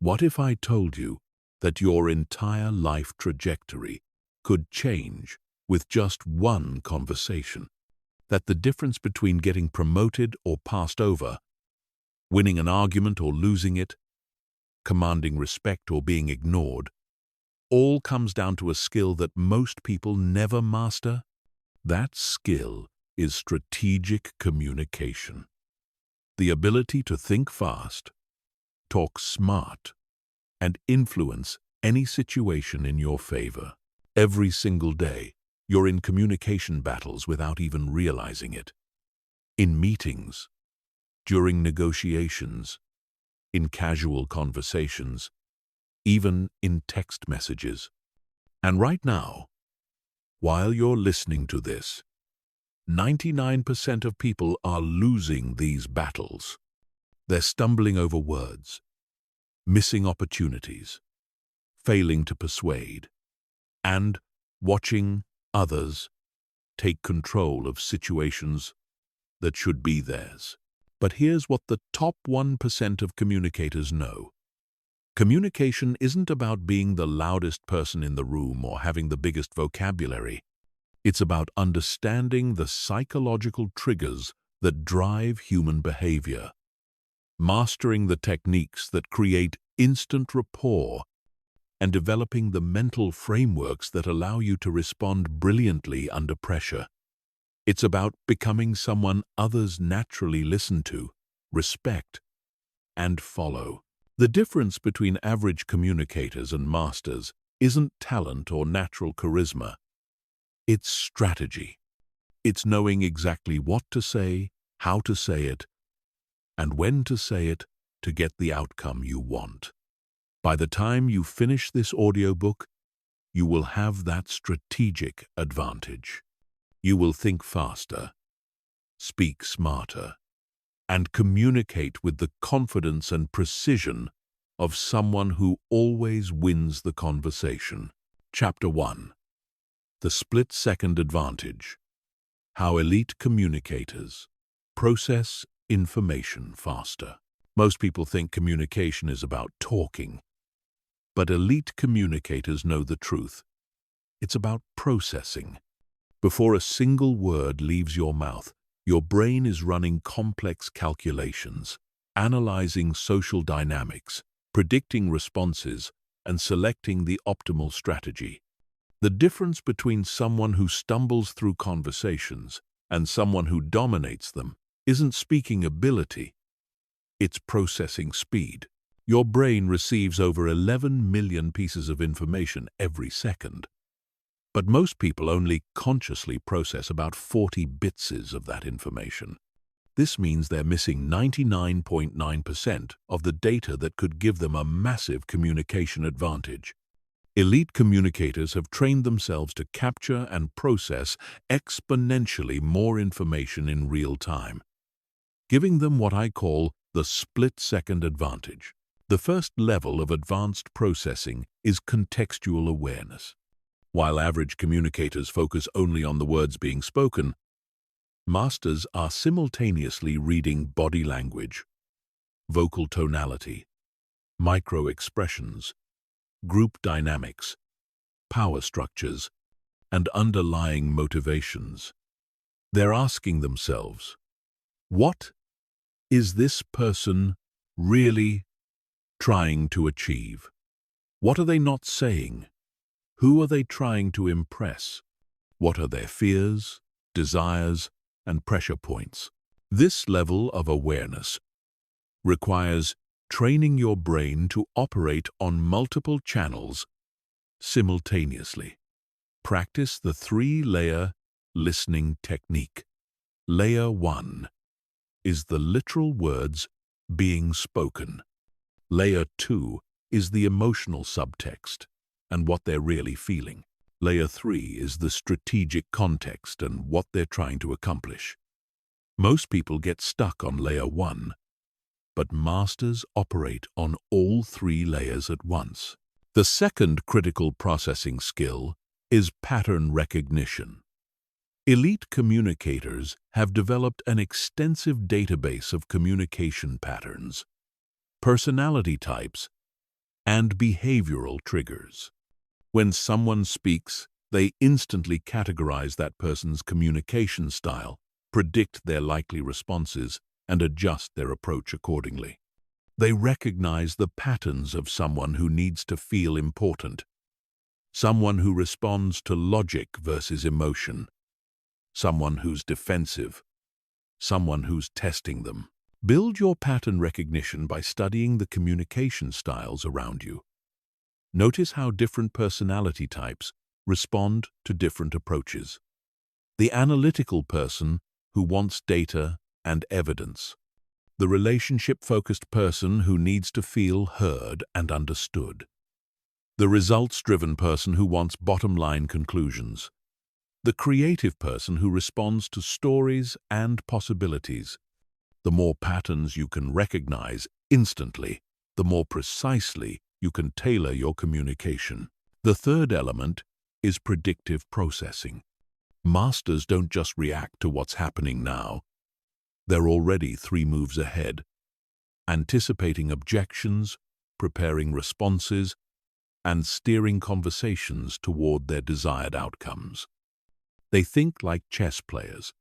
What if I told you that your entire life trajectory could change with just one conversation? That the difference between getting promoted or passed over, winning an argument or losing it, commanding respect or being ignored, all comes down to a skill that most people never master? That skill is strategic communication. The ability to think fast, talk smart, and influence any situation in your favor. Every single day, you're in communication battles without even realizing it. In meetings, during negotiations, in casual conversations, even in text messages. And right now, while you're listening to this, 99% of people are losing these battles. They're stumbling over words, missing opportunities, failing to persuade, and watching others take control of situations that should be theirs. But here's what the top 1% of communicators know. Communication isn't about being the loudest person in the room or having the biggest vocabulary. It's about understanding the psychological triggers that drive human behavior, mastering the techniques that create instant rapport, and developing the mental frameworks that allow you to respond brilliantly under pressure. It's about becoming someone others naturally listen to, respect, and follow. The difference between average communicators and masters isn't talent or natural charisma. It's strategy. It's knowing exactly what to say, how to say it, and when to say it to get the outcome you want. By the time you finish this audiobook, you will have that strategic advantage. You will think faster, speak smarter, and communicate with the confidence and precision of someone who always wins the conversation. Chapter 1. The Split-Second Advantage. How elite communicators process information faster. Most people think communication is about talking, but elite communicators know the truth. It's about processing. Before a single word leaves your mouth, your brain is running complex calculations, analyzing social dynamics, predicting responses, and selecting the optimal strategy. The difference between someone who stumbles through conversations and someone who dominates them isn't speaking ability, it's processing speed. Your brain receives over 11 million pieces of information every second. But most people only consciously process about 40 bits of that information. This means they're missing 99.9% of the data that could give them a massive communication advantage. Elite communicators have trained themselves to capture and process exponentially more information in real time, giving them what I call the split-second advantage. The first level of advanced processing is contextual awareness. While average communicators focus only on the words being spoken, masters are simultaneously reading body language, vocal tonality, micro-expressions, group dynamics, power structures, and underlying motivations. They're asking themselves, what is this person really trying to achieve? What are they not saying? Who are they trying to impress? What are their fears, desires, and pressure points? This level of awareness requires training your brain to operate on multiple channels simultaneously. Practice the 3-layer listening technique. Layer 1 is the literal words being spoken. Layer 2 is the emotional subtext and what they're really feeling. Layer 3 is the strategic context and what they're trying to accomplish. Most people get stuck on Layer 1, but masters operate on all 3 layers at once. The second critical processing skill is pattern recognition. Elite communicators have developed an extensive database of communication patterns, personality types, and behavioral triggers. When someone speaks, they instantly categorize that person's communication style, predict their likely responses, and adjust their approach accordingly. They recognize the patterns of someone who needs to feel important, someone who responds to logic versus emotion, someone who's defensive, someone who's testing them. Build your pattern recognition by studying the communication styles around you. Notice how different personality types respond to different approaches. The analytical person who wants data and evidence. The relationship-focused person who needs to feel heard and understood. The results-driven person who wants bottom-line conclusions. The creative person who responds to stories and possibilities. The more patterns you can recognize instantly, the more precisely you can tailor your communication. The third element is predictive processing. Masters don't just react to what's happening now. They're already 3 moves ahead, anticipating objections, preparing responses, and steering conversations toward their desired outcomes. They think like chess players,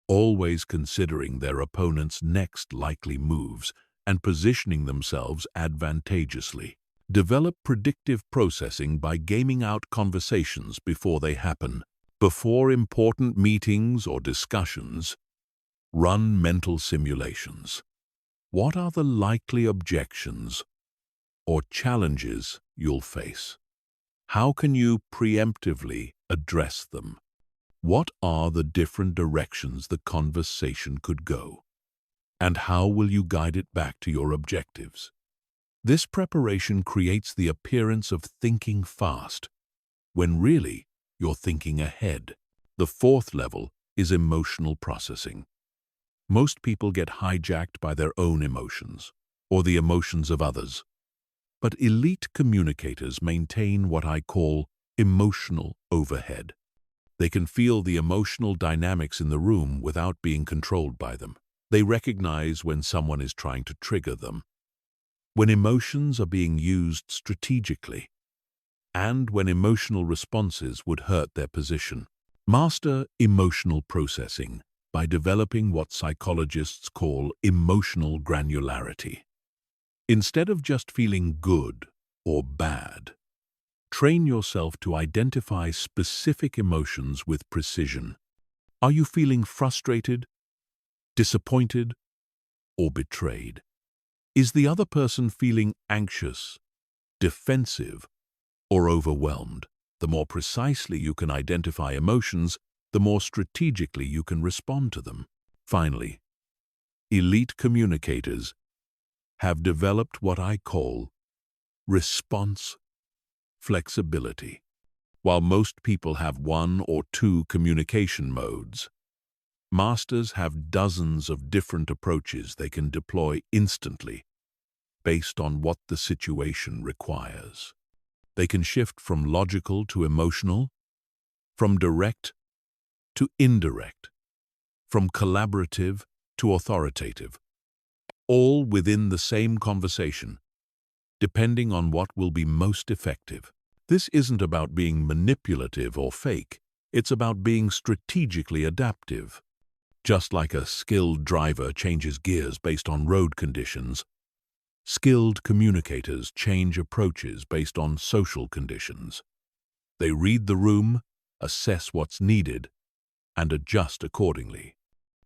always considering their opponent's next likely moves and positioning themselves advantageously. Develop predictive processing by gaming out conversations before they happen. Before important meetings or discussions, run mental simulations. What are the likely objections or challenges you'll face? How can you preemptively address them? What are the different directions the conversation could go? And how will you guide it back to your objectives? This preparation creates the appearance of thinking fast, when really you're thinking ahead. The fourth level is emotional processing. Most people get hijacked by their own emotions or the emotions of others. But elite communicators maintain what I call emotional overhead. They can feel the emotional dynamics in the room without being controlled by them. They recognize when someone is trying to trigger them, when emotions are being used strategically, and when emotional responses would hurt their position. Master emotional processing by developing what psychologists call emotional granularity. Instead of just feeling good or bad, train yourself to identify specific emotions with precision. Are you feeling frustrated, disappointed, or betrayed? Is the other person feeling anxious, defensive, or overwhelmed? The more precisely you can identify emotions, the more strategically you can respond to them. Finally, elite communicators have developed what I call response flexibility. While most people have 1 or 2 communication modes, masters have dozens of different approaches they can deploy instantly based on what the situation requires. They can shift from logical to emotional, from direct to indirect, from collaborative to authoritative, all within the same conversation, depending on what will be most effective. This isn't about being manipulative or fake. It's about being strategically adaptive. Just like a skilled driver changes gears based on road conditions, skilled communicators change approaches based on social conditions. They read the room, assess what's needed, and adjust accordingly.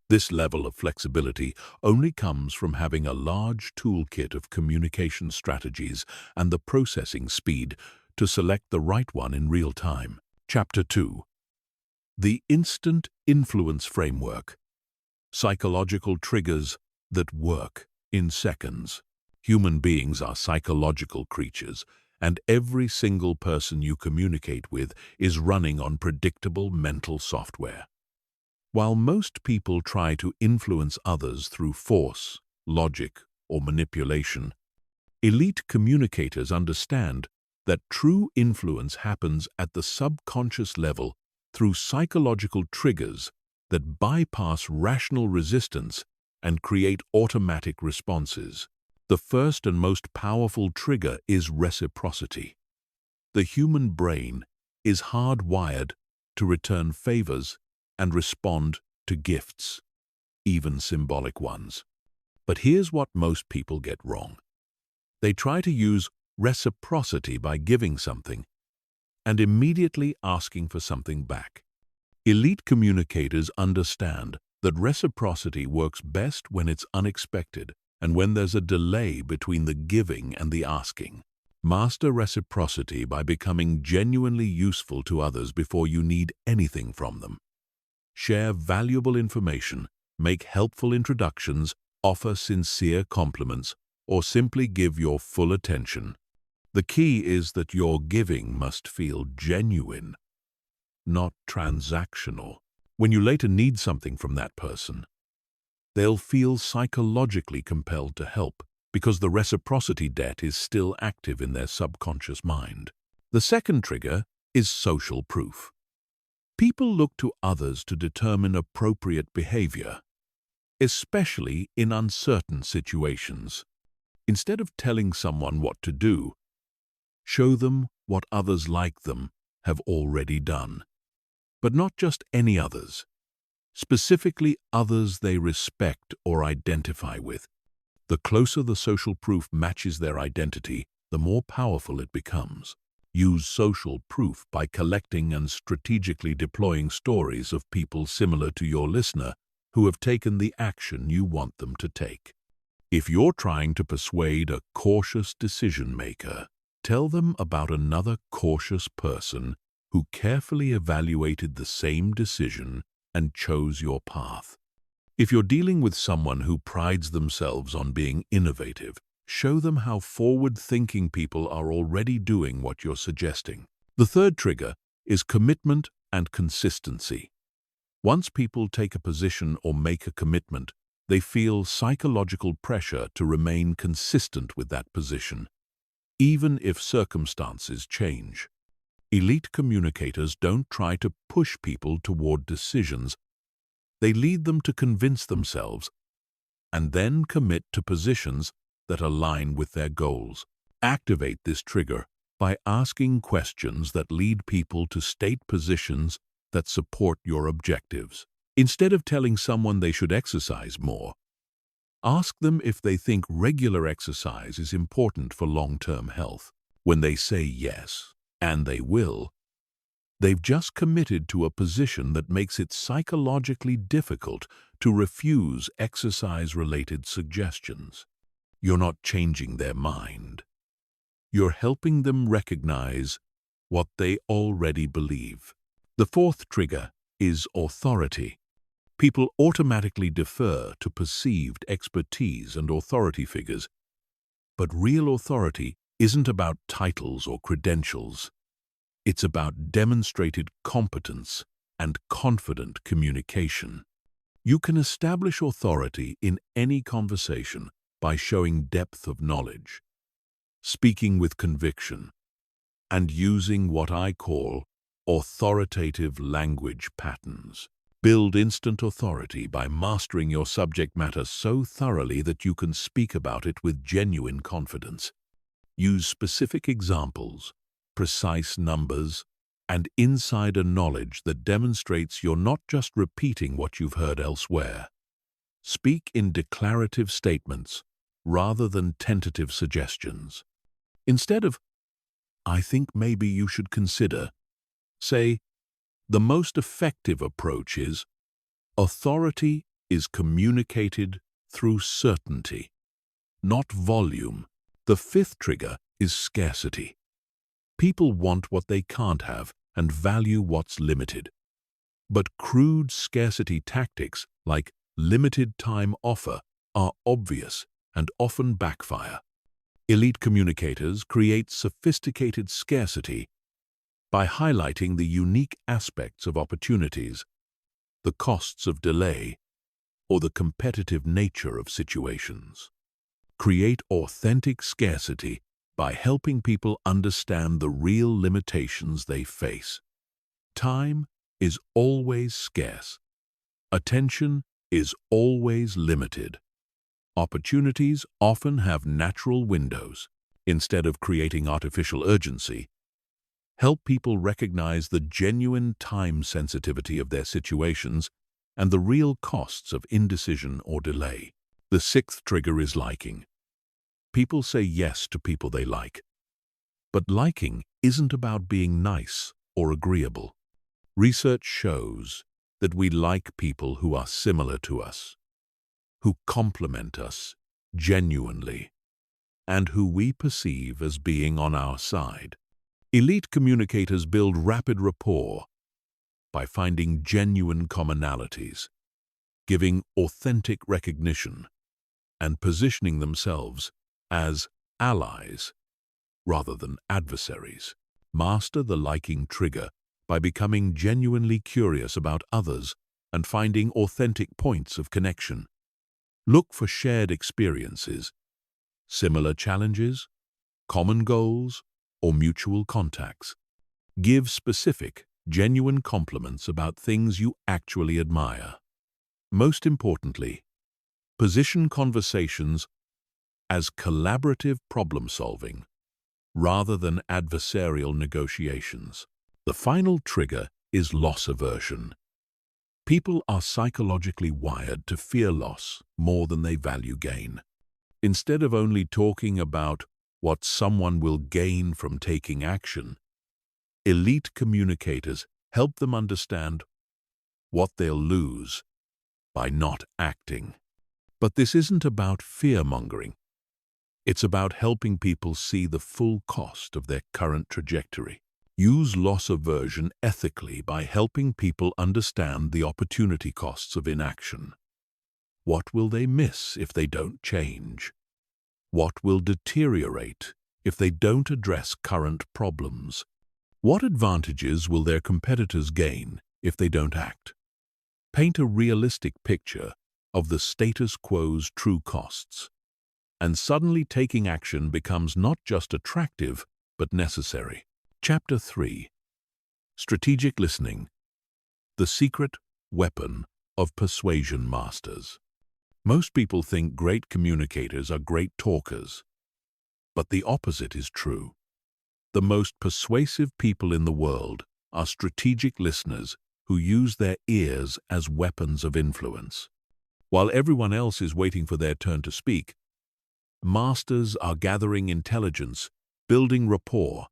This level of flexibility only comes from having a large toolkit of communication strategies and the processing speed to select the right one in real time. Chapter 2. The Instant Influence Framework. Psychological triggers that work in seconds. Human beings are psychological creatures, and every single person you communicate with is running on predictable mental software. While most people try to influence others through force, logic, or manipulation, elite communicators understand that true influence happens at the subconscious level through psychological triggers that bypass rational resistance and create automatic responses. The first and most powerful trigger is reciprocity. The human brain is hardwired to return favors and respond to gifts, even symbolic ones. But here's what most people get wrong. They try to use reciprocity by giving something and immediately asking for something back. Elite communicators understand that reciprocity works best when it's unexpected and when there's a delay between the giving and the asking. Master reciprocity by becoming genuinely useful to others before you need anything from them. Share valuable information, make helpful introductions, offer sincere compliments, or simply give your full attention. The key is that your giving must feel genuine, not transactional. When you later need something from that person, they'll feel psychologically compelled to help because the reciprocity debt is still active in their subconscious mind. The second trigger is social proof. People look to others to determine appropriate behavior, especially in uncertain situations. Instead of telling someone what to do, show them what others like them have already done. But not just any others, specifically others they respect or identify with. The closer the social proof matches their identity, the more powerful it becomes. Use social proof by collecting and strategically deploying stories of people similar to your listener who have taken the action you want them to take. If you're trying to persuade a cautious decision maker, tell them about another cautious person who carefully evaluated the same decision and chose your path. If you're dealing with someone who prides themselves on being innovative, show them how forward-thinking people are already doing what you're suggesting. The third trigger is commitment and consistency. Once people take a position or make a commitment, they feel psychological pressure to remain consistent with that position, even if circumstances change. Elite communicators don't try to push people toward decisions. They lead them to convince themselves and then commit to positions that align with their goals. Activate this trigger by asking questions that lead people to state positions that support your objectives. Instead of telling someone they should exercise more, ask them if they think regular exercise is important for long-term health. When they say yes, and they will, they've just committed to a position that makes it psychologically difficult to refuse exercise-related suggestions. You're not changing their mind. You're helping them recognize what they already believe. The fourth trigger is authority. People automatically defer to perceived expertise and authority figures, but real authority isn't about titles or credentials. It's about demonstrated competence and confident communication. You can establish authority in any conversation by showing depth of knowledge, speaking with conviction, and using what I call authoritative language patterns. Build instant authority by mastering your subject matter so thoroughly that you can speak about it with genuine confidence. Use specific examples, precise numbers, and insider knowledge that demonstrates you're not just repeating what you've heard elsewhere. Speak in declarative statements rather than tentative suggestions. Instead of, "I think maybe you should consider," say, "The most effective approach is, authority is communicated through certainty, not volume." The fifth trigger is scarcity. People want what they can't have and value what's limited. But crude scarcity tactics like limited time offer are obvious and often backfire. Elite communicators create sophisticated scarcity by highlighting the unique aspects of opportunities, the costs of delay, or the competitive nature of situations. Create authentic scarcity by helping people understand the real limitations they face. Time is always scarce. Attention is always limited. Opportunities often have natural windows. Instead of creating artificial urgency, help people recognize the genuine time sensitivity of their situations and the real costs of indecision or delay. The sixth trigger is liking. People say yes to people they like. But liking isn't about being nice or agreeable. Research shows that we like people who are similar to us, who complement us genuinely, and who we perceive as being on our side. Elite communicators build rapid rapport by finding genuine commonalities, giving authentic recognition, and positioning themselves as allies rather than adversaries. Master the liking trigger by becoming genuinely curious about others and finding authentic points of connection. Look for shared experiences, similar challenges, common goals, or mutual contacts. Give specific, genuine compliments about things you actually admire. Most importantly, position conversations as collaborative problem-solving rather than adversarial negotiations. The final trigger is loss aversion. People are psychologically wired to fear loss more than they value gain. Instead of only talking about what someone will gain from taking action, elite communicators help them understand what they'll lose by not acting. But this isn't about fear-mongering. It's about helping people see the full cost of their current trajectory. Use loss aversion ethically by helping people understand the opportunity costs of inaction. What will they miss if they don't change? What will deteriorate if they don't address current problems? What advantages will their competitors gain if they don't act? Paint a realistic picture of the status quo's true costs, and suddenly taking action becomes not just attractive, but necessary. Chapter 3. Strategic Listening. The Secret Weapon of Persuasion Masters. Most people think great communicators are great talkers, but the opposite is true. The most persuasive people in the world are strategic listeners who use their ears as weapons of influence. While everyone else is waiting for their turn to speak, masters are gathering intelligence, building rapport,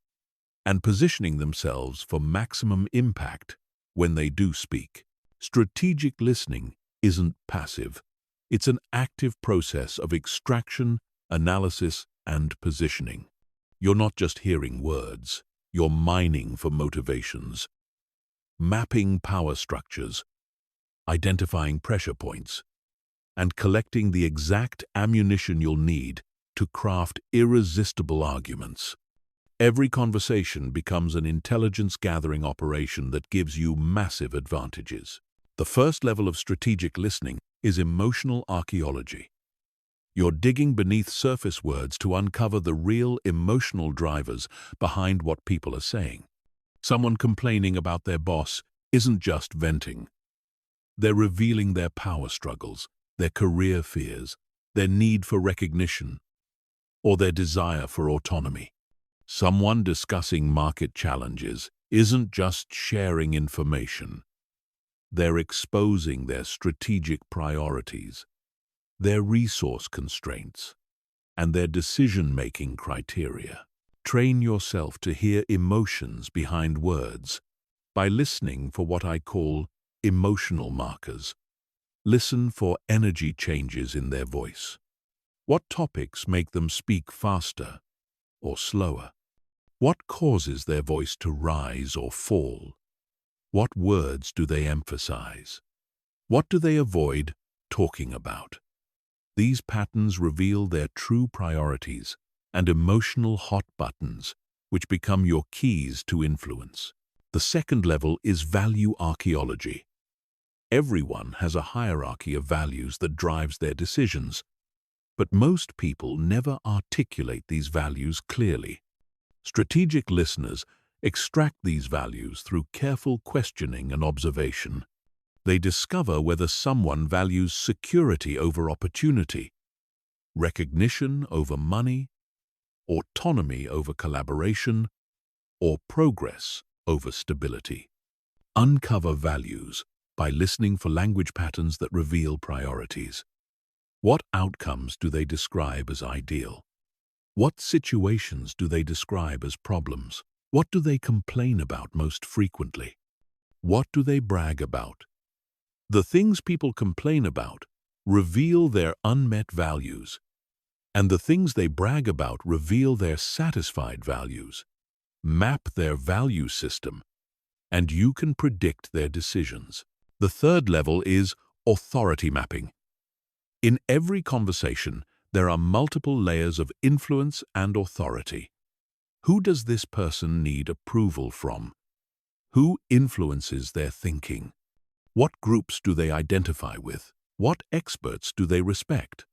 and positioning themselves for maximum impact when they do speak. Strategic listening isn't passive. It's an active process of extraction, analysis, and positioning. You're not just hearing words, you're mining for motivations, mapping power structures, identifying pressure points, and collecting the exact ammunition you'll need to craft irresistible arguments. Every conversation becomes an intelligence-gathering operation that gives you massive advantages. The first level of strategic listening is emotional archaeology. You're digging beneath surface words to uncover the real emotional drivers behind what people are saying. Someone complaining about their boss isn't just venting. They're revealing their power struggles, their career fears, their need for recognition, or their desire for autonomy. Someone discussing market challenges isn't just sharing information. They're exposing their strategic priorities, their resource constraints, and their decision-making criteria. Train yourself to hear emotions behind words by listening for what I call emotional markers. Listen for energy changes in their voice. What topics make them speak faster or slower? What causes their voice to rise or fall? What words do they emphasize? What do they avoid talking about? These patterns reveal their true priorities and emotional hot buttons, which become your keys to influence. The second level is value archaeology. Everyone has a hierarchy of values that drives their decisions, but most people never articulate these values clearly. Strategic listeners extract these values through careful questioning and observation. They discover whether someone values security over opportunity, recognition over money, autonomy over collaboration, or progress over stability. Uncover values by listening for language patterns that reveal priorities. What outcomes do they describe as ideal? What situations do they describe as problems? What do they complain about most frequently? What do they brag about? The things people complain about reveal their unmet values, and the things they brag about reveal their satisfied values. Map their value system, and you can predict their decisions. The third level is authority mapping. In every conversation, there are multiple layers of influence and authority. Who does this person need approval from? Who influences their thinking? What groups do they identify with? What experts do they respect?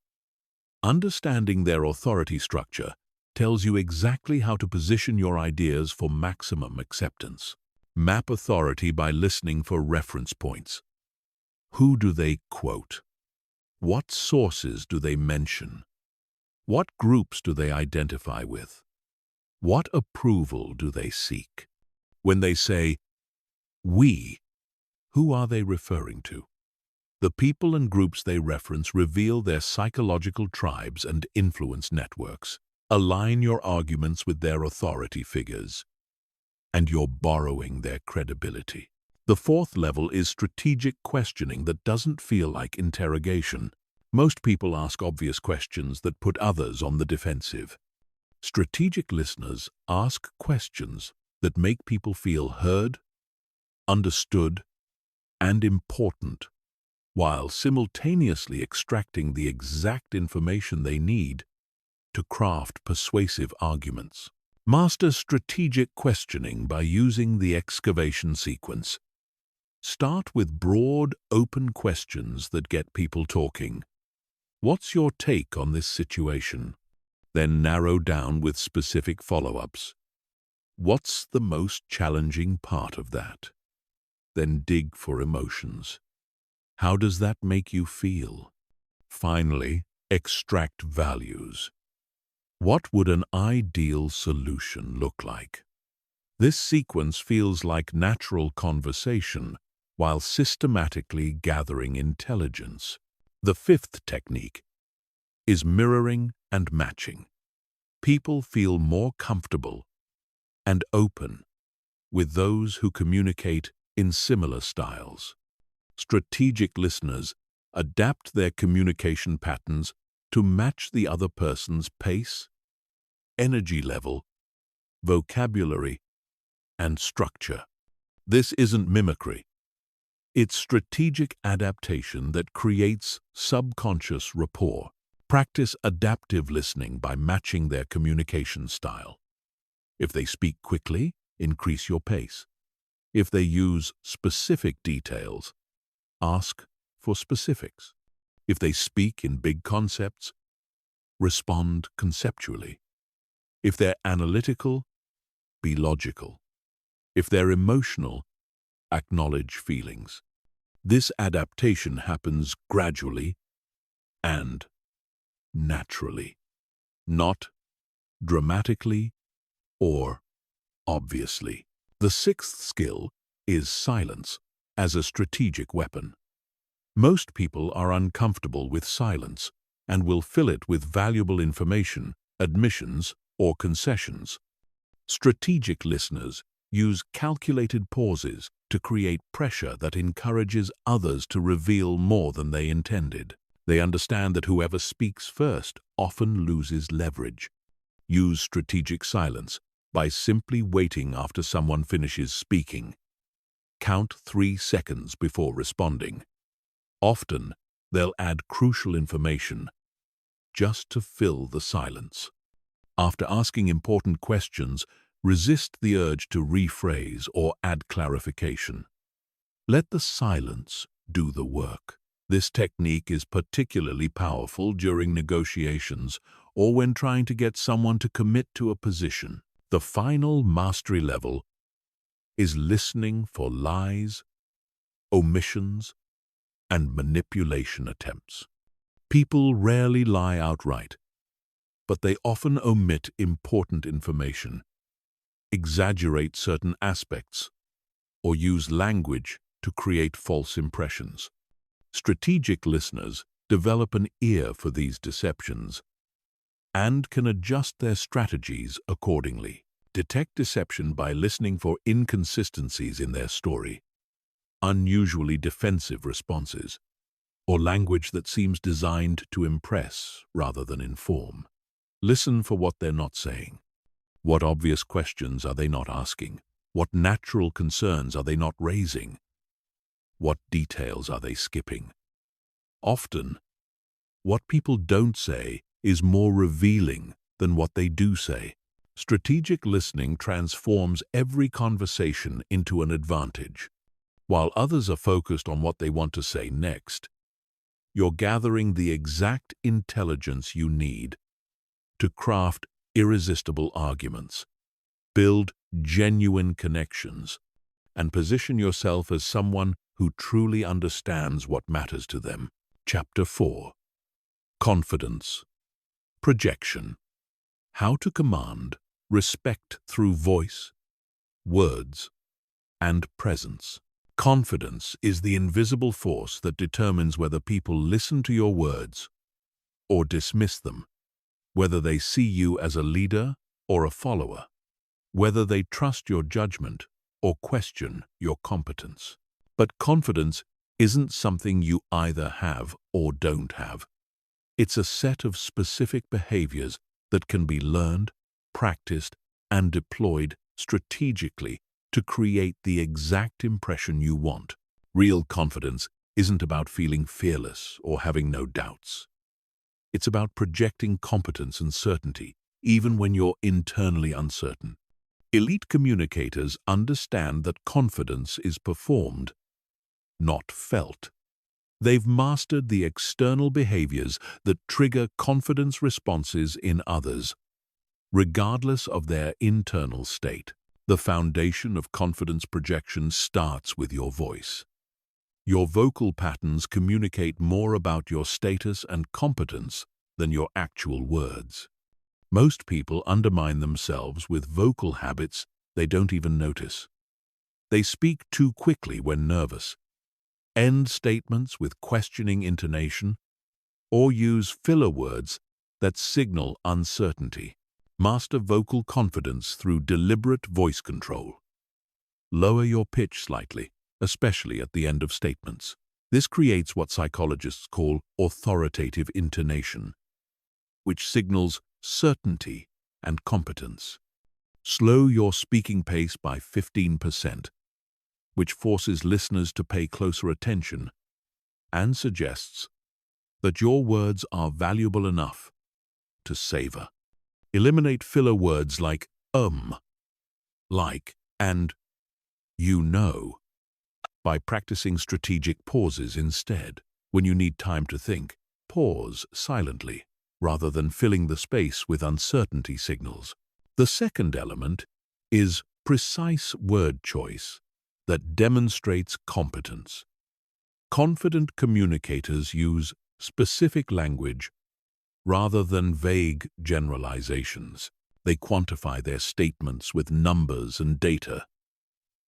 Understanding their authority structure tells you exactly how to position your ideas for maximum acceptance. Map authority by listening for reference points. Who do they quote? What sources do they mention? What groups do they identify with? What approval do they seek? When they say, "we," who are they referring to? The people and groups they reference reveal their psychological tribes and influence networks. Align your arguments with their authority figures, and you're borrowing their credibility. The fourth level is strategic questioning that doesn't feel like interrogation. Most people ask obvious questions that put others on the defensive. Strategic listeners ask questions that make people feel heard, understood, and important, while simultaneously extracting the exact information they need to craft persuasive arguments. Master strategic questioning by using the excavation sequence. Start with broad, open questions that get people talking. What's your take on this situation? Then narrow down with specific follow-ups. What's the most challenging part of that? Then dig for emotions. How does that make you feel? Finally, extract values. What would an ideal solution look like? This sequence feels like natural conversation while systematically gathering intelligence. The fifth technique is mirroring and matching. People feel more comfortable and open with those who communicate in similar styles. Strategic listeners adapt their communication patterns to match the other person's pace, energy level, vocabulary, and structure. This isn't mimicry. It's strategic adaptation that creates subconscious rapport. Practice adaptive listening by matching their communication style. If they speak quickly, increase your pace. If they use specific details, ask for specifics. If they speak in big concepts, respond conceptually. If they're analytical, be logical. If they're emotional, acknowledge feelings. This adaptation happens gradually and naturally, not dramatically or obviously. The sixth skill is silence as a strategic weapon. Most people are uncomfortable with silence and will fill it with valuable information, admissions, or concessions. Strategic listeners use calculated pauses to create pressure that encourages others to reveal more than they intended. They understand that whoever speaks first often loses leverage. Use strategic silence by simply waiting after someone finishes speaking. Count 3 seconds before responding. Often, they'll add crucial information just to fill the silence. After asking important questions, resist the urge to rephrase or add clarification. Let the silence do the work. This technique is particularly powerful during negotiations or when trying to get someone to commit to a position. The final mastery level is listening for lies, omissions, and manipulation attempts. People rarely lie outright, but they often omit important information, exaggerate certain aspects, or use language to create false impressions. Strategic listeners develop an ear for these deceptions and can adjust their strategies accordingly. Detect deception by listening for inconsistencies in their story, unusually defensive responses, or language that seems designed to impress rather than inform. Listen for what they're not saying. What obvious questions are they not asking? What natural concerns are they not raising? What details are they skipping? Often, what people don't say is more revealing than what they do say. Strategic listening transforms every conversation into an advantage. While others are focused on what they want to say next, you're gathering the exact intelligence you need to craft irresistible arguments, build genuine connections, and position yourself as someone who truly understands what matters to them. Chapter 4. Confidence. Projection. How to command respect through voice, words, and presence. Confidence is the invisible force that determines whether people listen to your words or dismiss them, whether they see you as a leader or a follower, whether they trust your judgment or question your competence. But confidence isn't something you either have or don't have. It's a set of specific behaviors that can be learned, practiced, and deployed strategically to create the exact impression you want. Real confidence isn't about feeling fearless or having no doubts. It's about projecting competence and certainty, even when you're internally uncertain. Elite communicators understand that confidence is performed, not felt. They've mastered the external behaviors that trigger confidence responses in others, regardless of their internal state. The foundation of confidence projection starts with your voice. Your vocal patterns communicate more about your status and competence than your actual words. Most people undermine themselves with vocal habits they don't even notice. They speak too quickly when nervous, end statements with questioning intonation, or use filler words that signal uncertainty. Master vocal confidence through deliberate voice control. Lower your pitch slightly, especially at the end of statements. This creates what psychologists call authoritative intonation, which signals certainty and competence. Slow your speaking pace by 15%, which forces listeners to pay closer attention and suggests that your words are valuable enough to savor. Eliminate filler words like like, and you know, by practicing strategic pauses instead. When you need time to think, pause silently, rather than filling the space with uncertainty signals. The second element is precise word choice that demonstrates competence. Confident communicators use specific language rather than vague generalizations. They quantify their statements with numbers and data.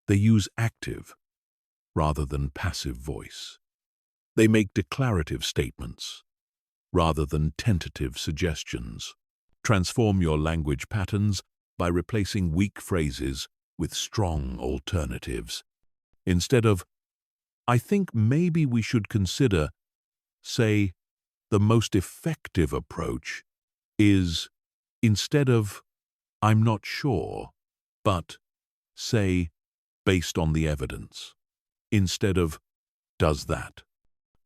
They use active rather than passive voice. They make declarative statements rather than tentative suggestions. Transform your language patterns by replacing weak phrases with strong alternatives. Instead of, "I think maybe we should consider," say, "The most effective approach is," instead of, "I'm not sure," but say, "Based on the evidence." Instead of, "Does that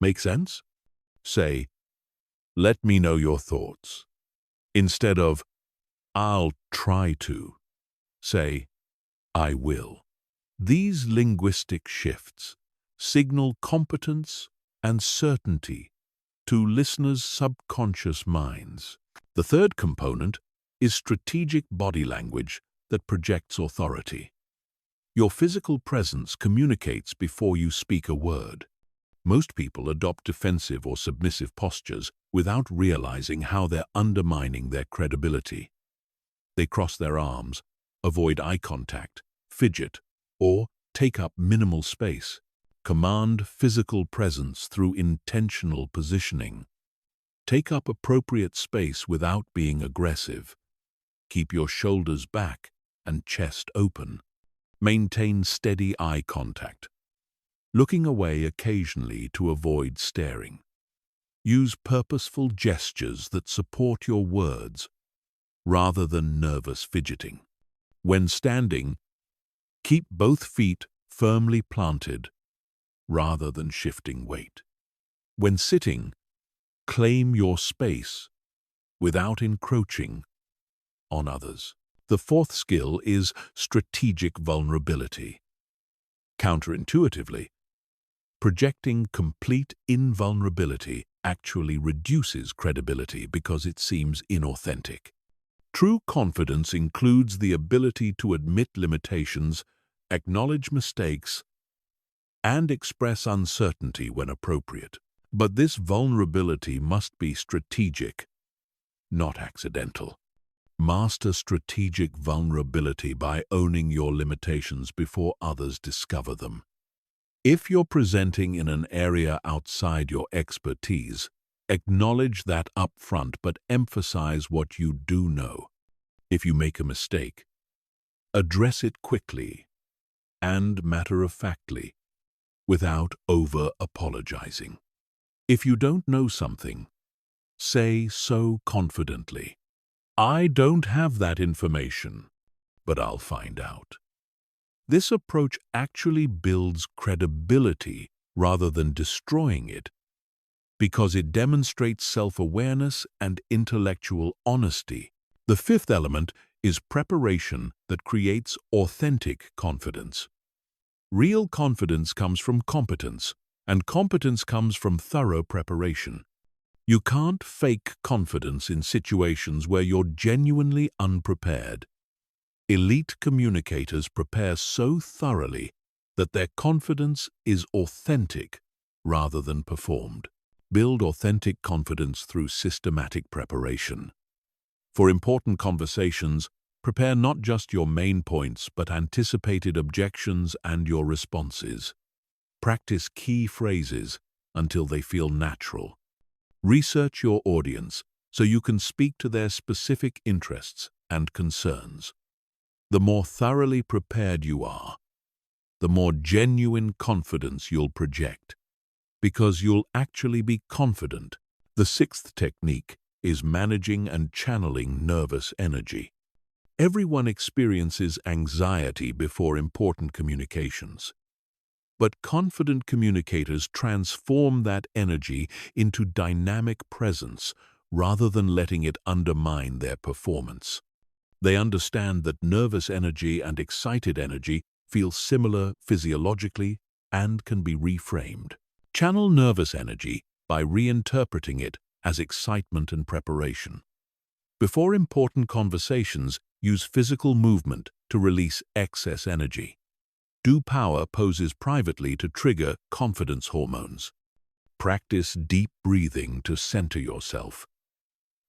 make sense?" Say, "Let me know your thoughts." Instead of, "I'll try to," say, "I will." These linguistic shifts signal competence and certainty to listeners' subconscious minds. The third component is strategic body language that projects authority. Your physical presence communicates before you speak a word. Most people adopt defensive or submissive postures without realizing how they're undermining their credibility. They cross their arms, avoid eye contact, fidget, or take up minimal space. Command physical presence through intentional positioning. Take up appropriate space without being aggressive. Keep your shoulders back and chest open. Maintain steady eye contact, looking away occasionally to avoid staring. Use purposeful gestures that support your words rather than nervous fidgeting. When standing, keep both feet firmly planted rather than shifting weight. When sitting, claim your space without encroaching on others. The fourth skill is strategic vulnerability. Counterintuitively, projecting complete invulnerability actually reduces credibility because it seems inauthentic. True confidence includes the ability to admit limitations, acknowledge mistakes, and express uncertainty when appropriate. But this vulnerability must be strategic, not accidental. Master strategic vulnerability by owning your limitations before others discover them. If you're presenting in an area outside your expertise, acknowledge that upfront but emphasize what you do know. If you make a mistake, address it quickly and matter-of-factly, without over-apologizing. If you don't know something, say so confidently. I don't have that information, but I'll find out. This approach actually builds credibility rather than destroying it, because it demonstrates self-awareness and intellectual honesty. The fifth element is preparation that creates authentic confidence. Real confidence comes from competence, and competence comes from thorough preparation. You can't fake confidence in situations where you're genuinely unprepared. Elite communicators prepare so thoroughly that their confidence is authentic rather than performed. Build authentic confidence through systematic preparation. For important conversations, prepare not just your main points but anticipated objections and your responses. Practice key phrases until they feel natural. Research your audience so you can speak to their specific interests and concerns. The more thoroughly prepared you are, the more genuine confidence you'll project, because you'll actually be confident. The sixth technique is managing and channeling nervous energy. Everyone experiences anxiety before important communications. But confident communicators transform that energy into dynamic presence rather than letting it undermine their performance. They understand that nervous energy and excited energy feel similar physiologically and can be reframed. Channel nervous energy by reinterpreting it as excitement and preparation. Before important conversations, use physical movement to release excess energy. Do power poses privately to trigger confidence hormones. Practice deep breathing to center yourself.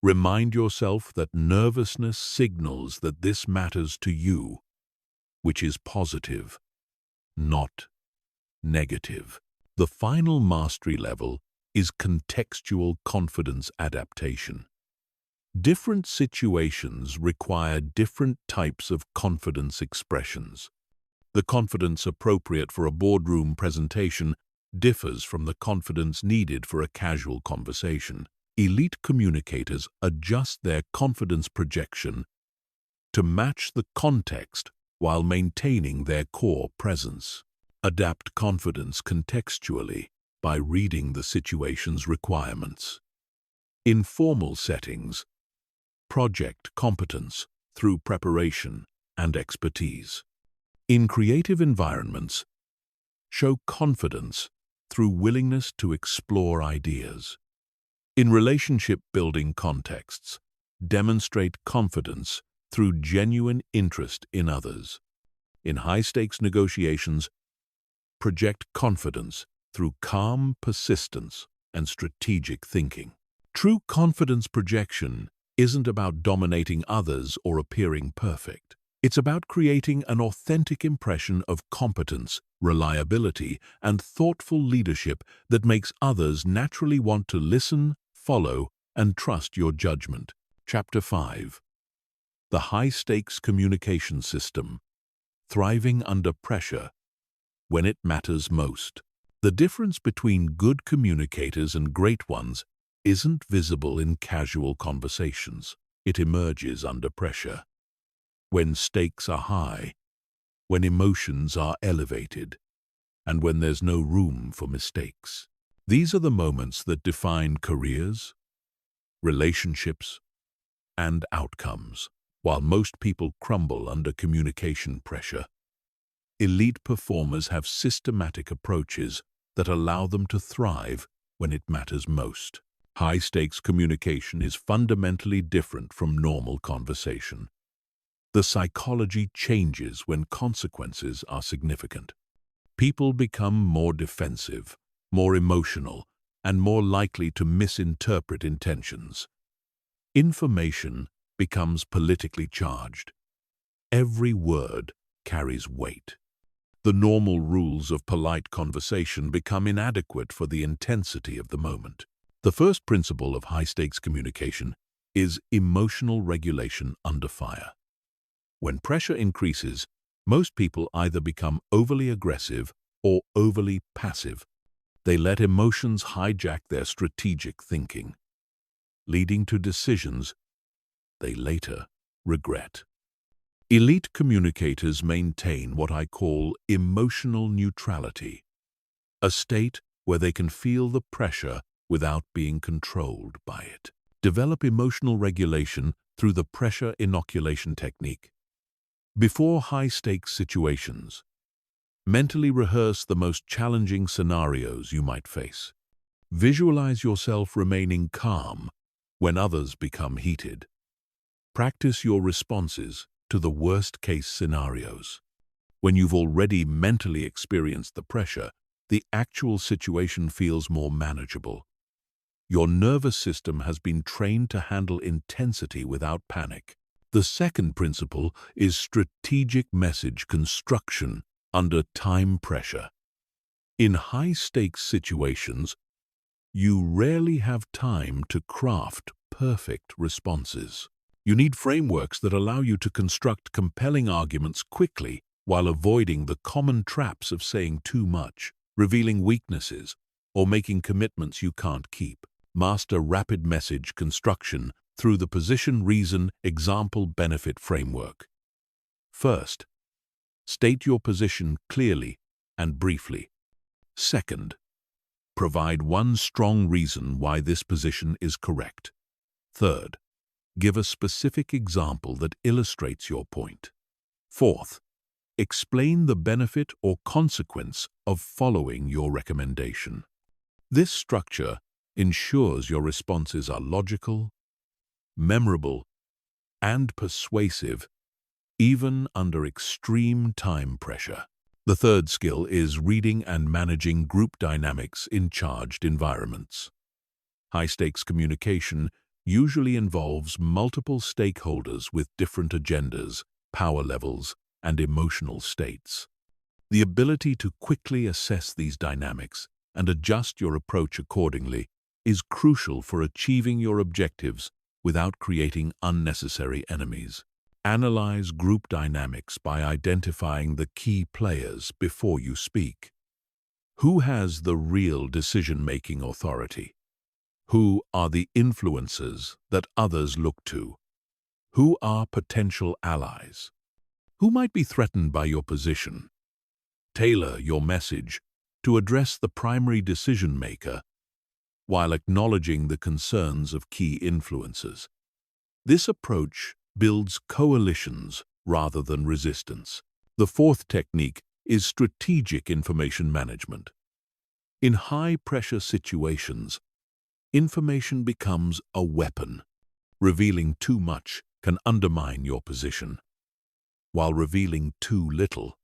Remind yourself that nervousness signals that this matters to you, which is positive, not negative. The final mastery level is contextual confidence adaptation. Different situations require different types of confidence expressions. The confidence appropriate for a boardroom presentation differs from the confidence needed for a casual conversation. Elite communicators adjust their confidence projection to match the context while maintaining their core presence. Adapt confidence contextually by reading the situation's requirements. In formal settings, project competence through preparation and expertise. In creative environments, show confidence through willingness to explore ideas. In relationship-building contexts, demonstrate confidence through genuine interest in others. In high-stakes negotiations, project confidence through calm persistence and strategic thinking. True confidence projection isn't about dominating others or appearing perfect. It's about creating an authentic impression of competence, reliability, and thoughtful leadership that makes others naturally want to listen, follow, and trust your judgment. Chapter 5. The High-Stakes Communication System. Thriving under pressure when it matters most. The difference between good communicators and great ones isn't visible in casual conversations. It emerges under pressure. When stakes are high, when emotions are elevated, and when there's no room for mistakes. These are the moments that define careers, relationships, and outcomes. While most people crumble under communication pressure, elite performers have systematic approaches that allow them to thrive when it matters most. High-stakes communication is fundamentally different from normal conversation. The psychology changes when consequences are significant. People become more defensive, more emotional, and more likely to misinterpret intentions. Information becomes politically charged. Every word carries weight. The normal rules of polite conversation become inadequate for the intensity of the moment. The first principle of high-stakes communication is emotional regulation under fire. When pressure increases, most people either become overly aggressive or overly passive. They let emotions hijack their strategic thinking, leading to decisions they later regret. Elite communicators maintain what I call emotional neutrality, a state where they can feel the pressure without being controlled by it. Develop emotional regulation through the pressure inoculation technique. Before high-stakes situations, mentally rehearse the most challenging scenarios you might face. Visualize yourself remaining calm when others become heated. Practice your responses to the worst-case scenarios. When you've already mentally experienced the pressure, the actual situation feels more manageable. Your nervous system has been trained to handle intensity without panic. The second principle is strategic message construction under time pressure. In high-stakes situations, you rarely have time to craft perfect responses. You need frameworks that allow you to construct compelling arguments quickly while avoiding the common traps of saying too much, revealing weaknesses, or making commitments you can't keep. Master rapid message construction through the position, reason, example, benefit framework. First, state your position clearly and briefly. Second, provide one strong reason why this position is correct. Third, give a specific example that illustrates your point. Fourth, explain the benefit or consequence of following your recommendation. This structure ensures your responses are logical, memorable, and persuasive, even under extreme time pressure. The third skill is reading and managing group dynamics in charged environments. High-stakes communication usually involves multiple stakeholders with different agendas, power levels, and emotional states. The ability to quickly assess these dynamics and adjust your approach accordingly is crucial for achieving your objectives without creating unnecessary enemies. Analyze group dynamics by identifying the key players before you speak. Who has the real decision-making authority? Who are the influencers that others look to? Who are potential allies? Who might be threatened by your position? Tailor your message to address the primary decision-maker while acknowledging the concerns of key influencers. This approach builds coalitions rather than resistance. The fourth technique is strategic information management. In high-pressure situations, information becomes a weapon. Revealing too much can undermine your position, while revealing too little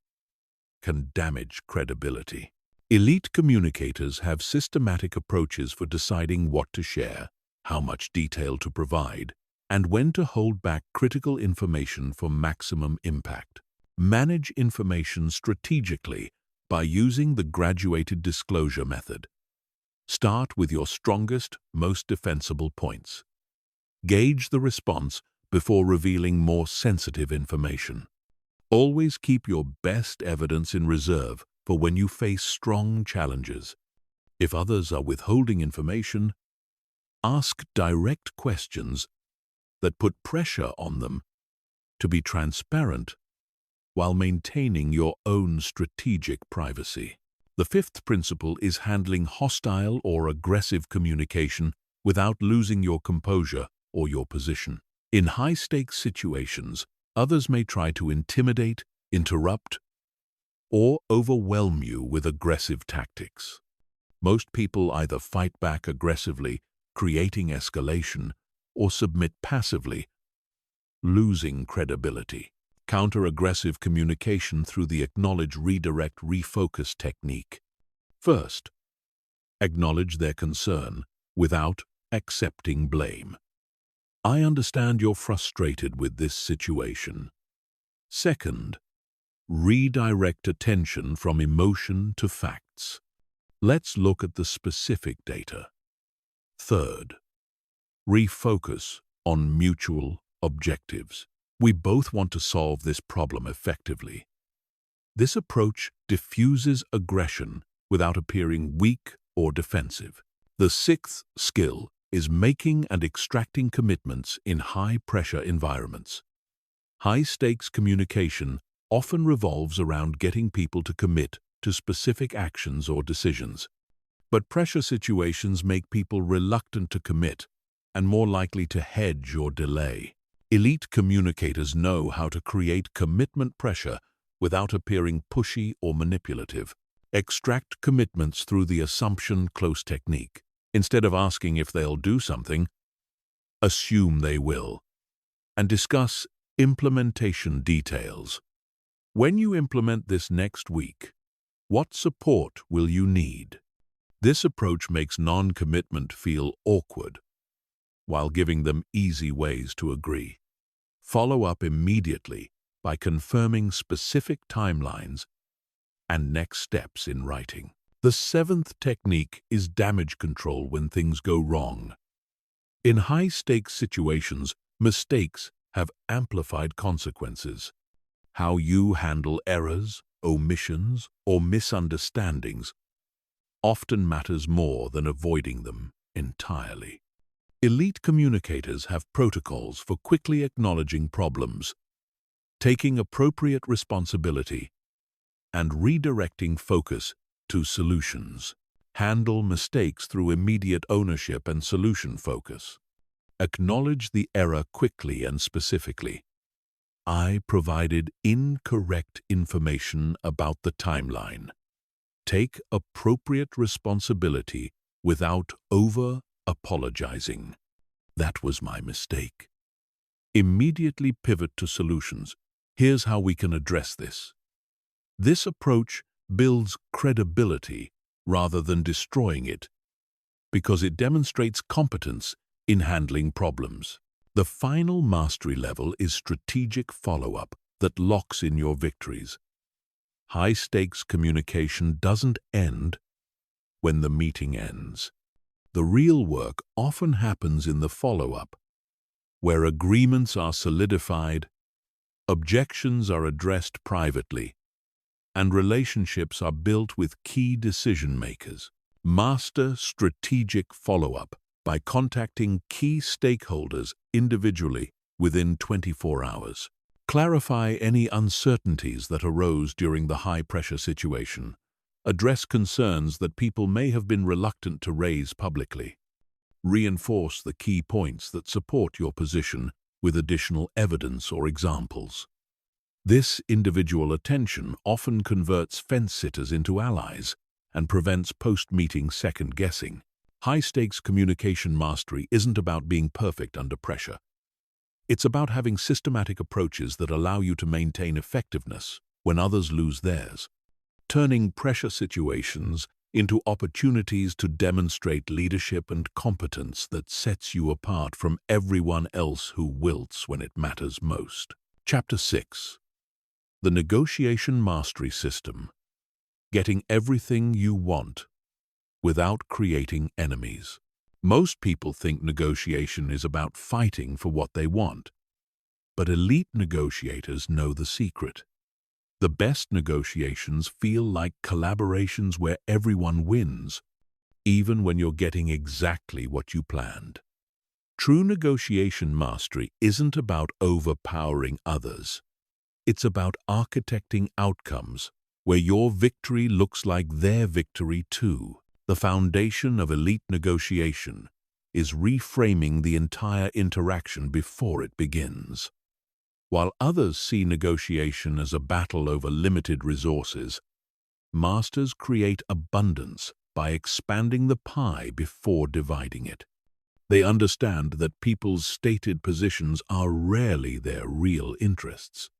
can damage credibility. Elite communicators have systematic approaches for deciding what to share. how much detail to provide, and when to hold back critical information for maximum impact. Manage information strategically by using the graduated disclosure method. Start with your strongest, most defensible points. Gauge the response before revealing more sensitive information. Always keep your best evidence in reserve for when you face strong challenges. If others are withholding information, ask direct questions that put pressure on them to be transparent while maintaining your own strategic privacy. The fifth principle is handling hostile or aggressive communication without losing your composure or your position. In high-stakes situations, others may try to intimidate, interrupt, or overwhelm you with aggressive tactics. Most people either fight back aggressively, creating escalation, or submit passively, losing credibility. Counter aggressive communication through the acknowledge, redirect, refocus technique. First, acknowledge their concern without accepting blame. I understand you're frustrated with this situation. Second, redirect attention from emotion to facts. Let's look at the specific data. Third, refocus on mutual objectives. We both want to solve this problem effectively. This approach diffuses aggression without appearing weak or defensive. The sixth skill is making and extracting commitments in high-pressure environments. High-stakes communication often revolves around getting people to commit to specific actions or decisions. But pressure situations make people reluctant to commit and more likely to hedge or delay. Elite communicators know how to create commitment pressure without appearing pushy or manipulative. Extract commitments through the assumption close technique. Instead of asking if they'll do something, assume they will, and discuss implementation details. When you implement this next week, what support will you need? This approach makes non-commitment feel awkward, while giving them easy ways to agree. Follow up immediately by confirming specific timelines and next steps in writing. The seventh technique is damage control when things go wrong. In high-stakes situations, mistakes have amplified consequences. How you handle errors, omissions, or misunderstandings often matters more than avoiding them entirely. Elite communicators have protocols for quickly acknowledging problems, taking appropriate responsibility, and redirecting focus to solutions. Handle mistakes through immediate ownership and solution focus. Acknowledge the error quickly and specifically. I provided incorrect information about the timeline. Take appropriate responsibility without over-apologizing. That was my mistake. Immediately pivot to solutions. Here's how we can address this. This approach builds credibility rather than destroying it, because it demonstrates competence in handling problems. The final mastery level is strategic follow-up that locks in your victories. High-stakes communication doesn't end when the meeting ends. The real work often happens in the follow-up, where agreements are solidified, objections are addressed privately, and relationships are built with key decision-makers. Master strategic follow-up by contacting key stakeholders individually within 24 hours. Clarify any uncertainties that arose during the high-pressure situation. Address concerns that people may have been reluctant to raise publicly. Reinforce the key points that support your position with additional evidence or examples. This individual attention often converts fence-sitters into allies and prevents post-meeting second-guessing. High-stakes communication mastery isn't about being perfect under pressure. It's about having systematic approaches that allow you to maintain effectiveness when others lose theirs. Turning pressure situations into opportunities to demonstrate leadership and competence that sets you apart from everyone else who wilts when it matters most. Chapter 6. The Negotiation Mastery System. Getting everything you want without creating enemies. Most people think negotiation is about fighting for what they want, but elite negotiators know the secret. The best negotiations feel like collaborations where everyone wins, even when you're getting exactly what you planned. True negotiation mastery isn't about overpowering others. It's about architecting outcomes where your victory looks like their victory too. The foundation of elite negotiation is reframing the entire interaction before it begins. While others see negotiation as a battle over limited resources, masters create abundance by expanding the pie before dividing it. They understand that people's stated positions are rarely their real interests,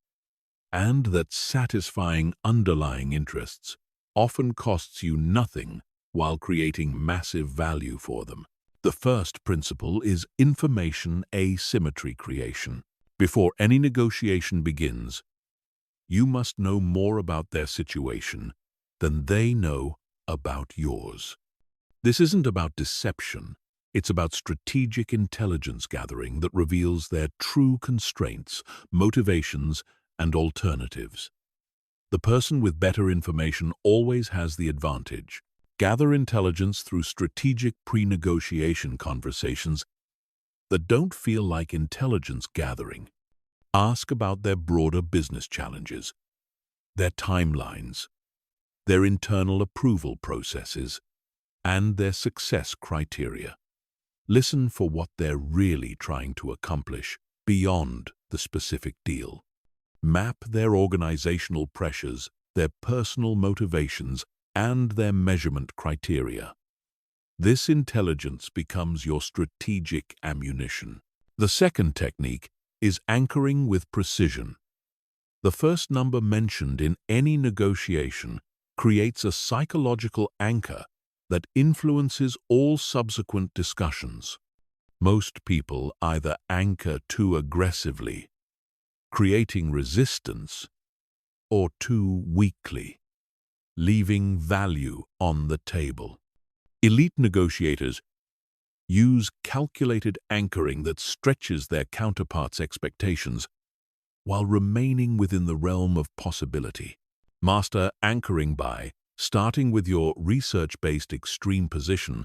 and that satisfying underlying interests often costs you nothing while creating massive value for them. The first principle is information asymmetry creation. Before any negotiation begins, you must know more about their situation than they know about yours. This isn't about deception. It's about strategic intelligence gathering that reveals their true constraints, motivations, and alternatives. The person with better information always has the advantage. Gather intelligence through strategic pre-negotiation conversations that don't feel like intelligence gathering. Ask about their broader business challenges, their timelines, their internal approval processes, and their success criteria. Listen for what they're really trying to accomplish beyond the specific deal. Map their organizational pressures, their personal motivations, and their measurement criteria. This intelligence becomes your strategic ammunition. The second technique is anchoring with precision. The first number mentioned in any negotiation creates a psychological anchor that influences all subsequent discussions. Most people either anchor too aggressively, creating resistance, or too weakly, leaving value on the table. Elite negotiators use calculated anchoring that stretches their counterparts' expectations while remaining within the realm of possibility. Master anchoring by starting with your research-based extreme position,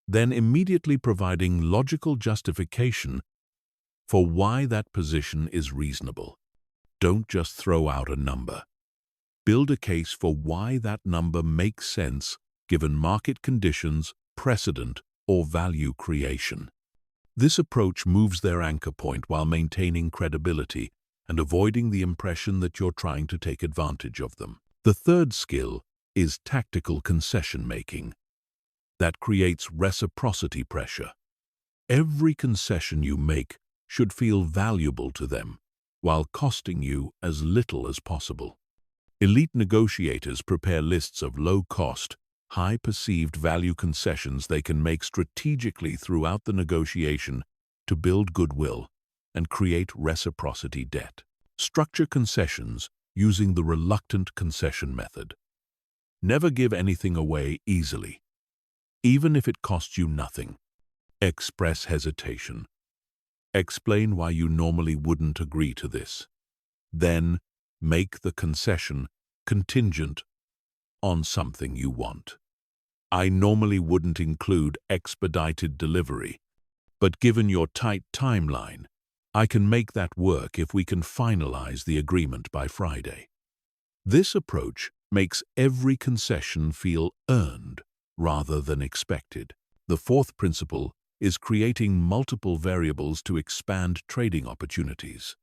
then immediately providing logical justification for why that position is reasonable. Don't just throw out a number. Build a case for why that number makes sense given market conditions, precedent, or value creation. This approach moves their anchor point while maintaining credibility and avoiding the impression that you're trying to take advantage of them. The third skill is tactical concession making. That creates reciprocity pressure. Every concession you make should feel valuable to them, while costing you as little as possible. Elite negotiators prepare lists of low-cost, high perceived value concessions they can make strategically throughout the negotiation to build goodwill and create reciprocity debt. Structure concessions using the reluctant concession method. Never give anything away easily, even if it costs you nothing. Express hesitation. Explain why you normally wouldn't agree to this. Then, make the concession contingent on something you want. I normally wouldn't include expedited delivery, but given your tight timeline, I can make that work if we can finalize the agreement by Friday. This approach makes every concession feel earned rather than expected. The fourth principle is creating multiple variables to expand trading opportunities.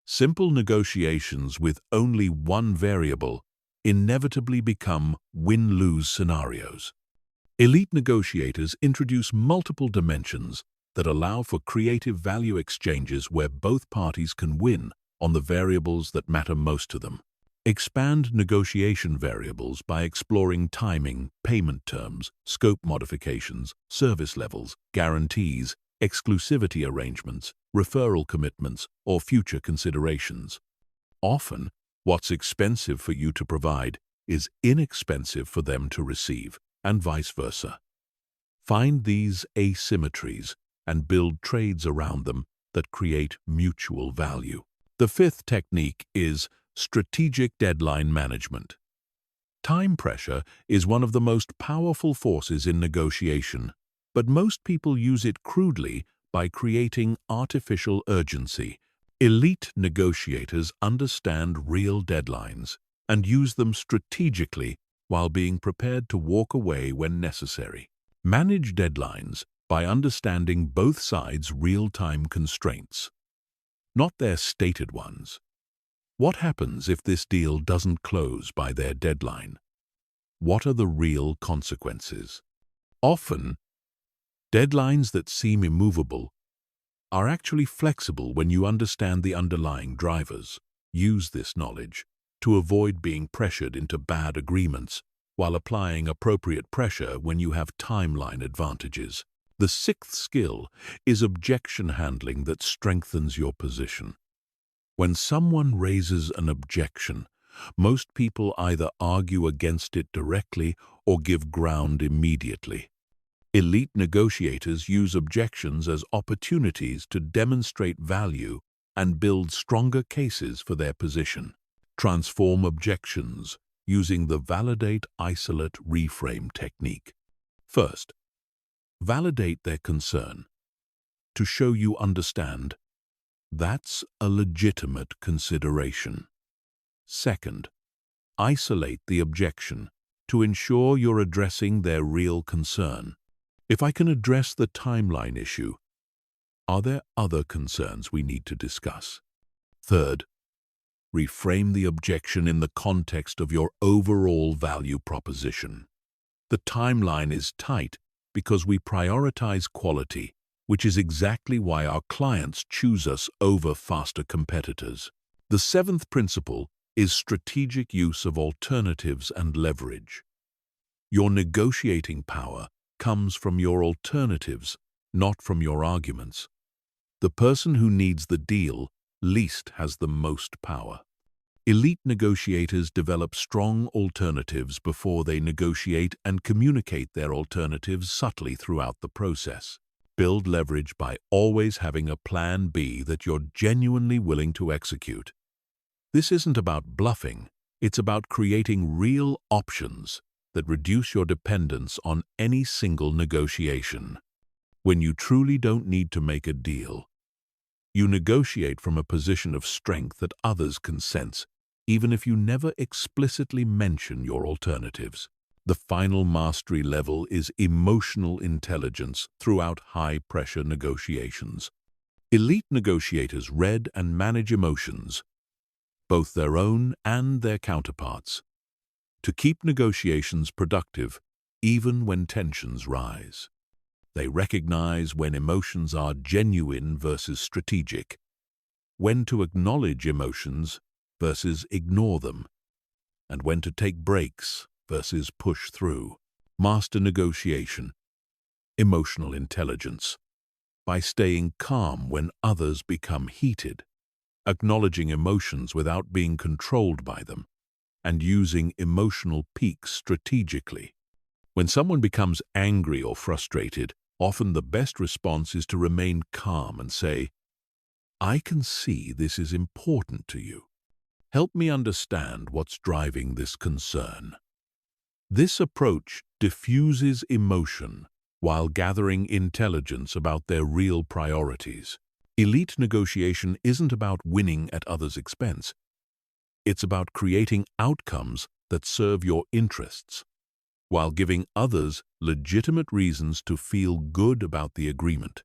Simple negotiations with only one variable inevitably become win-lose scenarios. Elite negotiators introduce multiple dimensions that allow for creative value exchanges where both parties can win on the variables that matter most to them. Expand negotiation variables by exploring timing, payment terms, scope modifications, service levels, guarantees, exclusivity arrangements, referral commitments, or future considerations. Often, what's expensive for you to provide is inexpensive for them to receive, and vice versa. Find these asymmetries and build trades around them that create mutual value. The fifth technique is strategic deadline management. Time pressure is one of the most powerful forces in negotiation, but most people use it crudely by creating artificial urgency. Elite negotiators understand real deadlines and use them strategically while being prepared to walk away when necessary. Manage deadlines by understanding both sides' real-time constraints, not their stated ones. What happens if this deal doesn't close by their deadline? What are the real consequences? Often, deadlines that seem immovable are actually flexible when you understand the underlying drivers. Use this knowledge to avoid being pressured into bad agreements while applying appropriate pressure when you have timeline advantages. The sixth skill is objection handling that strengthens your position. When someone raises an objection, most people either argue against it directly or give ground immediately. Elite negotiators use objections as opportunities to demonstrate value and build stronger cases for their position. Transform objections using the validate, isolate, reframe technique. First, validate their concern. To show you understand, that's a legitimate consideration. Second, isolate the objection to ensure you're addressing their real concern. If I can address the timeline issue, are there other concerns we need to discuss? Third, reframe the objection in the context of your overall value proposition. The timeline is tight because we prioritize quality, which is exactly why our clients choose us over faster competitors. The seventh principle is strategic use of alternatives and leverage. Your negotiating power comes from your alternatives, not from your arguments. The person who needs the deal least has the most power. Elite negotiators develop strong alternatives before they negotiate and communicate their alternatives subtly throughout the process. Build leverage by always having a plan B that you're genuinely willing to execute. This isn't about bluffing, it's about creating real options that reduce your dependence on any single negotiation. When you truly don't need to make a deal, you negotiate from a position of strength that others can sense, even if you never explicitly mention your alternatives. The final mastery level is emotional intelligence throughout high-pressure negotiations. Elite negotiators read and manage emotions, both their own and their counterparts, to keep negotiations productive even when tensions rise. They recognize when emotions are genuine versus strategic, when to acknowledge emotions versus ignore them, and when to take breaks versus push through. Master negotiation, emotional intelligence, by staying calm when others become heated, acknowledging emotions without being controlled by them, and using emotional peaks strategically. When someone becomes angry or frustrated, often the best response is to remain calm and say, "I can see this is important to you. Help me understand what's driving this concern." This approach diffuses emotion while gathering intelligence about their real priorities. Elite negotiation isn't about winning at others' expense. It's about creating outcomes that serve your interests, while giving others legitimate reasons to feel good about the agreement.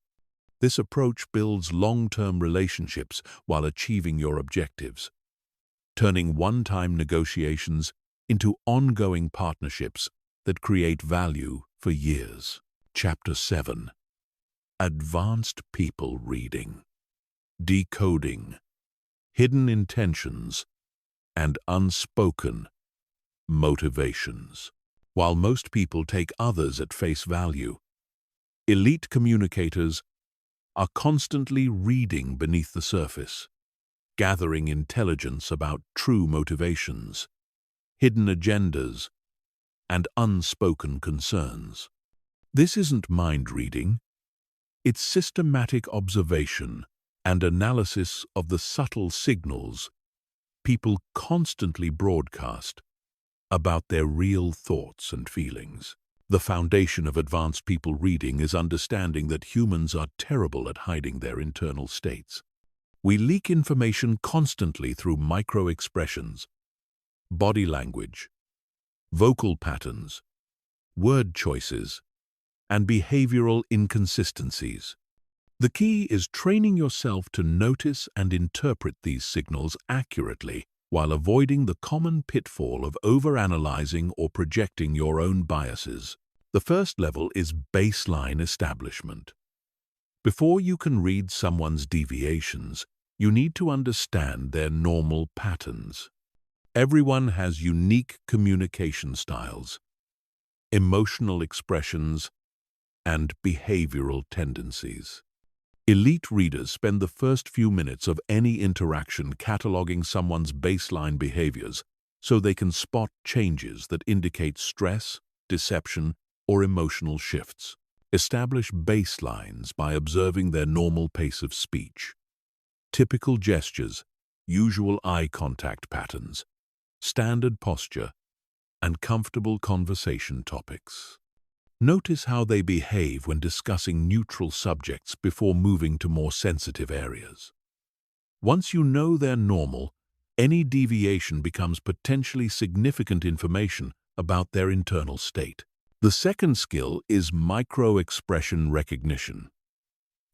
This approach builds long-term relationships while achieving your objectives, turning one-time negotiations into ongoing partnerships that create value for years. Chapter 7. Advanced People Reading. Decoding. Hidden intentions and unspoken motivations. While most people take others at face value, elite communicators are constantly reading beneath the surface, gathering intelligence about true motivations, hidden agendas, and unspoken concerns. This isn't mind reading, it's systematic observation and analysis of the subtle signals people constantly broadcast about their real thoughts and feelings. The foundation of advanced people reading is understanding that humans are terrible at hiding their internal states. We leak information constantly through micro-expressions, body language, vocal patterns, word choices, and behavioral inconsistencies. The key is training yourself to notice and interpret these signals accurately while avoiding the common pitfall of overanalyzing or projecting your own biases. The first level is baseline establishment. Before you can read someone's deviations, you need to understand their normal patterns. Everyone has unique communication styles, emotional expressions, and behavioral tendencies. Elite readers spend the first few minutes of any interaction cataloging someone's baseline behaviors so they can spot changes that indicate stress, deception, or emotional shifts. Establish baselines by observing their normal pace of speech, typical gestures, usual eye contact patterns, standard posture, and comfortable conversation topics. Notice how they behave when discussing neutral subjects before moving to more sensitive areas. Once you know they're normal, any deviation becomes potentially significant information about their internal state. The second skill is micro-expression recognition.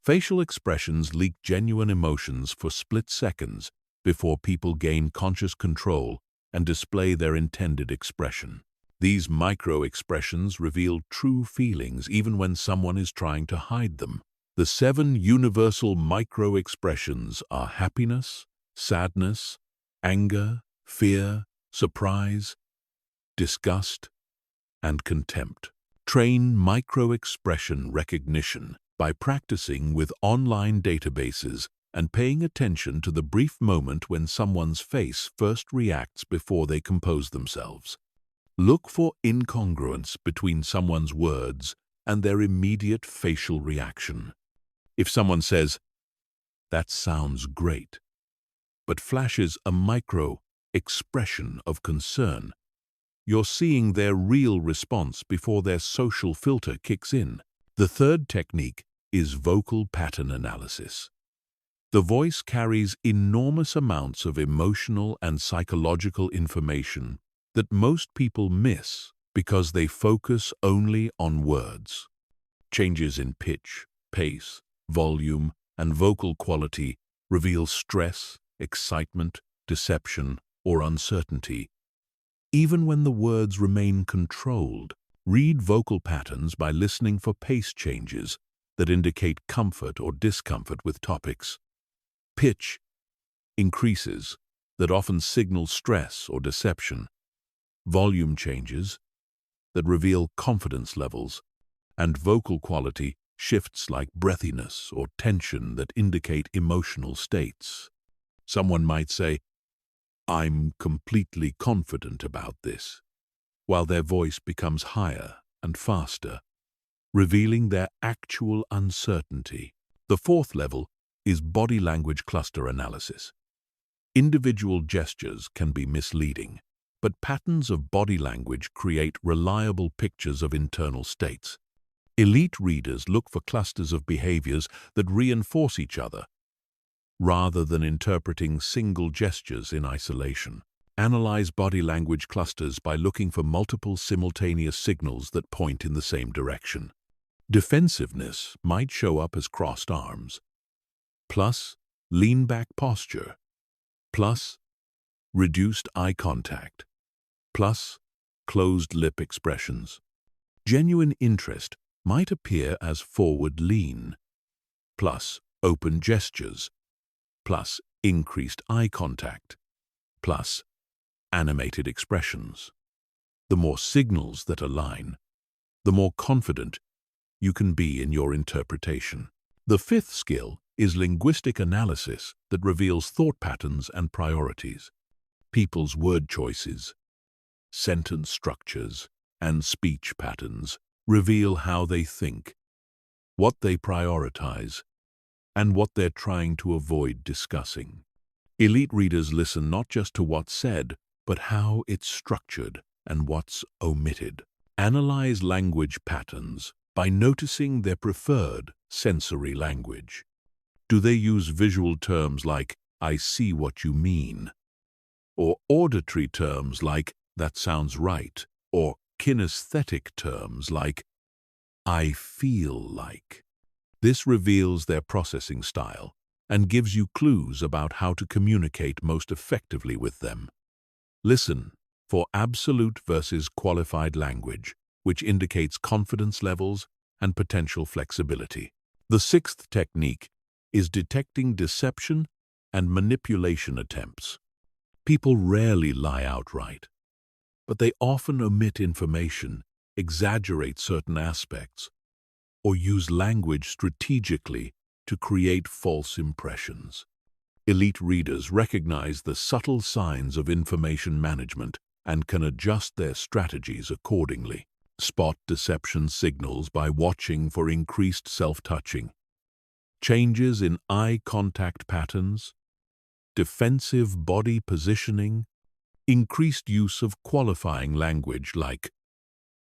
Facial expressions leak genuine emotions for split seconds before people gain conscious control and display their intended expression. These micro-expressions reveal true feelings even when someone is trying to hide them. The 7 universal micro-expressions are happiness, sadness, anger, fear, surprise, disgust, and contempt. Train micro-expression recognition by practicing with online databases and paying attention to the brief moment when someone's face first reacts before they compose themselves. Look for incongruence between someone's words and their immediate facial reaction. If someone says, "That sounds great," but flashes a micro-expression of concern, you're seeing their real response before their social filter kicks in. The third technique is vocal pattern analysis. The voice carries enormous amounts of emotional and psychological information that most people miss because they focus only on words. Changes in pitch, pace, volume, and vocal quality reveal stress, excitement, deception, or uncertainty. Even when the words remain controlled, read vocal patterns by listening for pace changes that indicate comfort or discomfort with topics. Pitch increases that often signal stress or deception. Volume changes that reveal confidence levels, and vocal quality shifts like breathiness or tension that indicate emotional states. Someone might say, "I'm completely confident about this," while their voice becomes higher and faster, revealing their actual uncertainty. The fourth level is body language cluster analysis. Individual gestures can be misleading, but patterns of body language create reliable pictures of internal states. Elite readers look for clusters of behaviors that reinforce each other, rather than interpreting single gestures in isolation. Analyze body language clusters by looking for multiple simultaneous signals that point in the same direction. Defensiveness might show up as crossed arms, plus lean-back posture, plus reduced eye contact, plus closed lip expressions. Genuine interest might appear as forward lean, plus open gestures, plus increased eye contact, plus animated expressions. The more signals that align, the more confident you can be in your interpretation. The fifth skill is linguistic analysis that reveals thought patterns and priorities. People's word choices, sentence structures, and speech patterns reveal how they think, what they prioritize, and what they're trying to avoid discussing. Elite readers listen not just to what's said, but how it's structured and what's omitted. Analyze language patterns by noticing their preferred sensory language. Do they use visual terms like, "I see what you mean," or auditory terms like, "that sounds right," or kinesthetic terms like, "I feel like"? This reveals their processing style and gives you clues about how to communicate most effectively with them. Listen for absolute versus qualified language, which indicates confidence levels and potential flexibility. The sixth technique is detecting deception and manipulation attempts. People rarely lie outright, but they often omit information, exaggerate certain aspects, or use language strategically to create false impressions. Elite readers recognize the subtle signs of information management and can adjust their strategies accordingly. Spot deception signals by watching for increased self-touching, changes in eye contact patterns, defensive body positioning, increased use of qualifying language like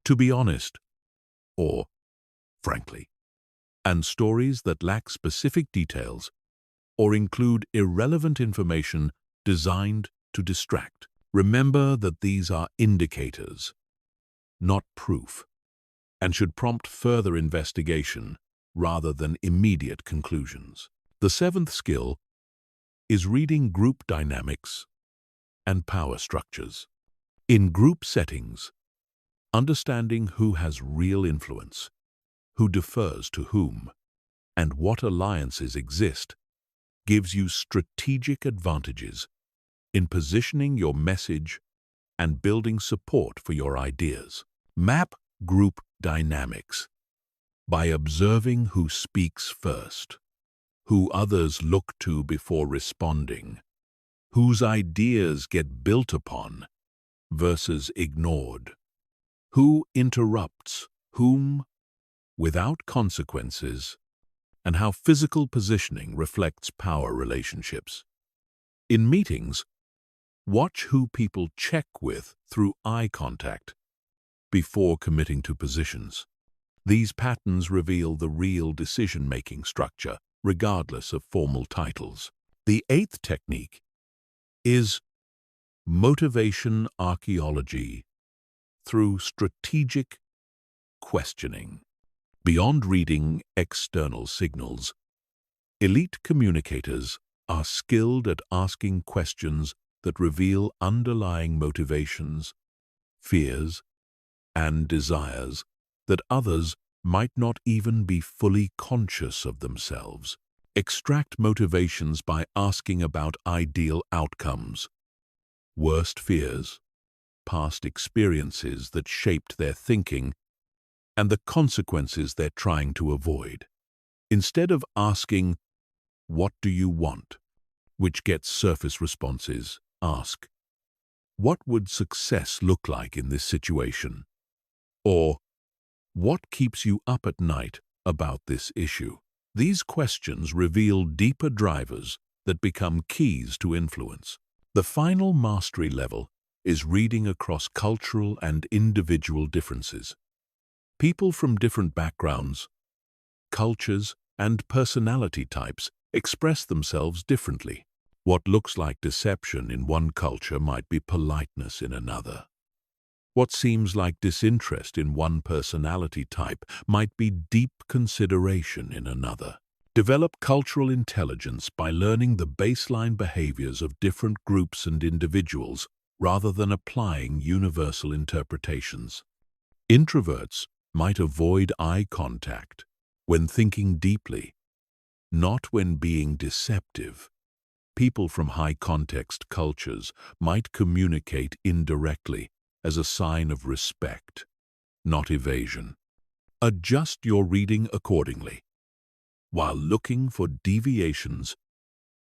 "to be honest" or "frankly," and stories that lack specific details or include irrelevant information designed to distract. Remember that these are indicators, not proof, and should prompt further investigation rather than immediate conclusions. The seventh skill is reading group dynamics and power structures. In group settings, understanding who has real influence, who defers to whom, and what alliances exist gives you strategic advantages in positioning your message and building support for your ideas. Map group dynamics by observing who speaks first, who others look to before responding, whose ideas get built upon versus ignored, who interrupts whom without consequences, and how physical positioning reflects power relationships. In meetings, watch who people check with through eye contact before committing to positions. These patterns reveal the real decision-making structure, regardless of formal titles. The eighth technique is motivation archaeology through strategic questioning. Beyond reading external signals, elite communicators are skilled at asking questions that reveal underlying motivations, fears, and desires that others might not even be fully conscious of themselves. Extract motivations by asking about ideal outcomes, worst fears, past experiences that shaped their thinking, and the consequences they're trying to avoid. Instead of asking, "What do you want?" which gets surface responses, ask, "What would success look like in this situation?" Or, "What keeps you up at night about this issue?" These questions reveal deeper drivers that become keys to influence. The final mastery level is reading across cultural and individual differences. People from different backgrounds, cultures, and personality types express themselves differently. What looks like deception in one culture might be politeness in another. What seems like disinterest in one personality type might be deep consideration in another. Develop cultural intelligence by learning the baseline behaviors of different groups and individuals rather than applying universal interpretations. Introverts might avoid eye contact when thinking deeply, not when being deceptive. People from high-context cultures might communicate indirectly as a sign of respect, not evasion. Adjust your reading accordingly, while looking for deviations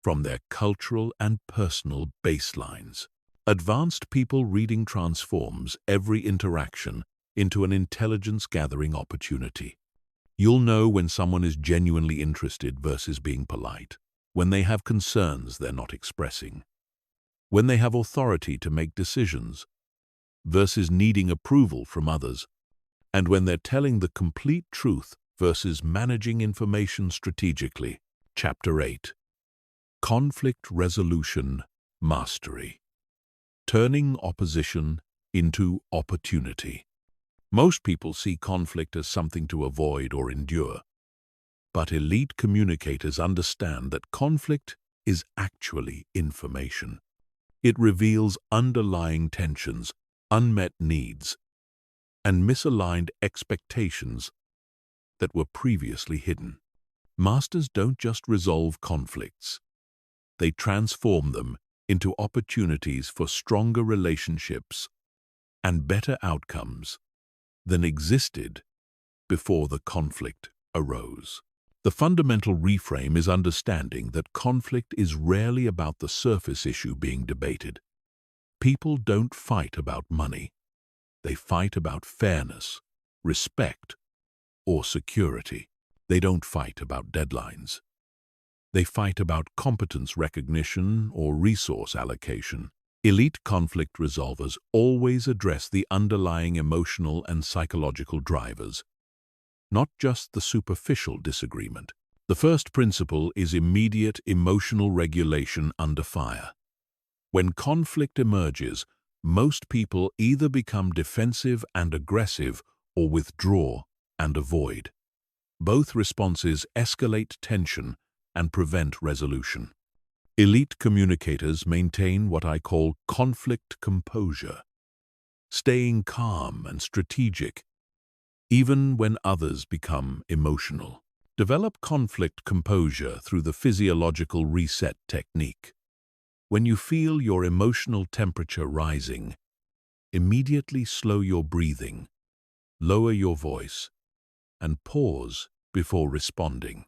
from their cultural and personal baselines. Advanced people reading transforms every interaction into an intelligence-gathering opportunity. You'll know when someone is genuinely interested versus being polite, when they have concerns they're not expressing, when they have authority to make decisions versus needing approval from others, and when they're telling the complete truth versus managing information strategically. Chapter 8. Conflict Resolution Mastery. Turning opposition into opportunity. Most people see conflict as something to avoid or endure, but elite communicators understand that conflict is actually information. It reveals underlying tensions, unmet needs, and misaligned expectations that were previously hidden. Masters don't just resolve conflicts. They transform them into opportunities for stronger relationships and better outcomes than existed before the conflict arose. The fundamental reframe is understanding that conflict is rarely about the surface issue being debated. People don't fight about money. They fight about fairness, respect, or security. They don't fight about deadlines. They fight about competence recognition or resource allocation. Elite conflict resolvers always address the underlying emotional and psychological drivers, not just the superficial disagreement. The first principle is immediate emotional regulation under fire. When conflict emerges, most people either become defensive and aggressive or withdraw and avoid. Both responses escalate tension and prevent resolution. Elite communicators maintain what I call conflict composure, staying calm and strategic, even when others become emotional. Develop conflict composure through the physiological reset technique. When you feel your emotional temperature rising, immediately slow your breathing, lower your voice, and pause before responding.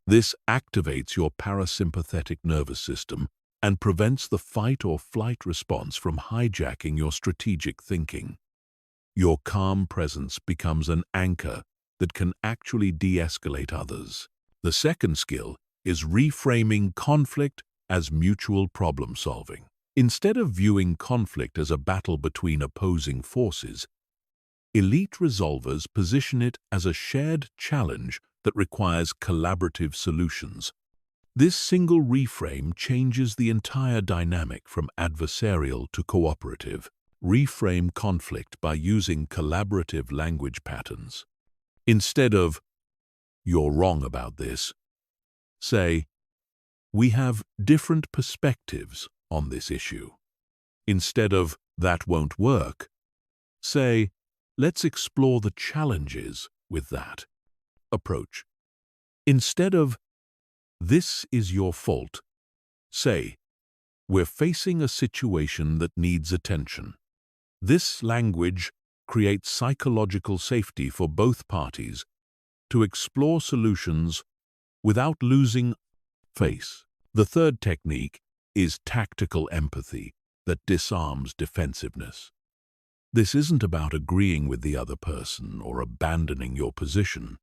This activates your parasympathetic nervous system and prevents the fight or flight response from hijacking your strategic thinking. Your calm presence becomes an anchor that can actually de-escalate others. The second skill is reframing conflict as mutual problem solving. Instead of viewing conflict as a battle between opposing forces, elite resolvers position it as a shared challenge that requires collaborative solutions. This single reframe changes the entire dynamic from adversarial to cooperative. Reframe conflict by using collaborative language patterns. Instead of, "You're wrong about this," say, "We have different perspectives on this issue." Instead of, "That won't work," say, "Let's explore the challenges with that approach." Instead of, "This is your fault," say, "We're facing a situation that needs attention." This language creates psychological safety for both parties to explore solutions without losing face. The third technique is tactical empathy that disarms defensiveness. This isn't about agreeing with the other person or abandoning your position.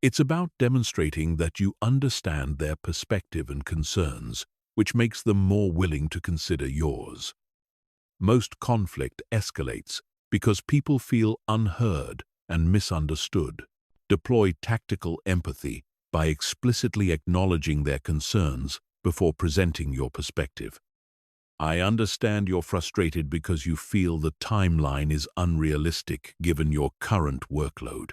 It's about demonstrating that you understand their perspective and concerns, which makes them more willing to consider yours. Most conflict escalates because people feel unheard and misunderstood. Deploy tactical empathy by explicitly acknowledging their concerns before presenting your perspective. "I understand you're frustrated because you feel the timeline is unrealistic given your current workload.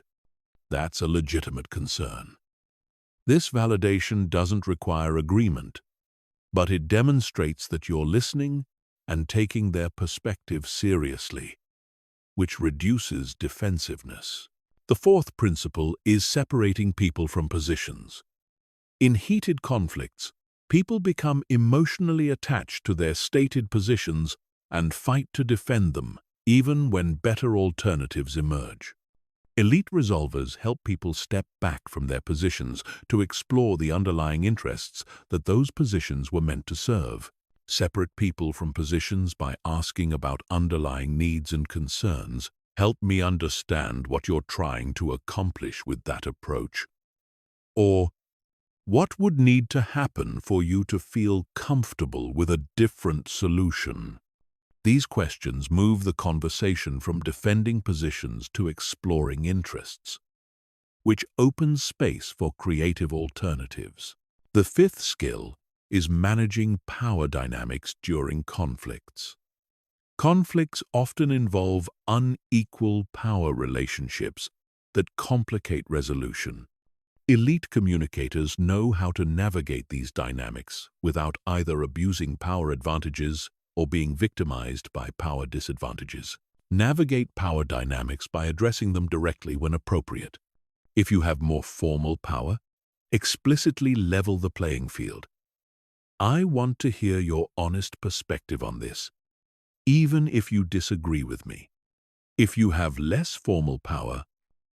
That's a legitimate concern." This validation doesn't require agreement, but it demonstrates that you're listening and taking their perspective seriously, which reduces defensiveness. The fourth principle is separating people from positions. In heated conflicts, People become emotionally attached to their stated positions and fight to defend them, even when better alternatives emerge. Elite resolvers help people step back from their positions to explore the underlying interests that those positions were meant to serve. Separate people from positions by asking about underlying needs and concerns. Help me understand what you're trying to accomplish with that approach. Or, what would need to happen for you to feel comfortable with a different solution? These questions move the conversation from defending positions to exploring interests, which opens space for creative alternatives. The fifth skill is managing power dynamics during conflicts. Conflicts often involve unequal power relationships that complicate resolution. Elite communicators know how to navigate these dynamics without either abusing power advantages or being victimized by power disadvantages. Navigate power dynamics by addressing them directly when appropriate. If you have more formal power, explicitly level the playing field. I want to hear your honest perspective on this, even if you disagree with me. If you have less formal power,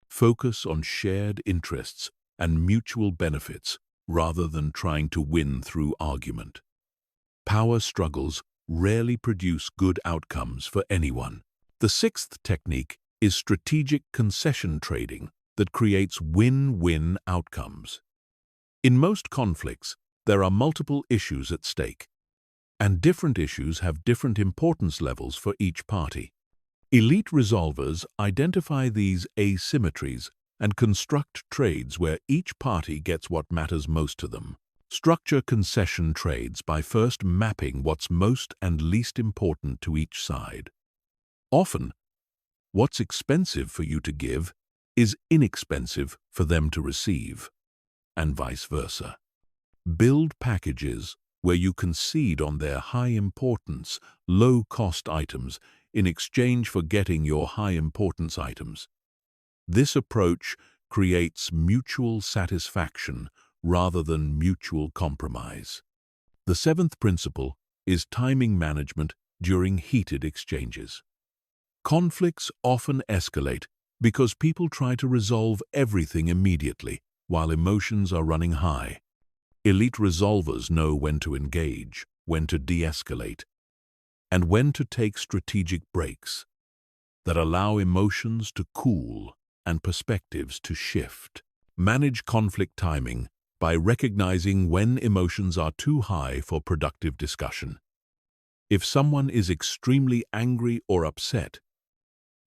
focus on shared interests and mutual benefits rather than trying to win through argument. Power struggles rarely produce good outcomes for anyone. The sixth technique is strategic concession trading that creates win-win outcomes. In most conflicts, there are multiple issues at stake, and different issues have different importance levels for each party. Elite resolvers identify these asymmetries and construct trades where each party gets what matters most to them. Structure concession trades by first mapping what's most and least important to each side. Often, what's expensive for you to give is inexpensive for them to receive, and vice versa. Build packages where you concede on their high-importance, low-cost items in exchange for getting your high-importance items. This approach creates mutual satisfaction rather than mutual compromise. The seventh principle is timing management during heated exchanges. Conflicts often escalate because people try to resolve everything immediately while emotions are running high. Elite resolvers know when to engage, when to de-escalate, and when to take strategic breaks that allow emotions to cool and perspectives to shift. Manage conflict timing by recognizing when emotions are too high for productive discussion. If someone is extremely angry or upset,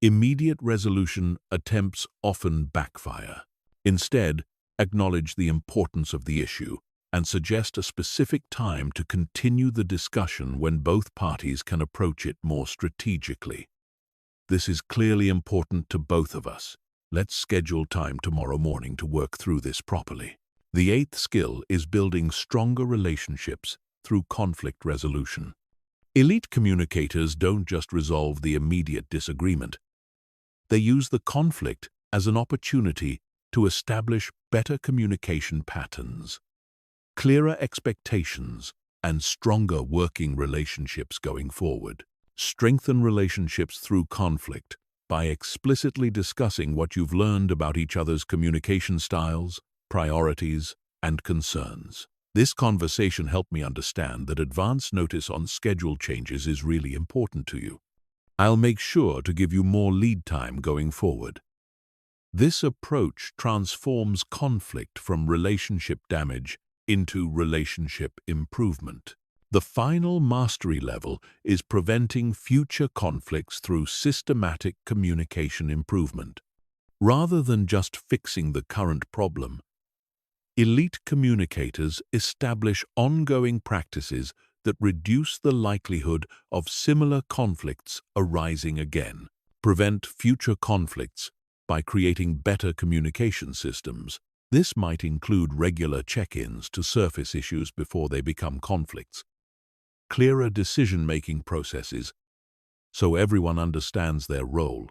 immediate resolution attempts often backfire. Instead, acknowledge the importance of the issue and suggest a specific time to continue the discussion when both parties can approach it more strategically. This is clearly important to both of us. Let's schedule time tomorrow morning to work through this properly. The eighth skill is building stronger relationships through conflict resolution. Elite communicators don't just resolve the immediate disagreement. They use the conflict as an opportunity to establish better communication patterns, clearer expectations, and stronger working relationships going forward. Strengthen relationships through conflict by explicitly discussing what you've learned about each other's communication styles, priorities, and concerns. This conversation helped me understand that advance notice on schedule changes is really important to you. I'll make sure to give you more lead time going forward. This approach transforms conflict from relationship damage into relationship improvement. The final mastery level is preventing future conflicts through systematic communication improvement. Rather than just fixing the current problem, elite communicators establish ongoing practices that reduce the likelihood of similar conflicts arising again. Prevent future conflicts by creating better communication systems. This might include regular check-ins to surface issues before they become conflicts, clearer decision-making processes so everyone understands their role,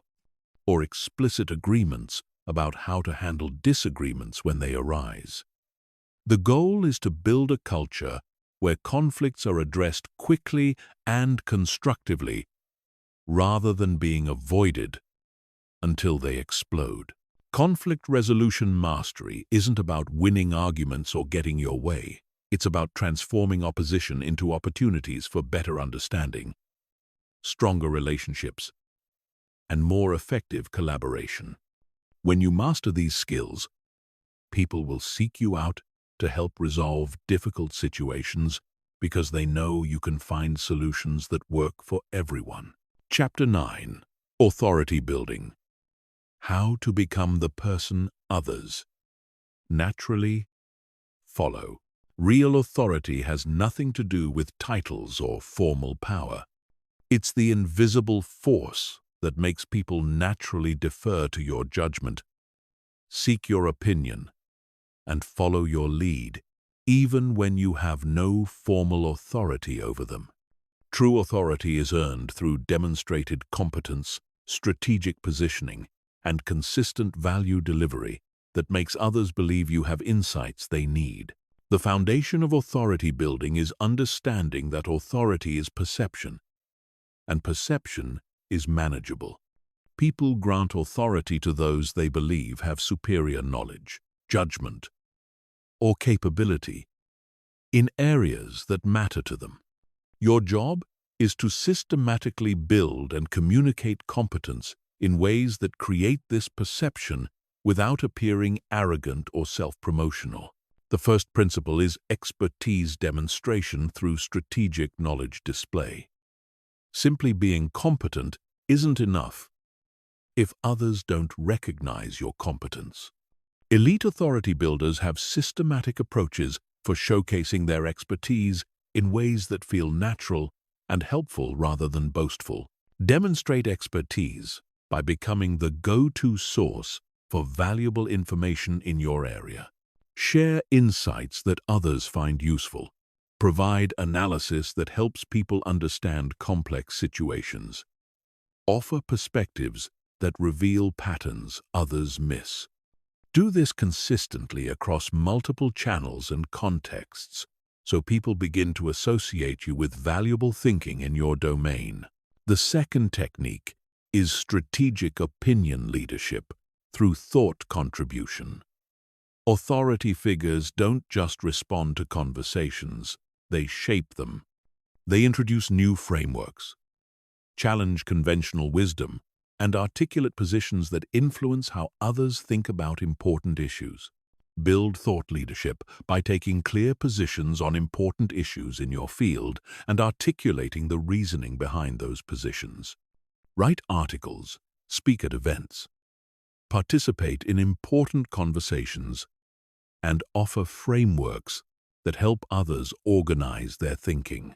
or explicit agreements about how to handle disagreements when they arise. The goal is to build a culture where conflicts are addressed quickly and constructively, rather than being avoided until they explode. Conflict resolution mastery isn't about winning arguments or getting your way. It's about transforming opposition into opportunities for better understanding, stronger relationships, and more effective collaboration. When you master these skills, people will seek you out to help resolve difficult situations because they know you can find solutions that work for everyone. Chapter 9. Authority Building. How to become the person others naturally follow. Real authority has nothing to do with titles or formal power. It's the invisible force that makes people naturally defer to your judgment, seek your opinion, and follow your lead, even when you have no formal authority over them. True authority is earned through demonstrated competence, strategic positioning, and consistent value delivery that makes others believe you have insights they need. The foundation of authority building is understanding that authority is perception, and perception is manageable. People grant authority to those they believe have superior knowledge, judgment, or capability in areas that matter to them. Your job is to systematically build and communicate competence in ways that create this perception without appearing arrogant or self-promotional. The first principle is expertise demonstration through strategic knowledge display. Simply being competent isn't enough if others don't recognize your competence. Elite authority builders have systematic approaches for showcasing their expertise in ways that feel natural and helpful rather than boastful. Demonstrate expertise by becoming the go-to source for valuable information in your area. Share insights that others find useful. Provide analysis that helps people understand complex situations. Offer perspectives that reveal patterns others miss. Do this consistently across multiple channels and contexts, so people begin to associate you with valuable thinking in your domain. The second technique is strategic opinion leadership through thought contribution. Authority figures don't just respond to conversations, they shape them. They introduce new frameworks, challenge conventional wisdom, and articulate positions that influence how others think about important issues. Build thought leadership by taking clear positions on important issues in your field and articulating the reasoning behind those positions. Write articles, speak at events, participate in important conversations, and offer frameworks that help others organize their thinking.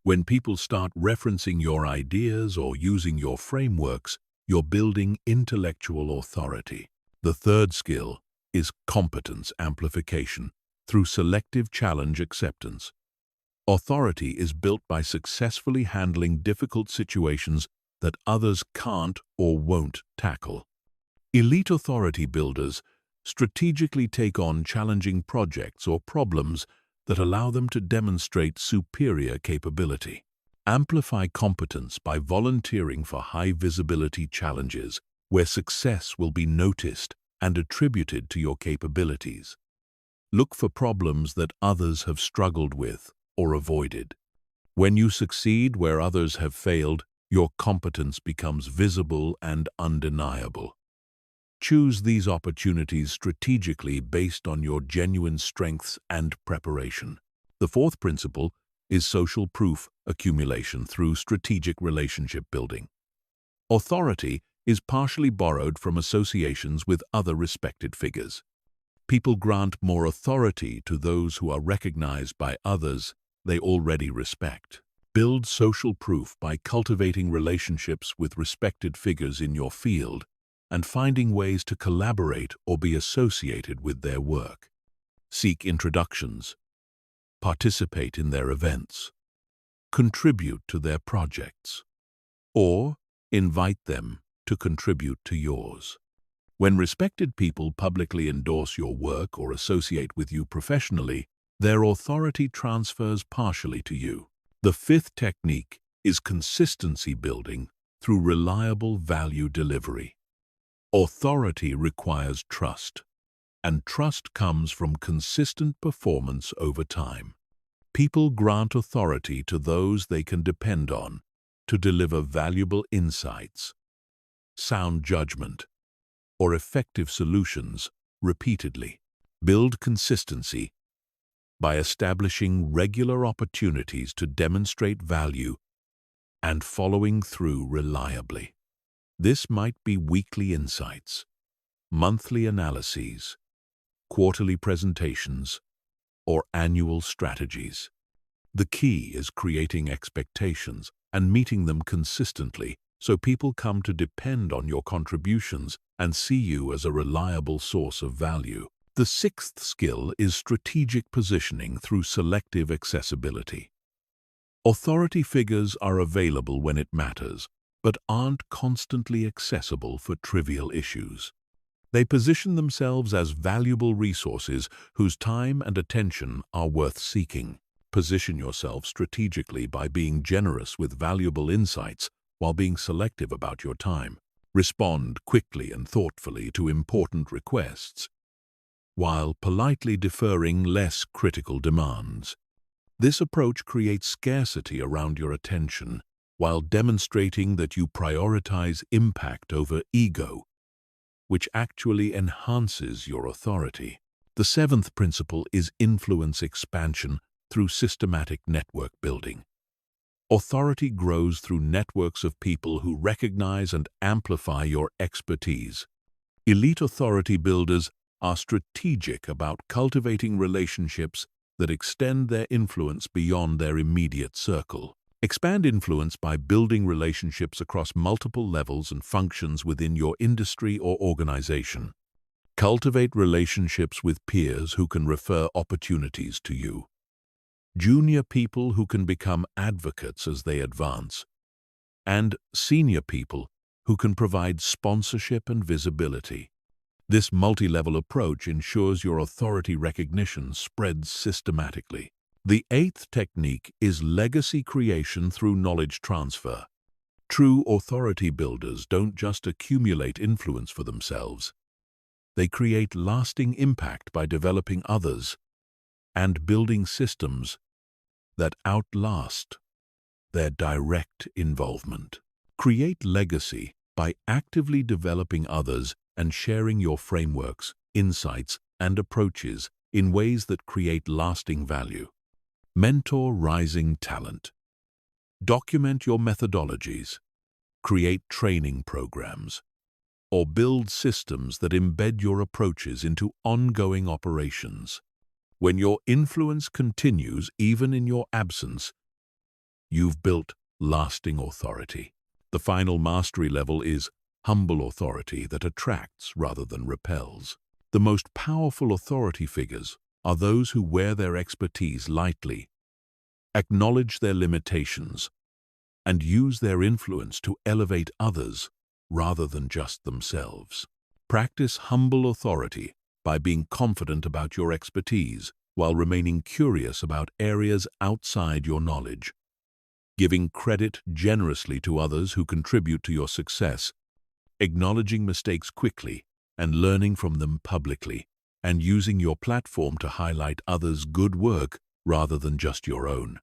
When people start referencing your ideas or using your frameworks, you're building intellectual authority. The third skill is competence amplification through selective challenge acceptance. Authority is built by successfully handling difficult situations that others can't or won't tackle. Elite authority builders strategically take on challenging projects or problems that allow them to demonstrate superior capability. Amplify competence by volunteering for high-visibility challenges where success will be noticed and attributed to your capabilities. Look for problems that others have struggled with or avoided. When you succeed where others have failed, your competence becomes visible and undeniable. Choose these opportunities strategically based on your genuine strengths and preparation. The fourth principle is social proof accumulation through strategic relationship building. Authority is partially borrowed from associations with other respected figures. People grant more authority to those who are recognized by others they already respect. Build social proof by cultivating relationships with respected figures in your field and finding ways to collaborate or be associated with their work. Seek introductions. Participate in their events. Contribute to their projects. Or invite them to contribute to yours. When respected people publicly endorse your work or associate with you professionally, their authority transfers partially to you. The fifth technique is consistency building through reliable value delivery. Authority requires trust, and trust comes from consistent performance over time. People grant authority to those they can depend on to deliver valuable insights, sound judgment, or effective solutions repeatedly. Build consistency by establishing regular opportunities to demonstrate value and following through reliably. This might be weekly insights, monthly analyses, quarterly presentations, or annual strategies. The key is creating expectations and meeting them consistently so people come to depend on your contributions and see you as a reliable source of value. The sixth skill is strategic positioning through selective accessibility. Authority figures are available when it matters, but aren't constantly accessible for trivial issues. They position themselves as valuable resources whose time and attention are worth seeking. Position yourself strategically by being generous with valuable insights while being selective about your time. Respond quickly and thoughtfully to important requests, while politely deferring less critical demands. This approach creates scarcity around your attention while demonstrating that you prioritize impact over ego, which actually enhances your authority. The seventh principle is influence expansion through systematic network building. Authority grows through networks of people who recognize and amplify your expertise. Elite authority builders are strategic about cultivating relationships that extend their influence beyond their immediate circle. Expand influence by building relationships across multiple levels and functions within your industry or organization. Cultivate relationships with peers who can refer opportunities to you, junior people who can become advocates as they advance, and senior people who can provide sponsorship and visibility. This multi-level approach ensures your authority recognition spreads systematically. The eighth technique is legacy creation through knowledge transfer. True authority builders don't just accumulate influence for themselves. They create lasting impact by developing others and building systems that outlast their direct involvement. Create legacy by actively developing others and sharing your frameworks, insights, and approaches in ways that create lasting value. Mentor rising talent. Document your methodologies, create training programs, or build systems that embed your approaches into ongoing operations. When your influence continues even in your absence, you've built lasting authority. The final mastery level is humble authority that attracts rather than repels. The most powerful authority figures are those who wear their expertise lightly, acknowledge their limitations, and use their influence to elevate others rather than just themselves. Practice humble authority by being confident about your expertise while remaining curious about areas outside your knowledge. Giving credit generously to others who contribute to your success, acknowledging mistakes quickly and learning from them publicly, and using your platform to highlight others' good work rather than just your own.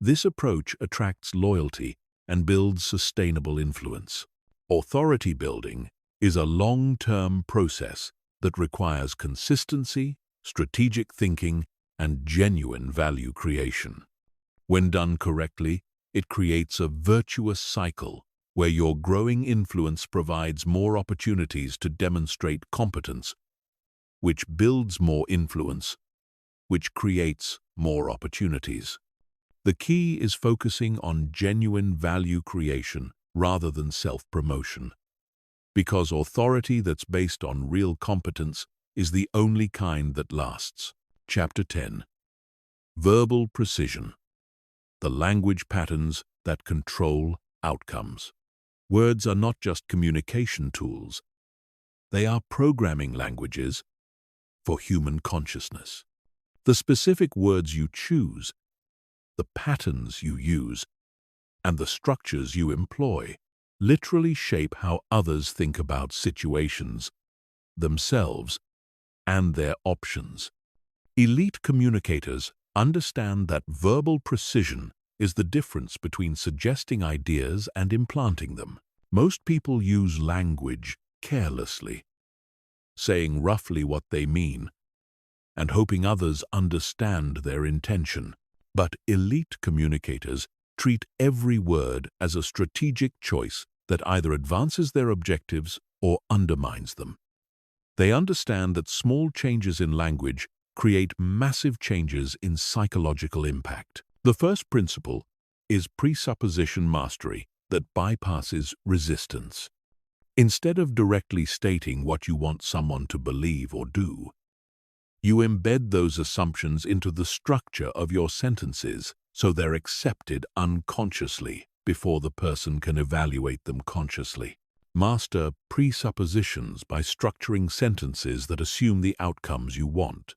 This approach attracts loyalty and builds sustainable influence. Authority building is a long-term process that requires consistency, strategic thinking, and genuine value creation. When done correctly, it creates a virtuous cycle where your growing influence provides more opportunities to demonstrate competence, which builds more influence, which creates more opportunities. The key is focusing on genuine value creation rather than self-promotion, because authority that's based on real competence is the only kind that lasts. Chapter 10. Verbal precision. The language patterns that control outcomes. Words are not just communication tools. They are programming languages for human consciousness. The specific words you choose, the patterns you use, and the structures you employ literally shape how others think about situations, themselves, and their options. Elite communicators understand that verbal precision is the difference between suggesting ideas and implanting them. Most people use language carelessly, saying roughly what they mean and hoping others understand their intention. But elite communicators treat every word as a strategic choice that either advances their objectives or undermines them. They understand that small changes in language create massive changes in psychological impact. The first principle is presupposition mastery that bypasses resistance. Instead of directly stating what you want someone to believe or do, you embed those assumptions into the structure of your sentences so they're accepted unconsciously before the person can evaluate them consciously. Master presuppositions by structuring sentences that assume the outcomes you want.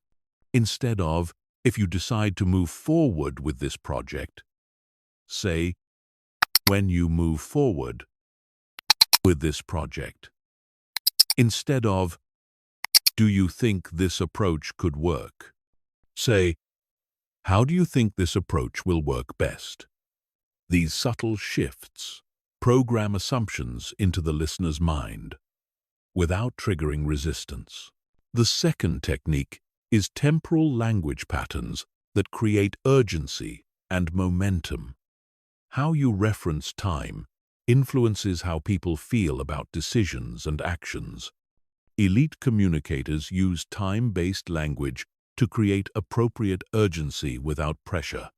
Instead of, if you decide to move forward with this project, say, when you move forward with this project. Instead of, do you think this approach could work? Say, how do you think this approach will work best? These subtle shifts program assumptions into the listener's mind without triggering resistance. The second technique is temporal language patterns that create urgency and momentum. How you reference time influences how people feel about decisions and actions. Elite communicators use time-based language to create appropriate urgency without pressure,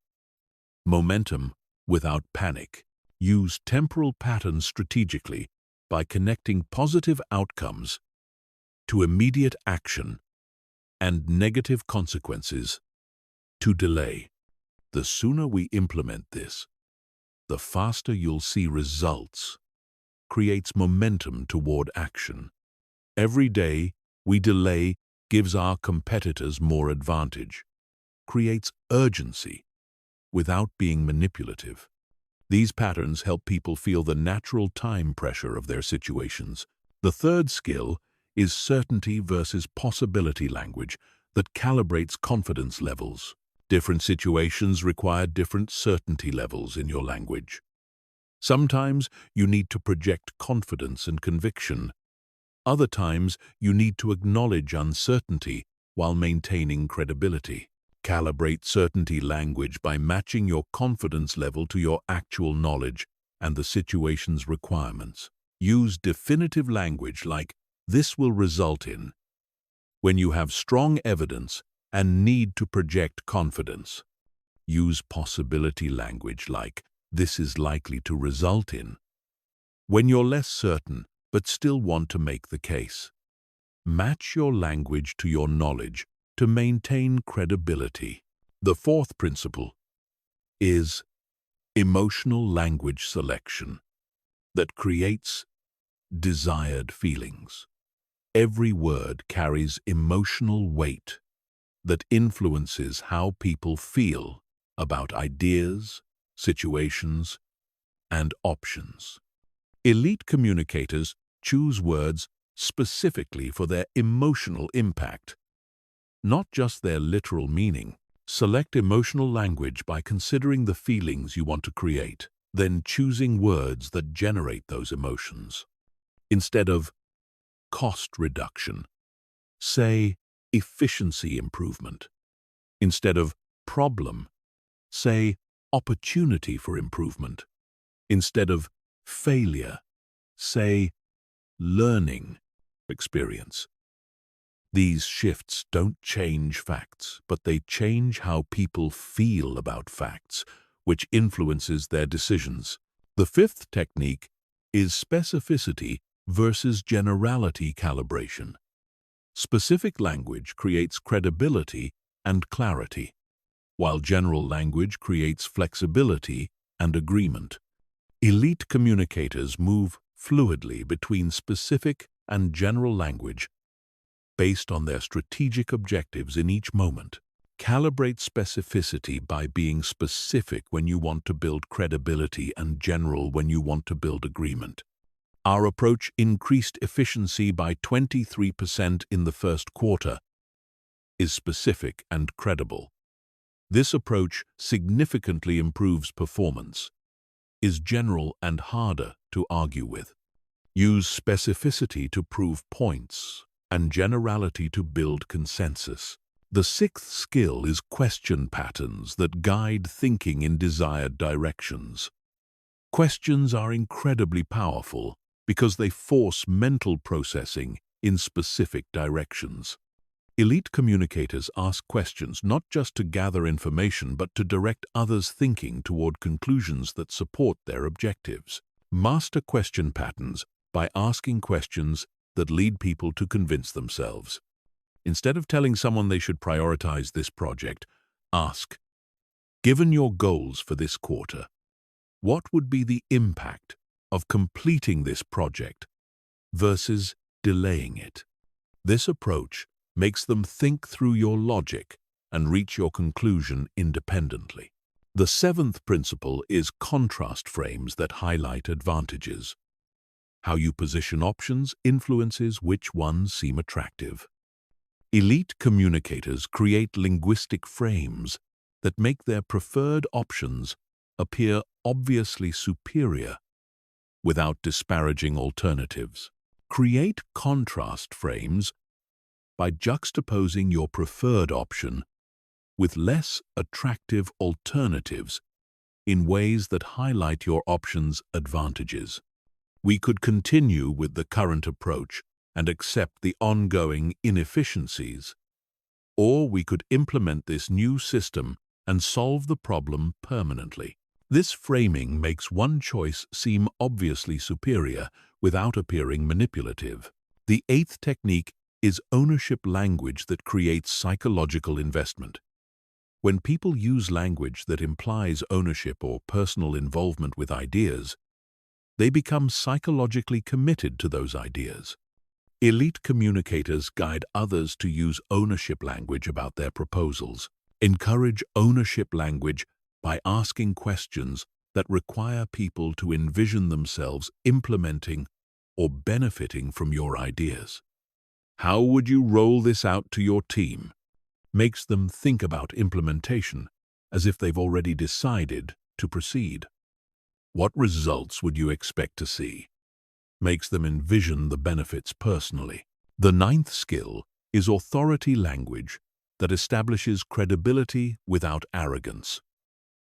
momentum without panic. Use temporal patterns strategically by connecting positive outcomes to immediate action and negative consequences to delay. The sooner we implement this, the faster you'll see results. Creates momentum toward action. Every day we delay gives our competitors more advantage. Creates urgency without being manipulative. These patterns help people feel the natural time pressure of their situations. The third skill is certainty versus possibility language that calibrates confidence levels. Different situations require different certainty levels in your language. Sometimes you need to project confidence and conviction. Other times you need to acknowledge uncertainty while maintaining credibility. Calibrate certainty language by matching your confidence level to your actual knowledge and the situation's requirements. Use definitive language like "this will result in" when you have strong evidence and need to project confidence. Use possibility language like "this is likely to result in" when you're less certain but still want to make the case. Match your language to your knowledge to maintain credibility. The fourth principle is emotional language selection that creates desired feelings. Every word carries emotional weight that influences how people feel about ideas, situations, and options. Elite communicators choose words specifically for their emotional impact, not just their literal meaning. Select emotional language by considering the feelings you want to create, then choosing words that generate those emotions. Instead of cost reduction, say efficiency improvement. Instead of problem, say opportunity for improvement. Instead of failure, say learning experience. These shifts don't change facts, but they change how people feel about facts, which influences their decisions. The fifth technique is specificity versus generality calibration. Specific language creates credibility and clarity, while general language creates flexibility and agreement. Elite communicators move fluidly between specific and general language based on their strategic objectives in each moment. Calibrate specificity by being specific when you want to build credibility and general when you want to build agreement. Our approach increased efficiency by 23% in the first quarter, is specific and credible. This approach significantly improves performance, is general and harder to argue with. Use specificity to prove points and generality to build consensus. The sixth skill is question patterns that guide thinking in desired directions. Questions are incredibly powerful because they force mental processing in specific directions. Elite communicators ask questions not just to gather information but to direct others' thinking toward conclusions that support their objectives. Master question patterns by asking questions that lead people to convince themselves. Instead of telling someone they should prioritize this project, ask, given your goals for this quarter, what would be the impact of completing this project versus delaying it? This approach makes them think through your logic and reach your conclusion independently. The seventh principle is contrast frames that highlight advantages. How you position options influences which ones seem attractive. Elite communicators create linguistic frames that make their preferred options appear obviously superior without disparaging alternatives. Create contrast frames by juxtaposing your preferred option with less attractive alternatives in ways that highlight your option's advantages. We could continue with the current approach and accept the ongoing inefficiencies, or we could implement this new system and solve the problem permanently. This framing makes one choice seem obviously superior without appearing manipulative. The eighth technique is ownership language that creates psychological investment. When people use language that implies ownership or personal involvement with ideas, they become psychologically committed to those ideas. Elite communicators guide others to use ownership language about their proposals. Encourage ownership language by asking questions that require people to envision themselves implementing or benefiting from your ideas. How would you roll this out to your team? Makes them think about implementation as if they've already decided to proceed. What results would you expect to see? Makes them envision the benefits personally. The ninth skill is authority language that establishes credibility without arrogance.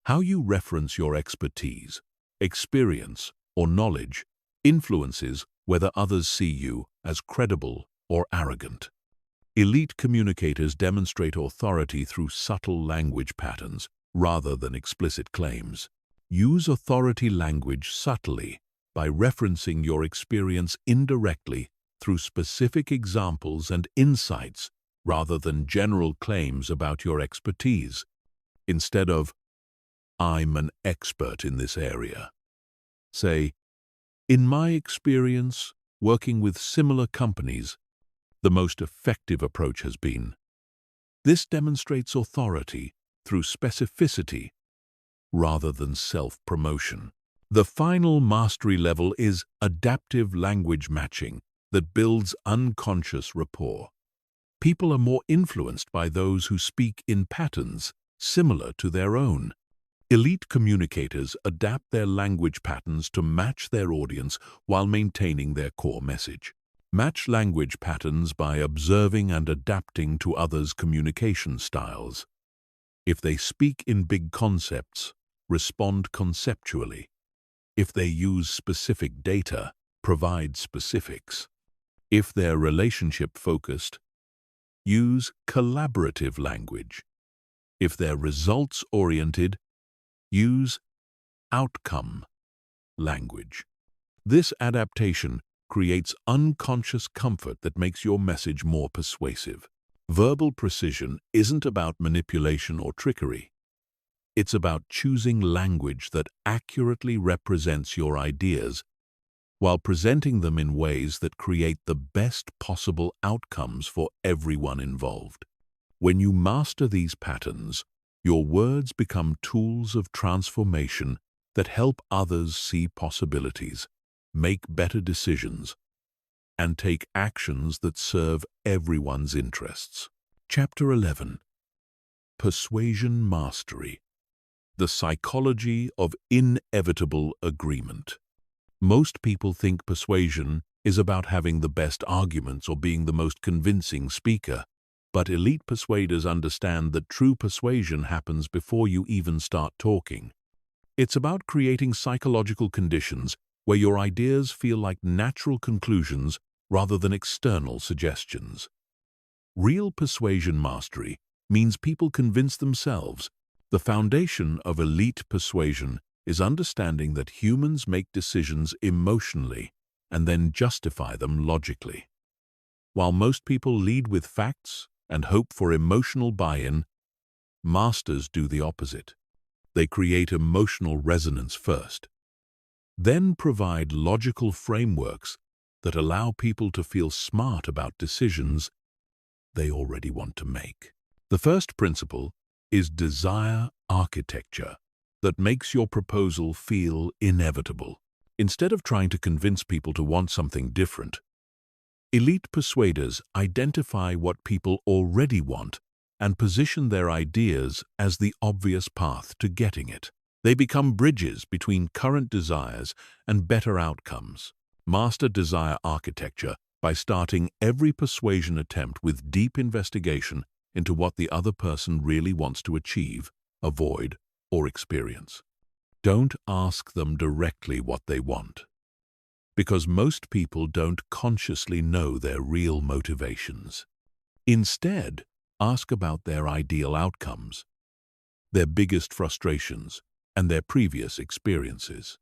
How you reference your expertise, experience, or knowledge influences whether others see you as credible or arrogant. Elite communicators demonstrate authority through subtle language patterns rather than explicit claims. Use authority language subtly by referencing your experience indirectly through specific examples and insights rather than general claims about your expertise. Instead of, "I'm an expert in this area," say, "In my experience working with similar companies, the most effective approach has been." This demonstrates authority through specificity rather than self-promotion. The final mastery level is adaptive language matching that builds unconscious rapport. People are more influenced by those who speak in patterns similar to their own. Elite communicators adapt their language patterns to match their audience while maintaining their core message. Match language patterns by observing and adapting to others' communication styles. If they speak in big concepts, respond conceptually. If they use specific data, provide specifics. If they're relationship-focused, use collaborative language. If they're results-oriented, use outcome language. This adaptation creates unconscious comfort that makes your message more persuasive. Verbal precision isn't about manipulation or trickery. It's about choosing language that accurately represents your ideas while presenting them in ways that create the best possible outcomes for everyone involved. When you master these patterns, your words become tools of transformation that help others see possibilities, make better decisions, and take actions that serve everyone's interests. Chapter 11. Persuasion Mastery. The Psychology of Inevitable Agreement. Most people think persuasion is about having the best arguments or being the most convincing speaker, but elite persuaders understand that true persuasion happens before you even start talking. It's about creating psychological conditions where your ideas feel like natural conclusions rather than external suggestions. Real persuasion mastery means people convince themselves. The foundation of elite persuasion is understanding that humans make decisions emotionally and then justify them logically. While most people lead with facts and hope for emotional buy-in, masters do the opposite. They create emotional resonance first, then provide logical frameworks that allow people to feel smart about decisions they already want to make. The first principle is desire architecture that makes your proposal feel inevitable. Instead of trying to convince people to want something different, elite persuaders identify what people already want and position their ideas as the obvious path to getting it. They become bridges between current desires and better outcomes. Master desire architecture by starting every persuasion attempt with deep investigation into what the other person really wants to achieve, avoid, or experience. Don't ask them directly what they want, because most people don't consciously know their real motivations. Instead, ask about their ideal outcomes, their biggest frustrations, and their previous experiences.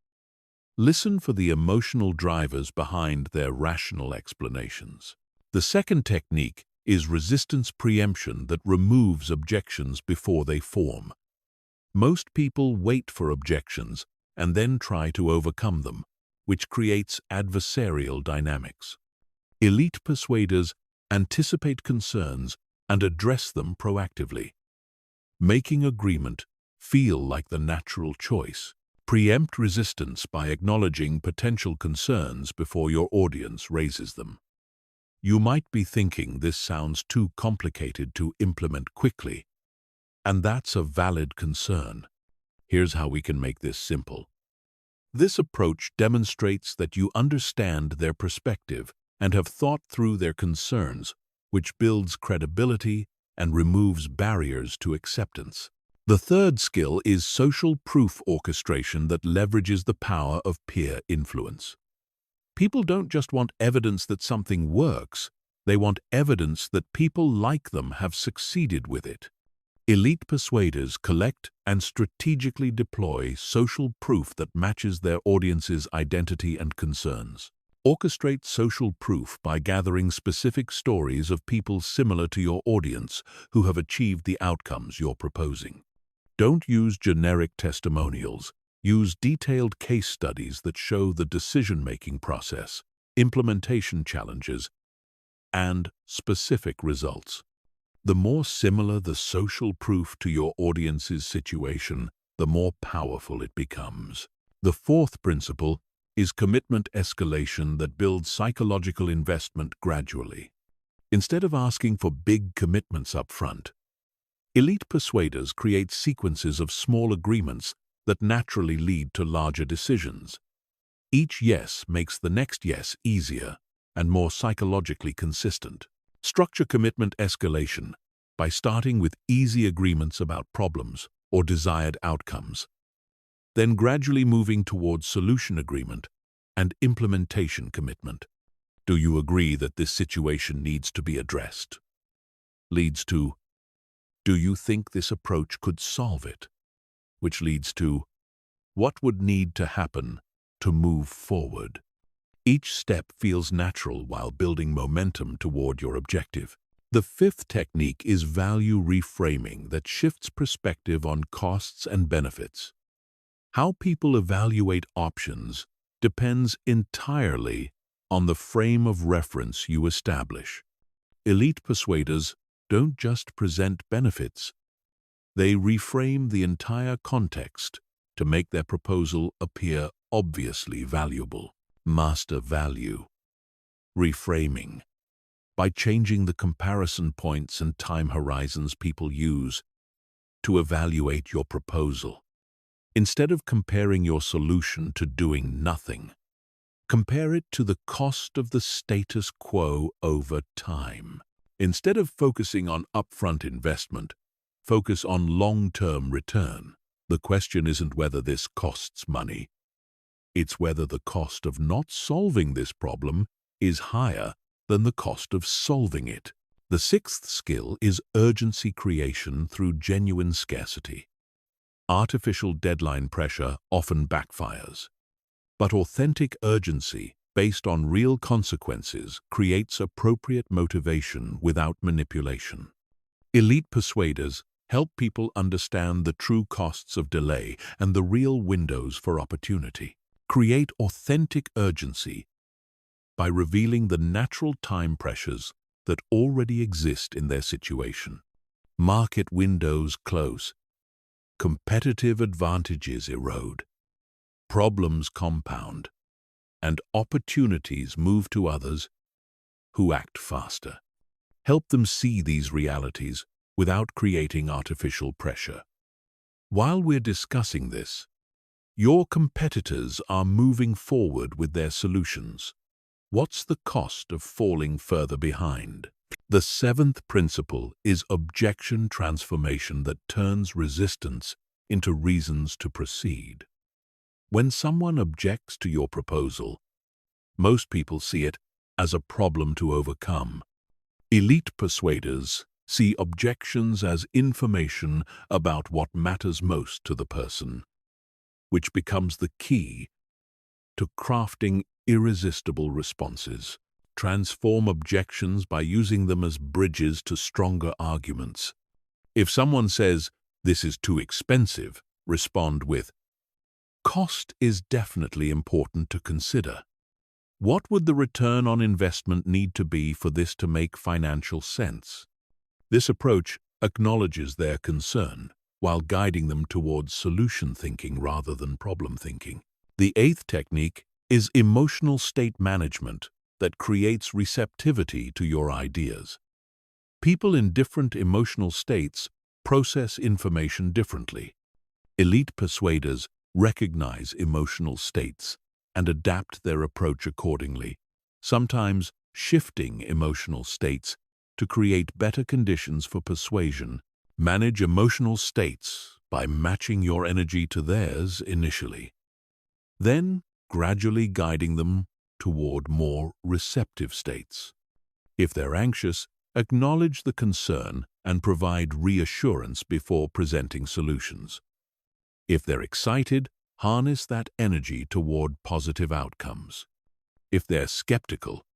Listen for the emotional drivers behind their rational explanations. The second technique is resistance preemption that removes objections before they form. Most people wait for objections and then try to overcome them, which creates adversarial dynamics. Elite persuaders anticipate concerns and address them proactively, making agreement feel like the natural choice. Preempt resistance by acknowledging potential concerns before your audience raises them. You might be thinking this sounds too complicated to implement quickly, and that's a valid concern. Here's how we can make this simple. This approach demonstrates that you understand their perspective and have thought through their concerns, which builds credibility and removes barriers to acceptance. The third skill is social proof orchestration that leverages the power of peer influence. People don't just want evidence that something works, they want evidence that people like them have succeeded with it. Elite persuaders collect and strategically deploy social proof that matches their audience's identity and concerns. Orchestrate social proof by gathering specific stories of people similar to your audience who have achieved the outcomes you're proposing. Don't use generic testimonials. Use detailed case studies that show the decision-making process, implementation challenges, and specific results. The more similar the social proof to your audience's situation, the more powerful it becomes. The fourth principle is commitment escalation that builds psychological investment gradually. Instead of asking for big commitments up front, elite persuaders create sequences of small agreements that naturally lead to larger decisions. Each yes makes the next yes easier and more psychologically consistent. Structure commitment escalation by starting with easy agreements about problems or desired outcomes, then gradually moving towards solution agreement and implementation commitment. Do you agree that this situation needs to be addressed? Leads to, do you think this approach could solve it? Which leads to, what would need to happen to move forward? Each step feels natural while building momentum toward your objective. The fifth technique is value reframing that shifts perspective on costs and benefits. How people evaluate options depends entirely on the frame of reference you establish. Elite persuaders don't just present benefits. They reframe the entire context to make their proposal appear obviously valuable. Master value. Reframing. By changing the comparison points and time horizons people use to evaluate your proposal. Instead of comparing your solution to doing nothing, compare it to the cost of the status quo over time. Instead of focusing on upfront investment, focus on long-term return. The question isn't whether this costs money. It's whether the cost of not solving this problem is higher than the cost of solving it. The sixth skill is urgency creation through genuine scarcity. Artificial deadline pressure often backfires, but authentic urgency based on real consequences creates appropriate motivation without manipulation. Elite persuaders help people understand the true costs of delay and the real windows for opportunity. Create authentic urgency by revealing the natural time pressures that already exist in their situation. Market windows close. Competitive advantages erode. Problems compound. And opportunities move to others who act faster. Help them see these realities without creating artificial pressure. While we're discussing this, your competitors are moving forward with their solutions. What's the cost of falling further behind? The seventh principle is objection transformation that turns resistance into reasons to proceed. When someone objects to your proposal, most people see it as a problem to overcome. Elite persuaders see objections as information about what matters most to the person, which becomes the key to crafting irresistible responses. Transform objections by using them as bridges to stronger arguments. If someone says, "This is too expensive," respond with, "Cost is definitely important to consider. What would the return on investment need to be for this to make financial sense?" This approach acknowledges their concern while guiding them towards solution thinking rather than problem thinking. The eighth technique is emotional state management that creates receptivity to your ideas. People in different emotional states process information differently. Elite persuaders recognize emotional states and adapt their approach accordingly, sometimes shifting emotional states to create better conditions for persuasion. Manage emotional states by matching your energy to theirs initially, then gradually guiding them toward more receptive states. If they're anxious, acknowledge the concern and provide reassurance before presenting solutions. If they're excited, harness that energy toward positive outcomes. If they're skeptical,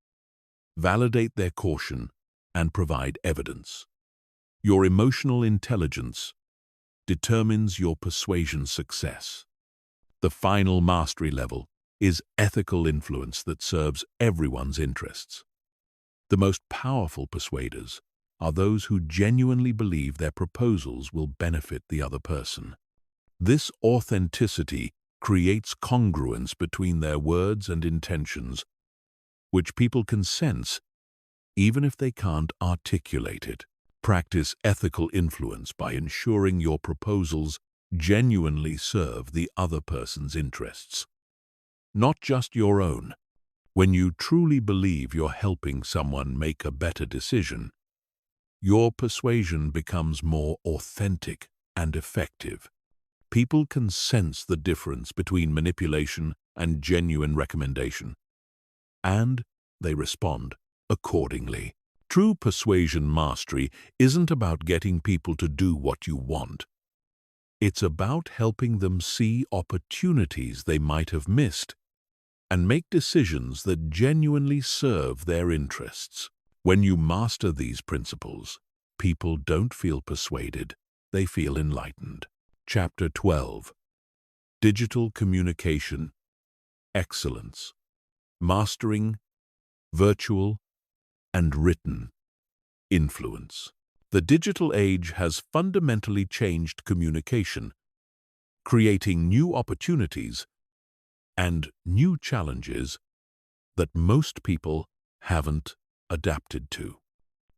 validate their caution and provide evidence. Your emotional intelligence determines your persuasion success. The final mastery level is ethical influence that serves everyone's interests. The most powerful persuaders are those who genuinely believe their proposals will benefit the other person. This authenticity creates congruence between their words and intentions, which people can sense even if they can't articulate it. Practice ethical influence by ensuring your proposals genuinely serve the other person's interests, not just your own. When you truly believe you're helping someone make a better decision, your persuasion becomes more authentic and effective. People can sense the difference between manipulation and genuine recommendation, and they respond accordingly. True persuasion mastery isn't about getting people to do what you want. It's about helping them see opportunities they might have missed and make decisions that genuinely serve their interests. When you master these principles, people don't feel persuaded, they feel enlightened. Chapter 12. Digital Communication Excellence. Mastering Virtual and Written Influence. The digital age has fundamentally changed communication, creating new opportunities and new challenges that most people haven't adapted to.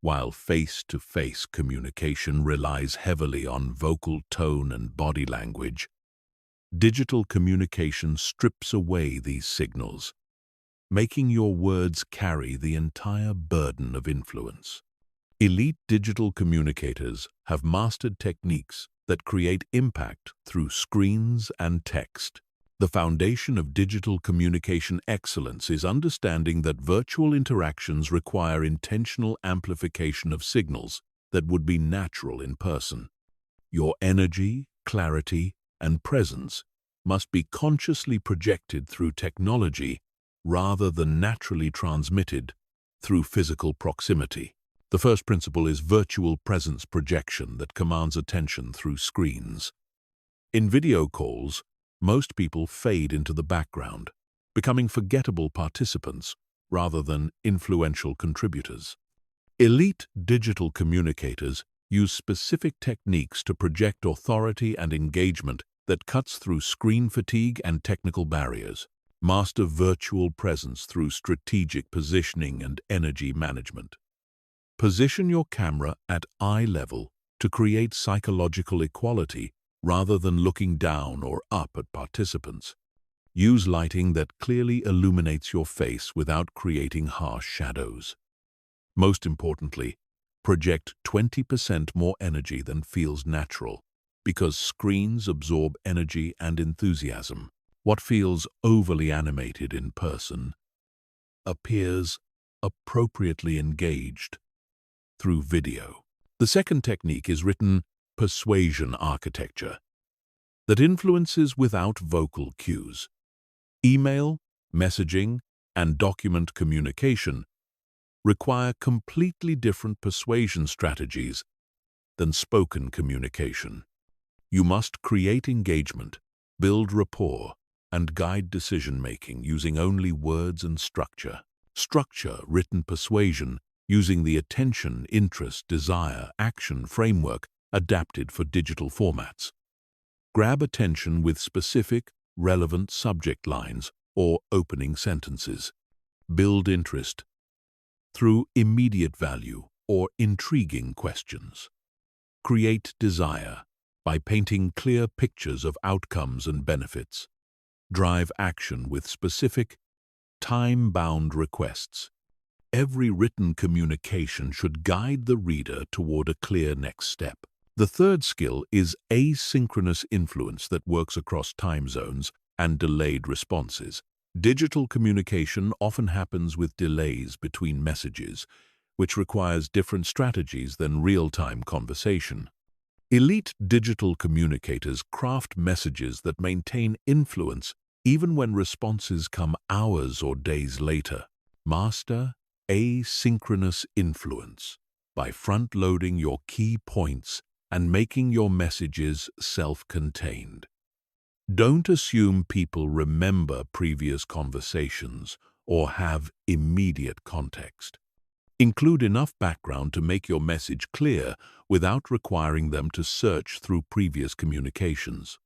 While face-to-face communication relies heavily on vocal tone and body language, digital communication strips away these signals, making your words carry the entire burden of influence. Elite digital communicators have mastered techniques that create impact through screens and text. The foundation of digital communication excellence is understanding that virtual interactions require intentional amplification of signals that would be natural in person. Your energy, clarity, and presence must be consciously projected through technology rather than naturally transmitted through physical proximity. The first principle is virtual presence projection that commands attention through screens. In video calls, most people fade into the background, becoming forgettable participants rather than influential contributors. Elite digital communicators use specific techniques to project authority and engagement that cuts through screen fatigue and technical barriers. Master virtual presence through strategic positioning and energy management. Position your camera at eye level to create psychological equality rather than looking down or up at participants. Use lighting that clearly illuminates your face without creating harsh shadows. Most importantly, project 20% more energy than feels natural, because screens absorb energy and enthusiasm. What feels overly animated in person appears appropriately engaged through video. The second technique is written persuasion architecture that influences without vocal cues. Email, messaging, and document communication require completely different persuasion strategies than spoken communication. You must create engagement, build rapport, and guide decision-making using only words and structure. Structure written persuasion using the attention, interest, desire, action framework adapted for digital formats. Grab attention with specific, relevant subject lines or opening sentences. Build interest through immediate value or intriguing questions. Create desire by painting clear pictures of outcomes and benefits. Drive action with specific, time-bound requests. Every written communication should guide the reader toward a clear next step. The third skill is asynchronous influence that works across time zones and delayed responses. Digital communication often happens with delays between messages, which requires different strategies than real-time conversation. Elite digital communicators craft messages that maintain influence even when responses come hours or days later. Master asynchronous influence by front-loading your key points and making your messages self-contained. Don't assume people remember previous conversations or have immediate context. Include enough background to make your message clear without requiring them to search through previous communications.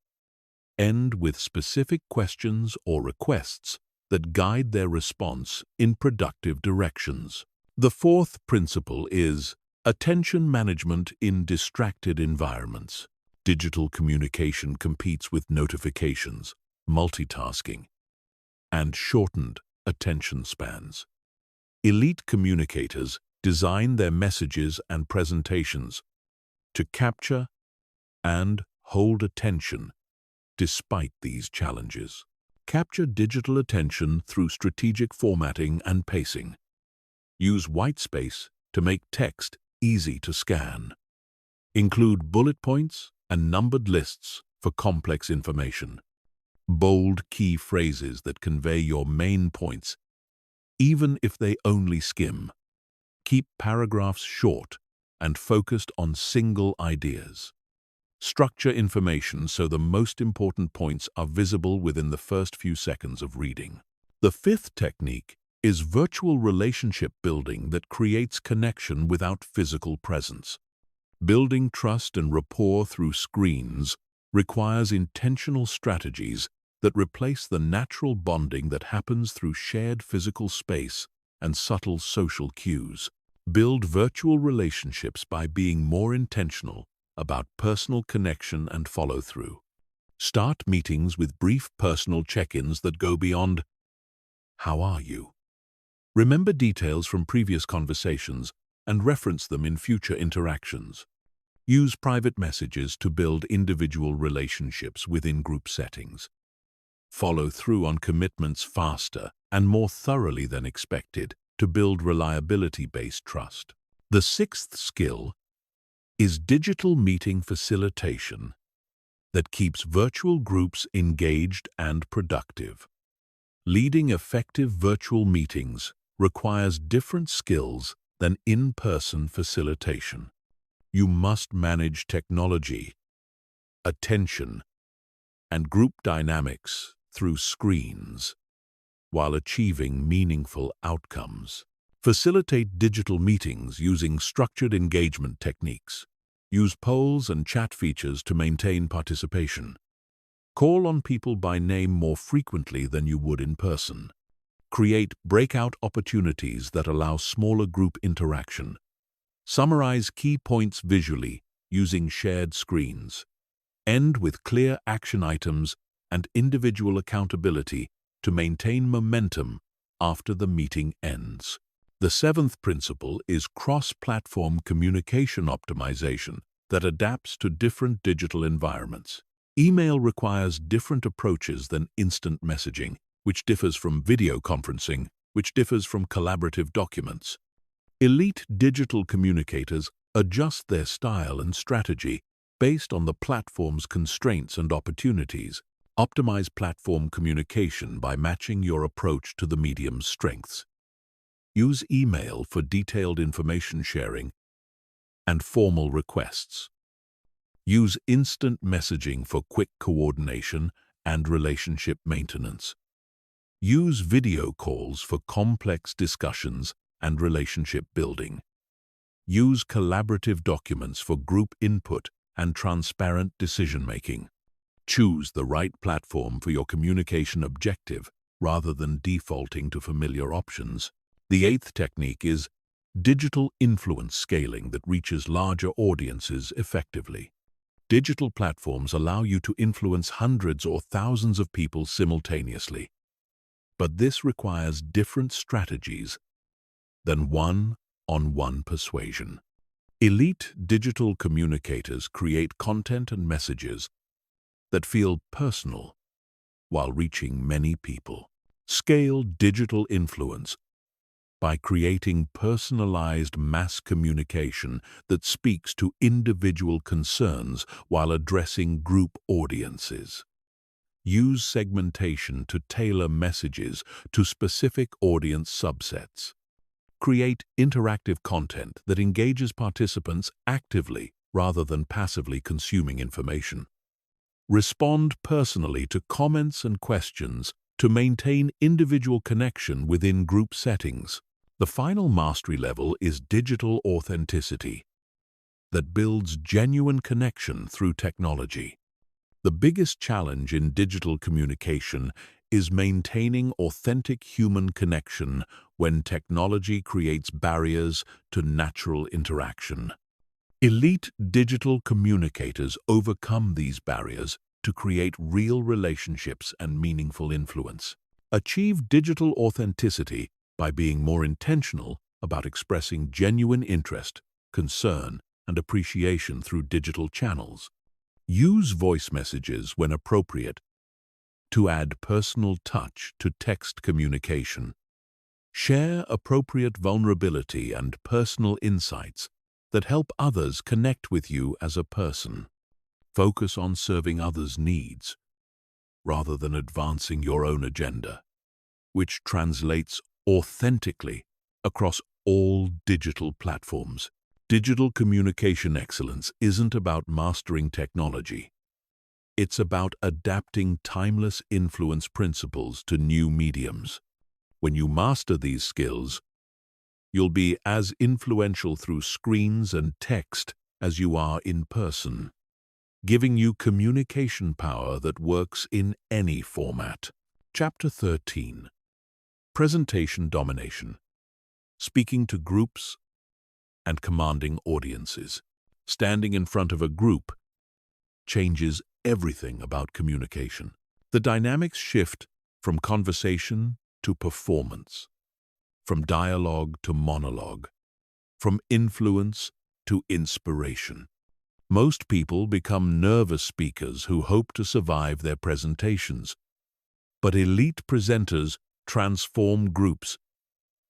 End with specific questions or requests that guide their response in productive directions. The fourth principle is attention management in distracted environments. Digital communication competes with notifications, multitasking, and shortened attention spans. Elite communicators design their messages and presentations to capture and hold attention despite these challenges. Capture digital attention through strategic formatting and pacing. Use white space to make text easy to scan. Include bullet points and numbered lists for complex information. Bold key phrases that convey your main points, even if they only skim. Keep paragraphs short and focused on single ideas. Structure information so the most important points are visible within the first few seconds of reading. The fifth technique is virtual relationship building that creates connection without physical presence. Building trust and rapport through screens requires intentional strategies that replace the natural bonding that happens through shared physical space and subtle social cues. Build virtual relationships by being more intentional about personal connection and follow-through. Start meetings with brief personal check-ins that go beyond, "How are you?" Remember details from previous conversations and reference them in future interactions. Use private messages to build individual relationships within group settings. Follow through on commitments faster and more thoroughly than expected to build reliability-based trust. The sixth skill is digital meeting facilitation that keeps virtual groups engaged and productive. Leading effective virtual meetings requires different skills than in-person facilitation. You must manage technology, attention, and group dynamics through screens while achieving meaningful outcomes. Facilitate digital meetings using structured engagement techniques. Use polls and chat features to maintain participation. Call on people by name more frequently than you would in person. Create breakout opportunities that allow smaller group interaction. Summarize key points visually using shared screens. End with clear action items and individual accountability to maintain momentum after the meeting ends. The seventh principle is cross-platform communication optimization that adapts to different digital environments. Email requires different approaches than instant messaging, which differs from video conferencing, which differs from collaborative documents. Elite digital communicators adjust their style and strategy based on the platform's constraints and opportunities. Optimize platform communication by matching your approach to the medium's strengths. Use email for detailed information sharing and formal requests. Use instant messaging for quick coordination and relationship maintenance. Use video calls for complex discussions and relationship building. Use collaborative documents for group input and transparent decision-making. Choose the right platform for your communication objective rather than defaulting to familiar options. The eighth technique is digital influence scaling that reaches larger audiences effectively. Digital platforms allow you to influence hundreds or thousands of people simultaneously, but this requires different strategies than one-on-one persuasion. Elite digital communicators create content and messages that feel personal while reaching many people. Scale digital influence by creating personalized mass communication that speaks to individual concerns while addressing group audiences. Use segmentation to tailor messages to specific audience subsets. Create interactive content that engages participants actively rather than passively consuming information. Respond personally to comments and questions to maintain individual connection within group settings. The final mastery level is digital authenticity that builds genuine connection through technology. The biggest challenge in digital communication is maintaining authentic human connection when technology creates barriers to natural interaction. Elite digital communicators overcome these barriers to create real relationships and meaningful influence. Achieve digital authenticity by being more intentional about expressing genuine interest, concern, and appreciation through digital channels. Use voice messages when appropriate to add personal touch to text communication. Share appropriate vulnerability and personal insights that help others connect with you as a person. Focus on serving others' needs rather than advancing your own agenda, which translates authentically across all digital platforms. Digital communication excellence isn't about mastering technology. It's about adapting timeless influence principles to new mediums. When you master these skills, you'll be as influential through screens and text as you are in person, giving you communication power that works in any format. Chapter 13. Presentation Domination. Speaking to groups and commanding audiences. Standing in front of a group changes everything about communication. The dynamics shift from conversation to performance, from dialogue to monologue, from influence to inspiration. Most people become nervous speakers who hope to survive their presentations, but elite presenters transform groups,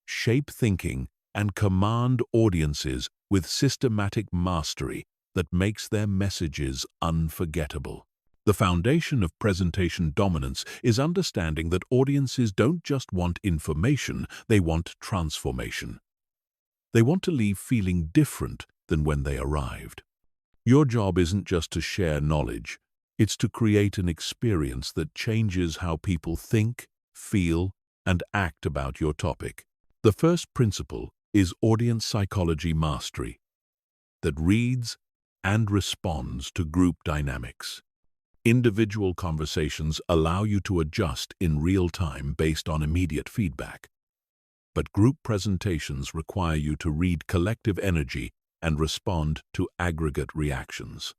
shape thinking, and command audiences with systematic mastery that makes their messages unforgettable. The foundation of presentation dominance is understanding that audiences don't just want information, they want transformation. They want to leave feeling different than when they arrived. Your job isn't just to share knowledge, it's to create an experience that changes how people think, feel, and act about your topic. The first principle is audience psychology mastery that reads and responds to group dynamics. Individual conversations allow you to adjust in real time based on immediate feedback, but group presentations require you to read collective energy and respond to aggregate reactions.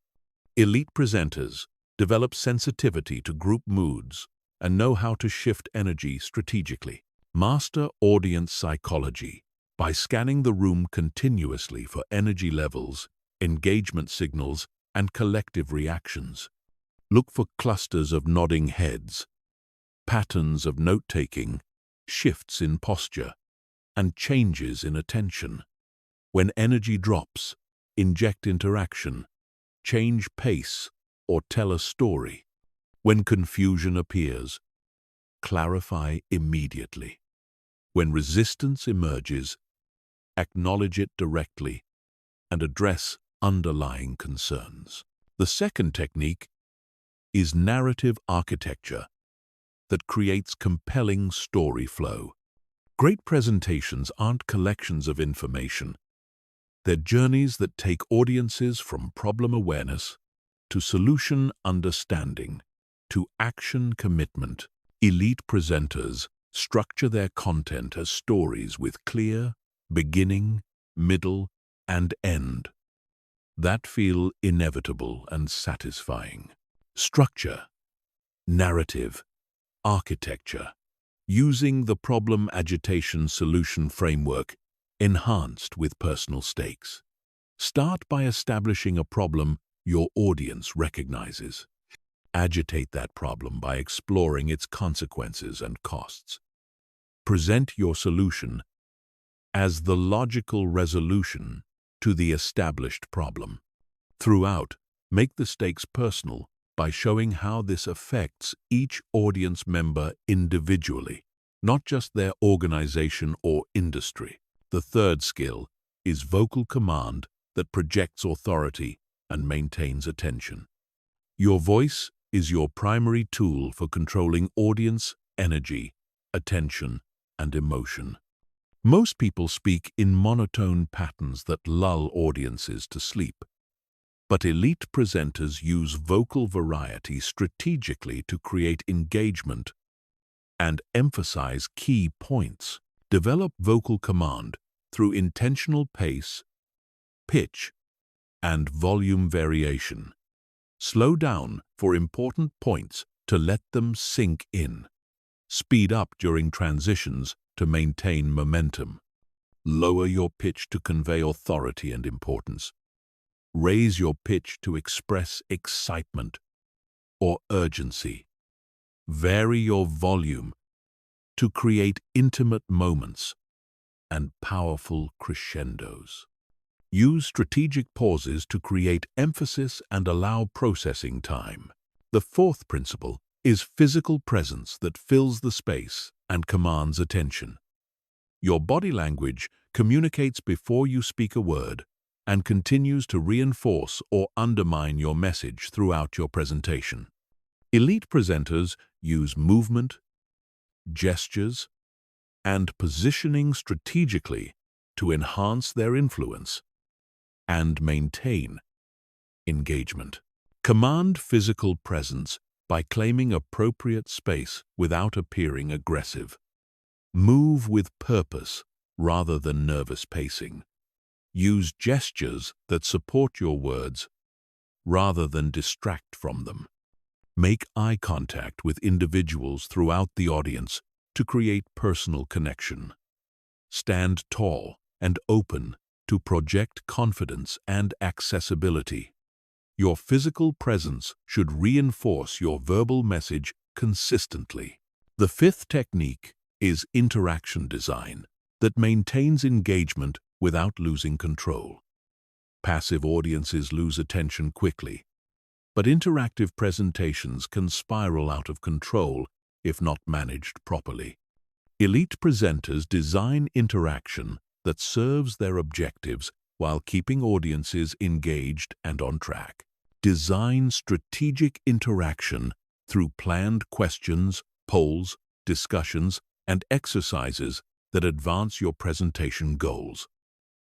Elite presenters develop sensitivity to group moods and know how to shift energy strategically. Master audience psychology by scanning the room continuously for energy levels, engagement signals, and collective reactions. Look for clusters of nodding heads, patterns of note-taking, shifts in posture, and changes in attention. When energy drops, inject interaction, change pace, or tell a story. When confusion appears, clarify immediately. When resistance emerges, acknowledge it directly and address underlying concerns. The second technique is narrative architecture that creates compelling story flow. Great presentations aren't collections of information. They're journeys that take audiences from problem awareness to solution understanding to action commitment. Elite presenters structure their content as stories with clear beginning, middle, and end that feel inevitable and satisfying. Structure, narrative, architecture, using the problem agitation solution framework enhanced with personal stakes. Start by establishing a problem your audience recognizes. Agitate that problem by exploring its consequences and costs. Present your solution as the logical resolution to the established problem. Throughout, make the stakes personal by showing how this affects each audience member individually, not just their organization or industry. The third skill is vocal command that projects authority and maintains attention. Your voice is your primary tool for controlling audience energy, attention, and emotion. Most people speak in monotone patterns that lull audiences to sleep, but elite presenters use vocal variety strategically to create engagement and emphasize key points. Develop vocal command through intentional pace, pitch, and volume variation. Slow down for important points to let them sink in. Speed up during transitions to maintain momentum. Lower your pitch to convey authority and importance. Raise your pitch to express excitement or urgency. Vary your volume to create intimate moments and powerful crescendos. Use strategic pauses to create emphasis and allow processing time. The fourth principle is physical presence that fills the space and commands attention. Your body language communicates before you speak a word and continues to reinforce or undermine your message throughout your presentation. Elite presenters use movement, gestures, and positioning strategically to enhance their influence. and maintain engagement. Command physical presence by claiming appropriate space without appearing aggressive. Move with purpose rather than nervous pacing. Use gestures that support your words rather than distract from them. Make eye contact with individuals throughout the audience to create personal connection. Stand tall and open to project confidence and accessibility. Your physical presence should reinforce your verbal message consistently. The fifth technique is interaction design that maintains engagement without losing control. Passive audiences lose attention quickly, but interactive presentations can spiral out of control if not managed properly. Elite presenters design interaction that serves their objectives while keeping audiences engaged and on track. Design strategic interaction through planned questions, polls, discussions, and exercises that advance your presentation goals.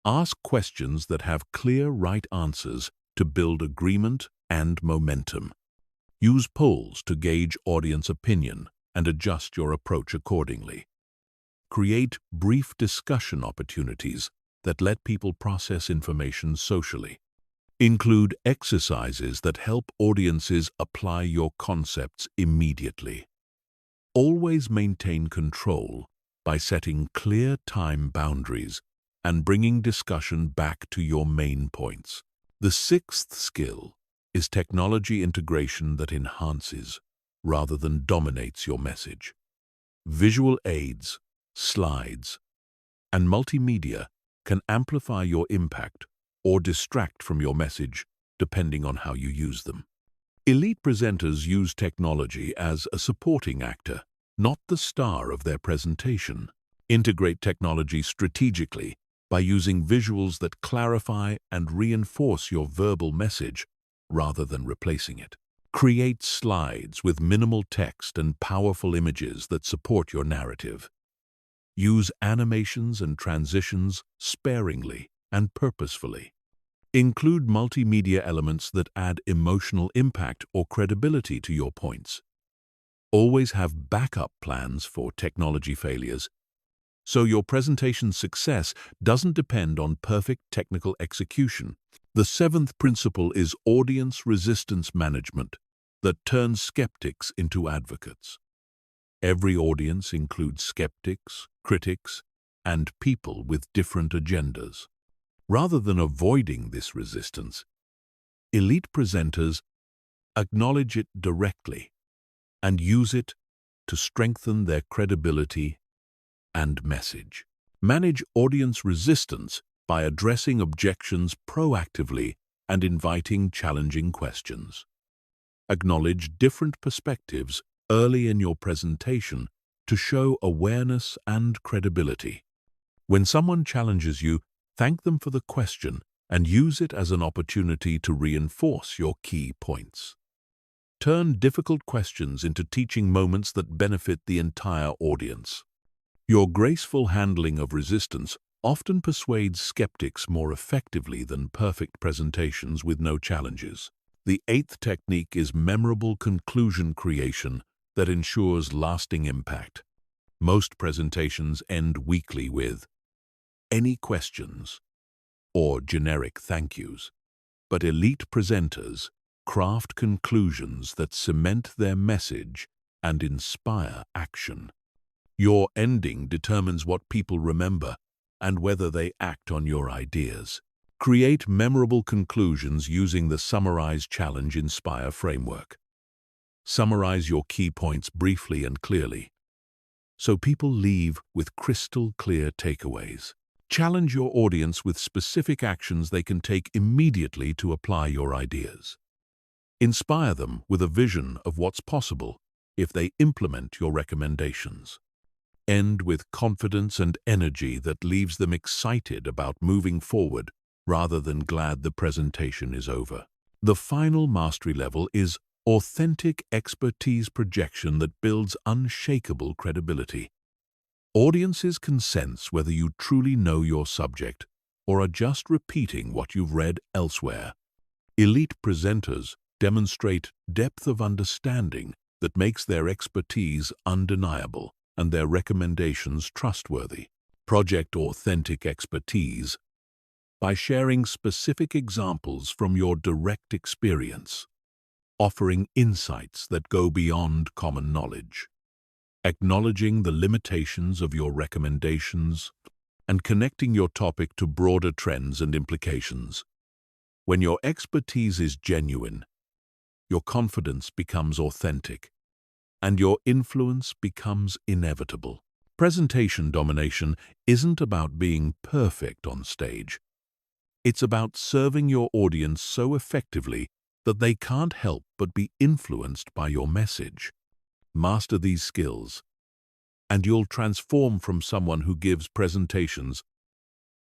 Ask questions that have clear right answers to build agreement and momentum. Use polls to gauge audience opinion and adjust your approach accordingly. Create brief discussion opportunities that let people process information socially. Include exercises that help audiences apply your concepts immediately. Always maintain control by setting clear time boundaries and bringing discussion back to your main points. The sixth skill is technology integration that enhances rather than dominates your message. Visual aids, slides, and multimedia can amplify your impact or distract from your message depending on how you use them. Elite presenters use technology as a supporting actor, not the star of their presentation. Integrate technology strategically by using visuals that clarify and reinforce your verbal message rather than replacing it. Create slides with minimal text and powerful images that support your narrative. Use animations and transitions sparingly and purposefully. Include multimedia elements that add emotional impact or credibility to your points. Always have backup plans for technology failures, so your presentation's success doesn't depend on perfect technical execution. The seventh principle is audience resistance management that turns skeptics into advocates. Every audience includes skeptics, critics, and people with different agendas. Rather than avoiding this resistance, elite presenters acknowledge it directly and use it to strengthen their credibility and message. Manage audience resistance by addressing objections proactively and inviting challenging questions. Acknowledge different perspectives early in your presentation to show awareness and credibility. When someone challenges you, thank them for the question and use it as an opportunity to reinforce your key points. Turn difficult questions into teaching moments that benefit the entire audience. Your graceful handling of resistance often persuades skeptics more effectively than perfect presentations with no challenges. The eighth technique is memorable conclusion creation that ensures lasting impact. Most presentations end weakly with "Any questions?" or generic thank yous. But elite presenters craft conclusions that cement their message and inspire action. Your ending determines what people remember and whether they act on your ideas. Create memorable conclusions using the Summarize Challenge Inspire framework. Summarize your key points briefly and clearly, so people leave with crystal clear takeaways. Challenge your audience with specific actions they can take immediately to apply your ideas. Inspire them with a vision of what's possible if they implement your recommendations. End with confidence and energy that leaves them excited about moving forward rather than glad the presentation is over. The final mastery level is authentic expertise projection that builds unshakable credibility. Audiences can sense whether you truly know your subject or are just repeating what you've read elsewhere. Elite presenters demonstrate depth of understanding that makes their expertise undeniable and their recommendations trustworthy. Project authentic expertise by sharing specific examples from your direct experience, offering insights that go beyond common knowledge, acknowledging the limitations of your recommendations, and connecting your topic to broader trends and implications. When your expertise is genuine, your confidence becomes authentic, and your influence becomes inevitable. Presentation domination isn't about being perfect on stage. It's about serving your audience so effectively that they can't help but be influenced by your message. Master these skills, and you'll transform from someone who gives presentations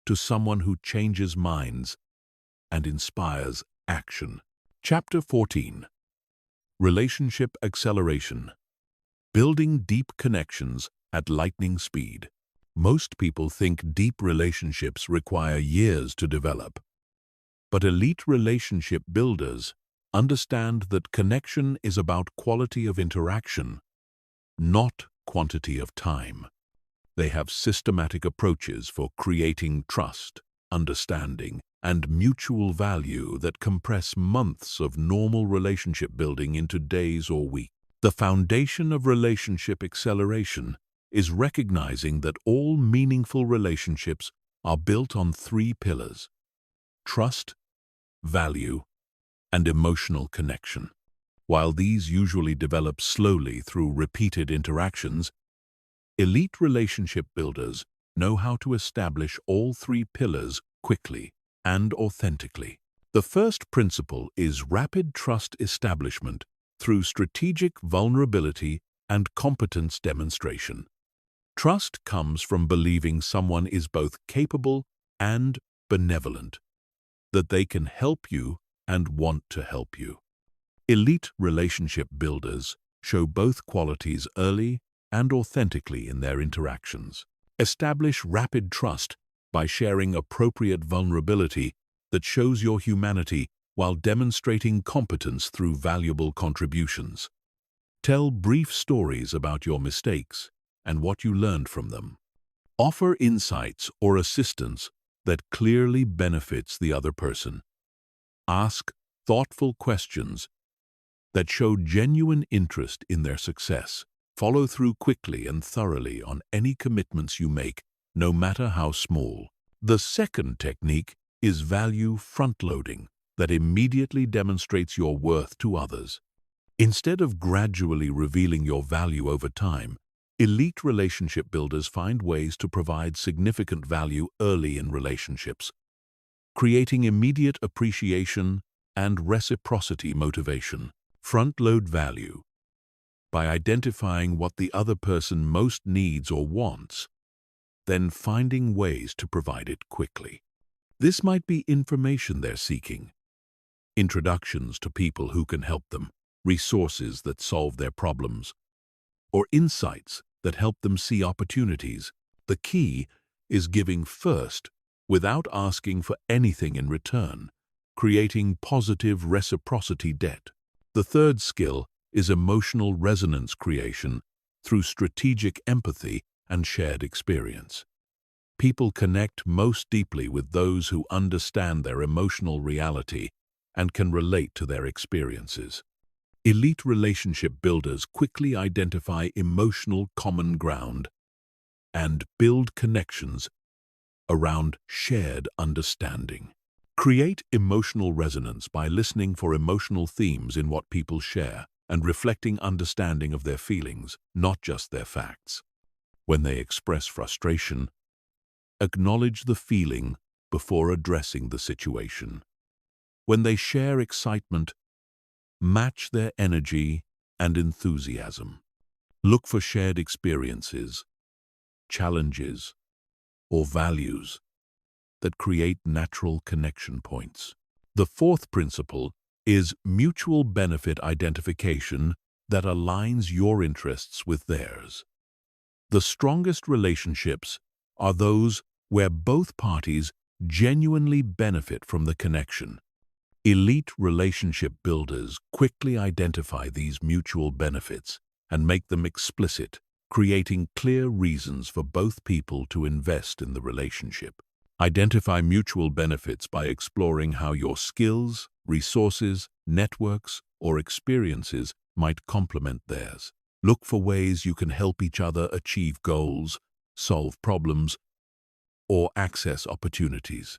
to someone who changes minds and inspires action. Chapter 14. Relationship Acceleration. Building deep connections at lightning speed. Most people think deep relationships require years to develop. But elite relationship builders understand that connection is about quality of interaction, not quantity of time. They have systematic approaches for creating trust, understanding, and mutual value that compress months of normal relationship building into days or weeks. The foundation of relationship acceleration is recognizing that all meaningful relationships are built on three pillars: trust, value, and emotional connection. While these usually develop slowly through repeated interactions, elite relationship builders know how to establish all three pillars quickly and authentically. The first principle is rapid trust establishment through strategic vulnerability and competence demonstration. Trust comes from believing someone is both capable and benevolent, that they can help you and want to help you. Elite relationship builders show both qualities early and authentically in their interactions. Establish rapid trust by sharing appropriate vulnerability that shows your humanity while demonstrating competence through valuable contributions. Tell brief stories about your mistakes and what you learned from them. Offer insights or assistance that clearly benefits the other person. Ask thoughtful questions that show genuine interest in their success. Follow through quickly and thoroughly on any commitments you make, no matter how small. The second technique is value front-loading that immediately demonstrates your worth to others. Instead of gradually revealing your value over time, elite relationship builders find ways to provide significant value early in relationships, creating immediate appreciation and reciprocity motivation. Front-load value by identifying what the other person most needs or wants, then finding ways to provide it quickly. This might be information they're seeking, introductions to people who can help them, resources that solve their problems, or insights that help them see opportunities. The key is giving first without asking for anything in return, creating positive reciprocity debt. The third skill is emotional resonance creation through strategic empathy and shared experience. People connect most deeply with those who understand their emotional reality and can relate to their experiences. Elite relationship builders quickly identify emotional common ground and build connections around shared understanding. Create emotional resonance by listening for emotional themes in what people share and reflecting understanding of their feelings, not just their facts. When they express frustration, acknowledge the feeling before addressing the situation. When they share excitement, match their energy and enthusiasm. Look for shared experiences, challenges, or values that create natural connection points. The fourth principle is mutual benefit identification that aligns your interests with theirs. The strongest relationships are those where both parties genuinely benefit from the connection. Elite relationship builders quickly identify these mutual benefits and make them explicit, creating clear reasons for both people to invest in the relationship. Identify mutual benefits by exploring how your skills, resources, networks, or experiences might complement theirs. Look for ways you can help each other achieve goals, solve problems, or access opportunities.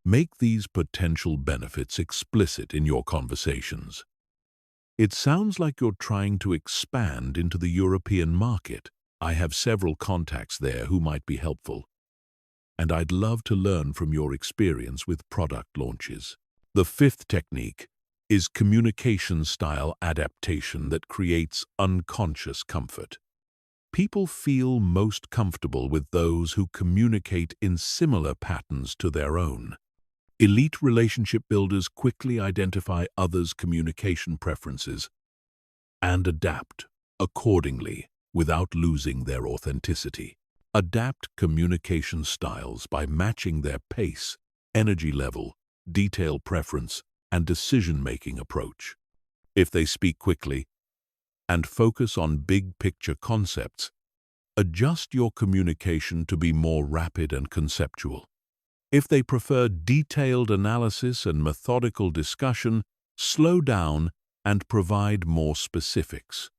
Make these potential benefits explicit in your conversations. It sounds like you're trying to expand into the European market. I have several contacts there who might be helpful, and I'd love to learn from your experience with product launches. The fifth technique is communication style adaptation that creates unconscious comfort. People feel most comfortable with those who communicate in similar patterns to their own. Elite relationship builders quickly identify others' communication preferences and adapt accordingly without losing their authenticity. Adapt communication styles by matching their pace, energy level, detail preference, and decision-making approach. If they speak quickly and focus on big-picture concepts, adjust your communication to be more rapid and conceptual. If they prefer detailed analysis and methodical discussion, slow down and provide more specifics.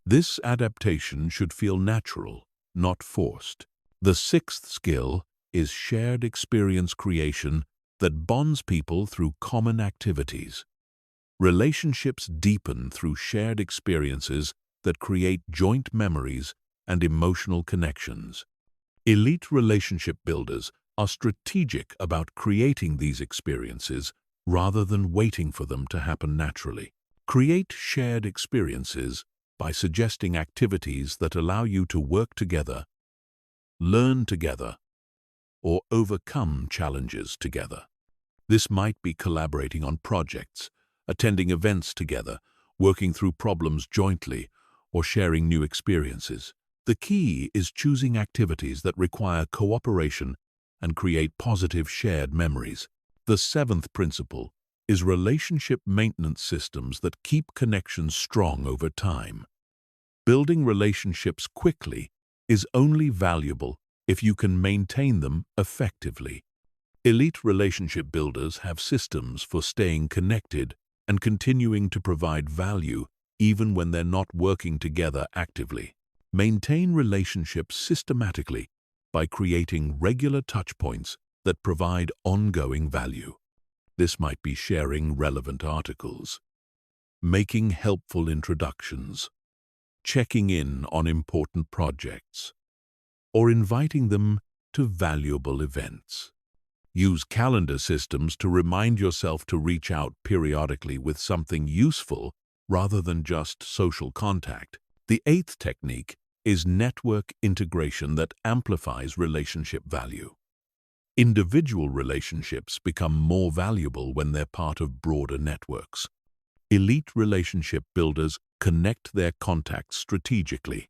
This adaptation should feel natural, not forced. The sixth skill is shared experience creation that bonds people through common activities. Relationships deepen through shared experiences that create joint memories and emotional connections. Elite relationship builders are strategic about creating these experiences rather than waiting for them to happen naturally. Create shared experiences by suggesting activities that allow you to work together, learn together, or overcome challenges together. This might be collaborating on projects, attending events together, working through problems jointly, or sharing new experiences. The key is choosing activities that require cooperation and create positive shared memories. The seventh principle is relationship maintenance systems that keep connections strong over time. Building relationships quickly is only valuable if you can maintain them effectively. Elite relationship builders have systems for staying connected and continuing to provide value even when they're not working together actively. Maintain relationships systematically by creating regular touchpoints that provide ongoing value. This might be sharing relevant articles, making helpful introductions, checking in on important projects, or inviting them to valuable events. Use calendar systems to remind yourself to reach out periodically with something useful rather than just social contact. The eighth technique is network integration that amplifies relationship value. Individual relationships become more valuable when they're part of broader networks. Elite relationship builders connect their contacts strategically,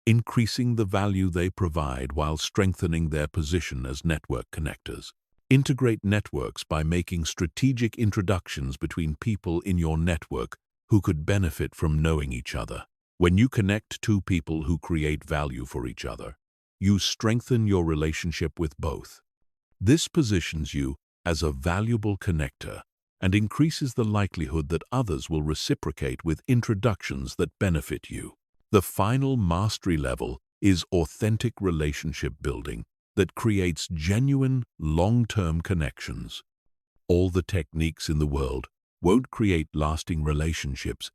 increasing the value they provide while strengthening their position as network connectors. Integrate networks by making strategic introductions between people in your network who could benefit from knowing each other. When you connect two people who create value for each other, you strengthen your relationship with both. This positions you as a valuable connector and increases the likelihood that others will reciprocate with introductions that benefit you. The final mastery level is authentic relationship building that creates genuine, long-term connections. All the techniques in the world won't create lasting relationships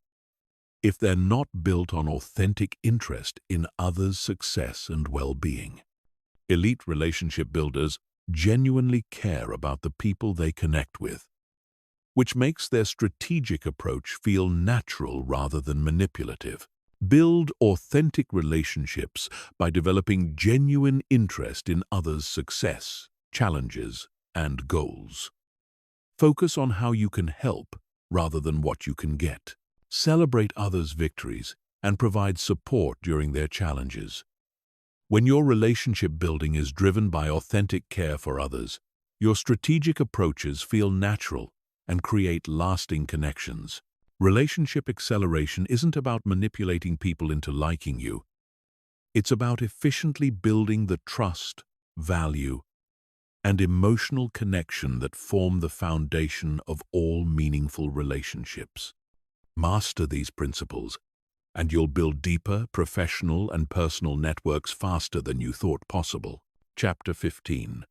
if they're not built on authentic interest in others' success and well-being. Elite relationship builders genuinely care about the people they connect with, which makes their strategic approach feel natural rather than manipulative. Build authentic relationships by developing genuine interest in others' success, challenges, and goals. Focus on how you can help rather than what you can get. Celebrate others' victories and provide support during their challenges. When your relationship building is driven by authentic care for others, Your strategic approaches feel natural and create lasting connections. Relationship acceleration isn't about manipulating people into liking you. It's about efficiently building the trust, value, and emotional connection that form the foundation of all meaningful relationships. Master these principles, and you'll build deeper professional and personal networks faster than you thought possible. Chapter 15.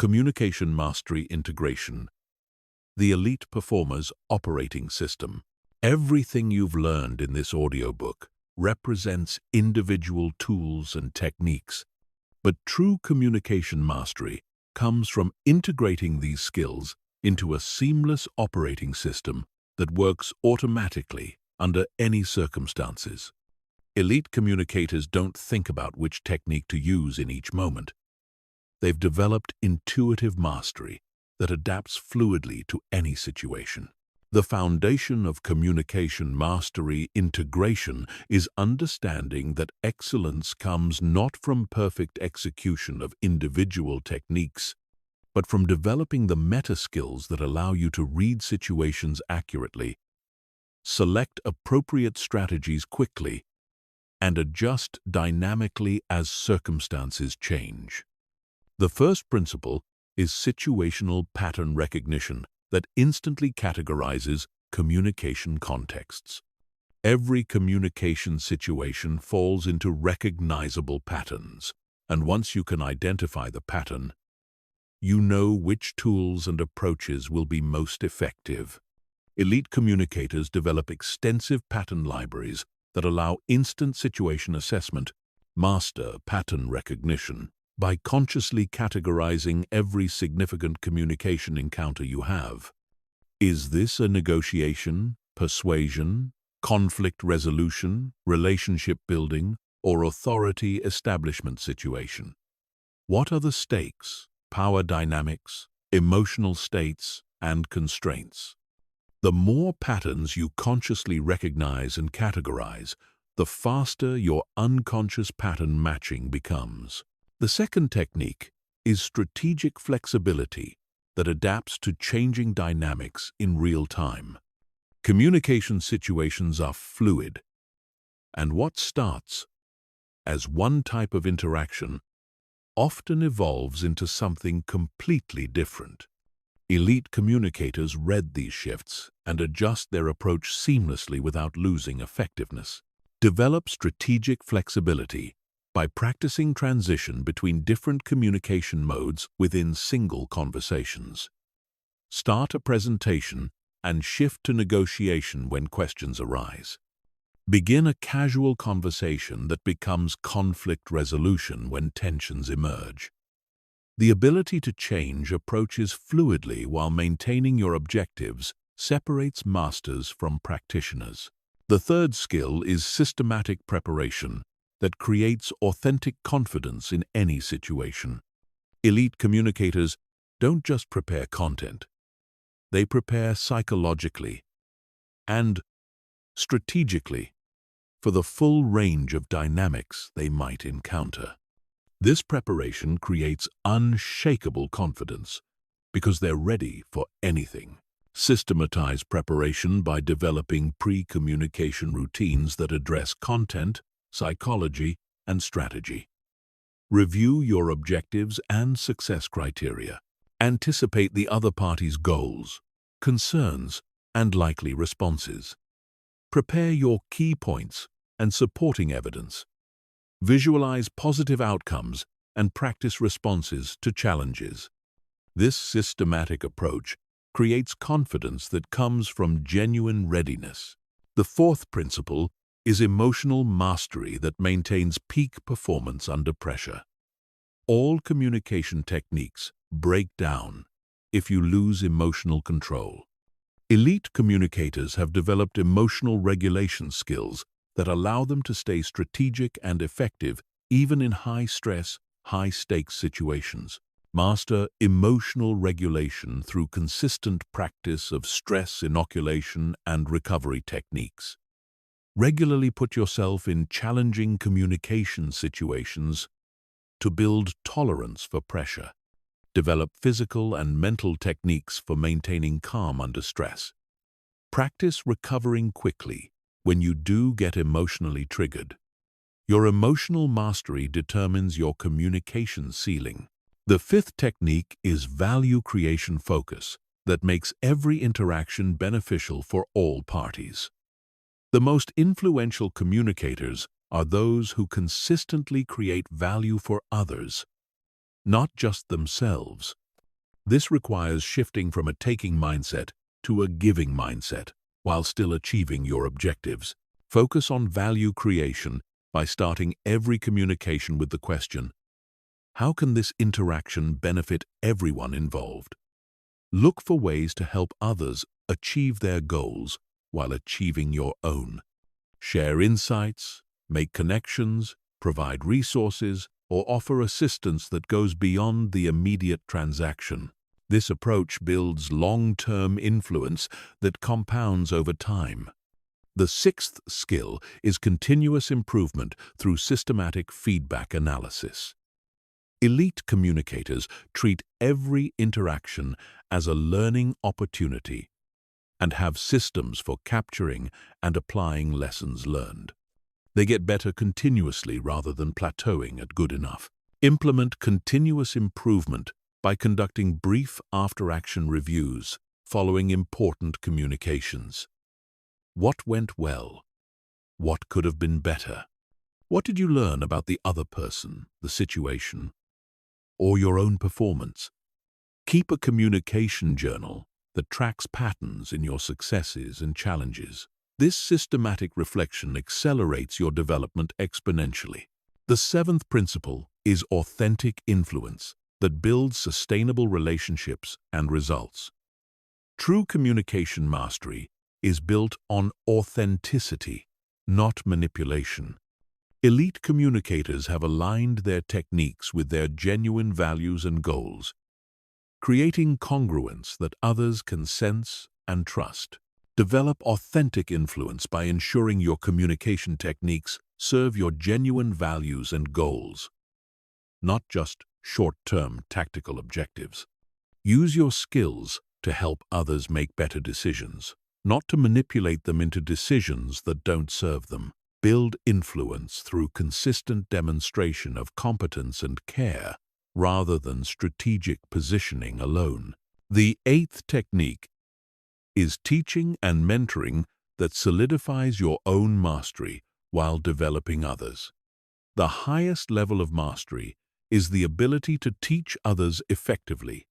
Communication Mastery Integration. The Elite Performer's Operating System. Everything you've learned in this audiobook represents individual tools and techniques, but true communication mastery comes from integrating these skills into a seamless operating system that works automatically under any circumstances. Elite communicators don't think about which technique to use in each moment. They've developed intuitive mastery that adapts fluidly to any situation. The foundation of communication mastery integration is understanding that excellence comes not from perfect execution of individual techniques, but from developing the meta skills that allow you to read situations accurately, select appropriate strategies quickly, and adjust dynamically as circumstances change. The first principle is situational pattern recognition that instantly categorizes communication contexts. Every communication situation falls into recognizable patterns, and once you can identify the pattern, you know which tools and approaches will be most effective. Elite communicators develop extensive pattern libraries that allow instant situation assessment, master pattern recognition, by consciously categorizing every significant communication encounter you have. Is this a negotiation, persuasion, conflict resolution, relationship building, or authority establishment situation? What are the stakes, power dynamics, emotional states, and constraints? The more patterns you consciously recognize and categorize, the faster your unconscious pattern matching becomes. The second technique is strategic flexibility that adapts to changing dynamics in real time. Communication situations are fluid, and what starts as one type of interaction often evolves into something completely different. Elite communicators read these shifts and adjust their approach seamlessly without losing effectiveness. Develop strategic flexibility by practicing transition between different communication modes within single conversations. Start a presentation and shift to negotiation when questions arise. Begin a casual conversation that becomes conflict resolution when tensions emerge. The ability to change approaches fluidly while maintaining your objectives separates masters from practitioners. The third skill is systematic preparation that creates authentic confidence in any situation. Elite communicators don't just prepare content. They prepare psychologically and strategically for the full range of dynamics they might encounter. This preparation creates unshakable confidence because they're ready for anything. Systematize preparation by developing pre-communication routines that address content, psychology, and strategy. Review your objectives and success criteria. Anticipate the other party's goals, concerns, and likely responses. Prepare your key points and supporting evidence. Visualize positive outcomes and practice responses to challenges. This systematic approach creates confidence that comes from genuine readiness. The fourth principle is emotional mastery that maintains peak performance under pressure. All communication techniques break down if you lose emotional control. Elite communicators have developed emotional regulation skills that allow them to stay strategic and effective even in high-stress, high-stakes situations. Master emotional regulation through consistent practice of stress inoculation and recovery techniques. Regularly put yourself in challenging communication situations to build tolerance for pressure. Develop physical and mental techniques for maintaining calm under stress. Practice recovering quickly when you do get emotionally triggered. Your emotional mastery determines your communication ceiling. The fifth technique is value creation focus that makes every interaction beneficial for all parties. The most influential communicators are those who consistently create value for others, not just themselves. This requires shifting from a taking mindset to a giving mindset while still achieving your objectives. Focus on value creation by starting every communication with the question, how can this interaction benefit everyone involved? Look for ways to help others achieve their goals while achieving your own. Share insights, make connections, provide resources, or offer assistance that goes beyond the immediate transaction. This approach builds long-term influence that compounds over time. The sixth skill is continuous improvement through systematic feedback analysis. Elite communicators treat every interaction as a learning opportunity and have systems for capturing and applying lessons learned. They get better continuously rather than plateauing at good enough. Implement continuous improvement by conducting brief after-action reviews following important communications. What went well? What could have been better? What did you learn about the other person, the situation, or your own performance? Keep a communication journal that tracks patterns in your successes and challenges. This systematic reflection accelerates your development exponentially. The seventh principle is authentic influence that builds sustainable relationships and results. True communication mastery is built on authenticity, not manipulation. Elite communicators have aligned their techniques with their genuine values and goals, creating congruence that others can sense and trust. Develop authentic influence by ensuring your communication techniques serve your genuine values and goals, not just short-term tactical objectives. Use your skills to help others make better decisions, not to manipulate them into decisions that don't serve them. Build influence through consistent demonstration of competence and care, rather than strategic positioning alone. The eighth technique is teaching and mentoring that solidifies your own mastery while developing others. The highest level of mastery is the ability to teach others effectively.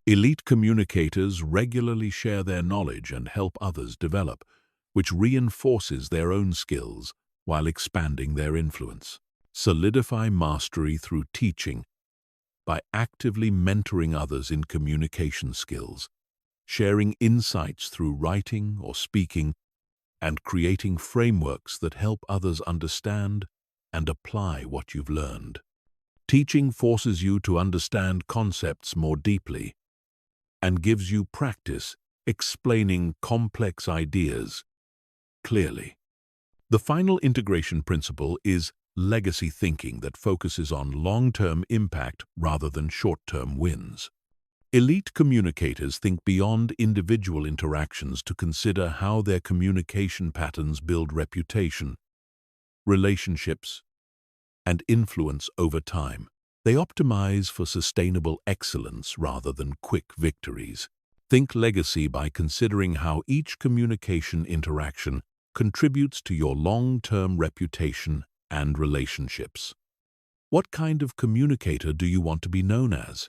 Elite communicators regularly share their knowledge and help others develop, which reinforces their own skills while expanding their influence. Solidify mastery through teaching by actively mentoring others in communication skills, sharing insights through writing or speaking, and creating frameworks that help others understand and apply what you've learned. Teaching forces you to understand concepts more deeply and gives you practice explaining complex ideas clearly. The final integration principle is legacy thinking that focuses on long-term impact rather than short-term wins. Elite communicators think beyond individual interactions to consider how their communication patterns build reputation, relationships, and influence over time. They optimize for sustainable excellence rather than quick victories. Think legacy by considering how each communication interaction contributes to your long-term reputation and relationships. What kind of communicator do you want to be known as?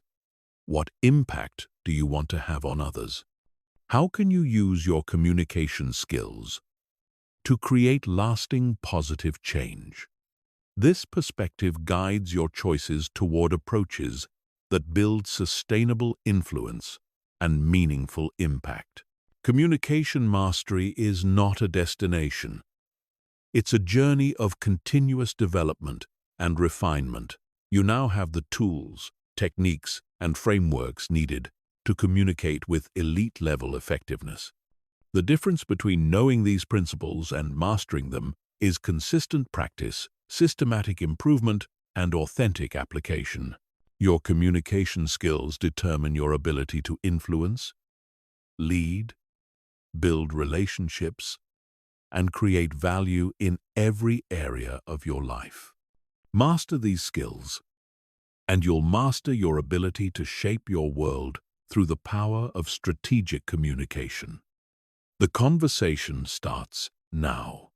What impact do you want to have on others? How can you use your communication skills to create lasting positive change? This perspective guides your choices toward approaches that build sustainable influence and meaningful impact. Communication mastery is not a destination. It's a journey of continuous development and refinement. You now have the tools, techniques, and frameworks needed to communicate with elite-level effectiveness. The difference between knowing these principles and mastering them is consistent practice, systematic improvement, and authentic application. Your communication skills determine your ability to influence, lead, build relationships, and create value in every area of your life. Master these skills, and you'll master your ability to shape your world through the power of strategic communication. The conversation starts now.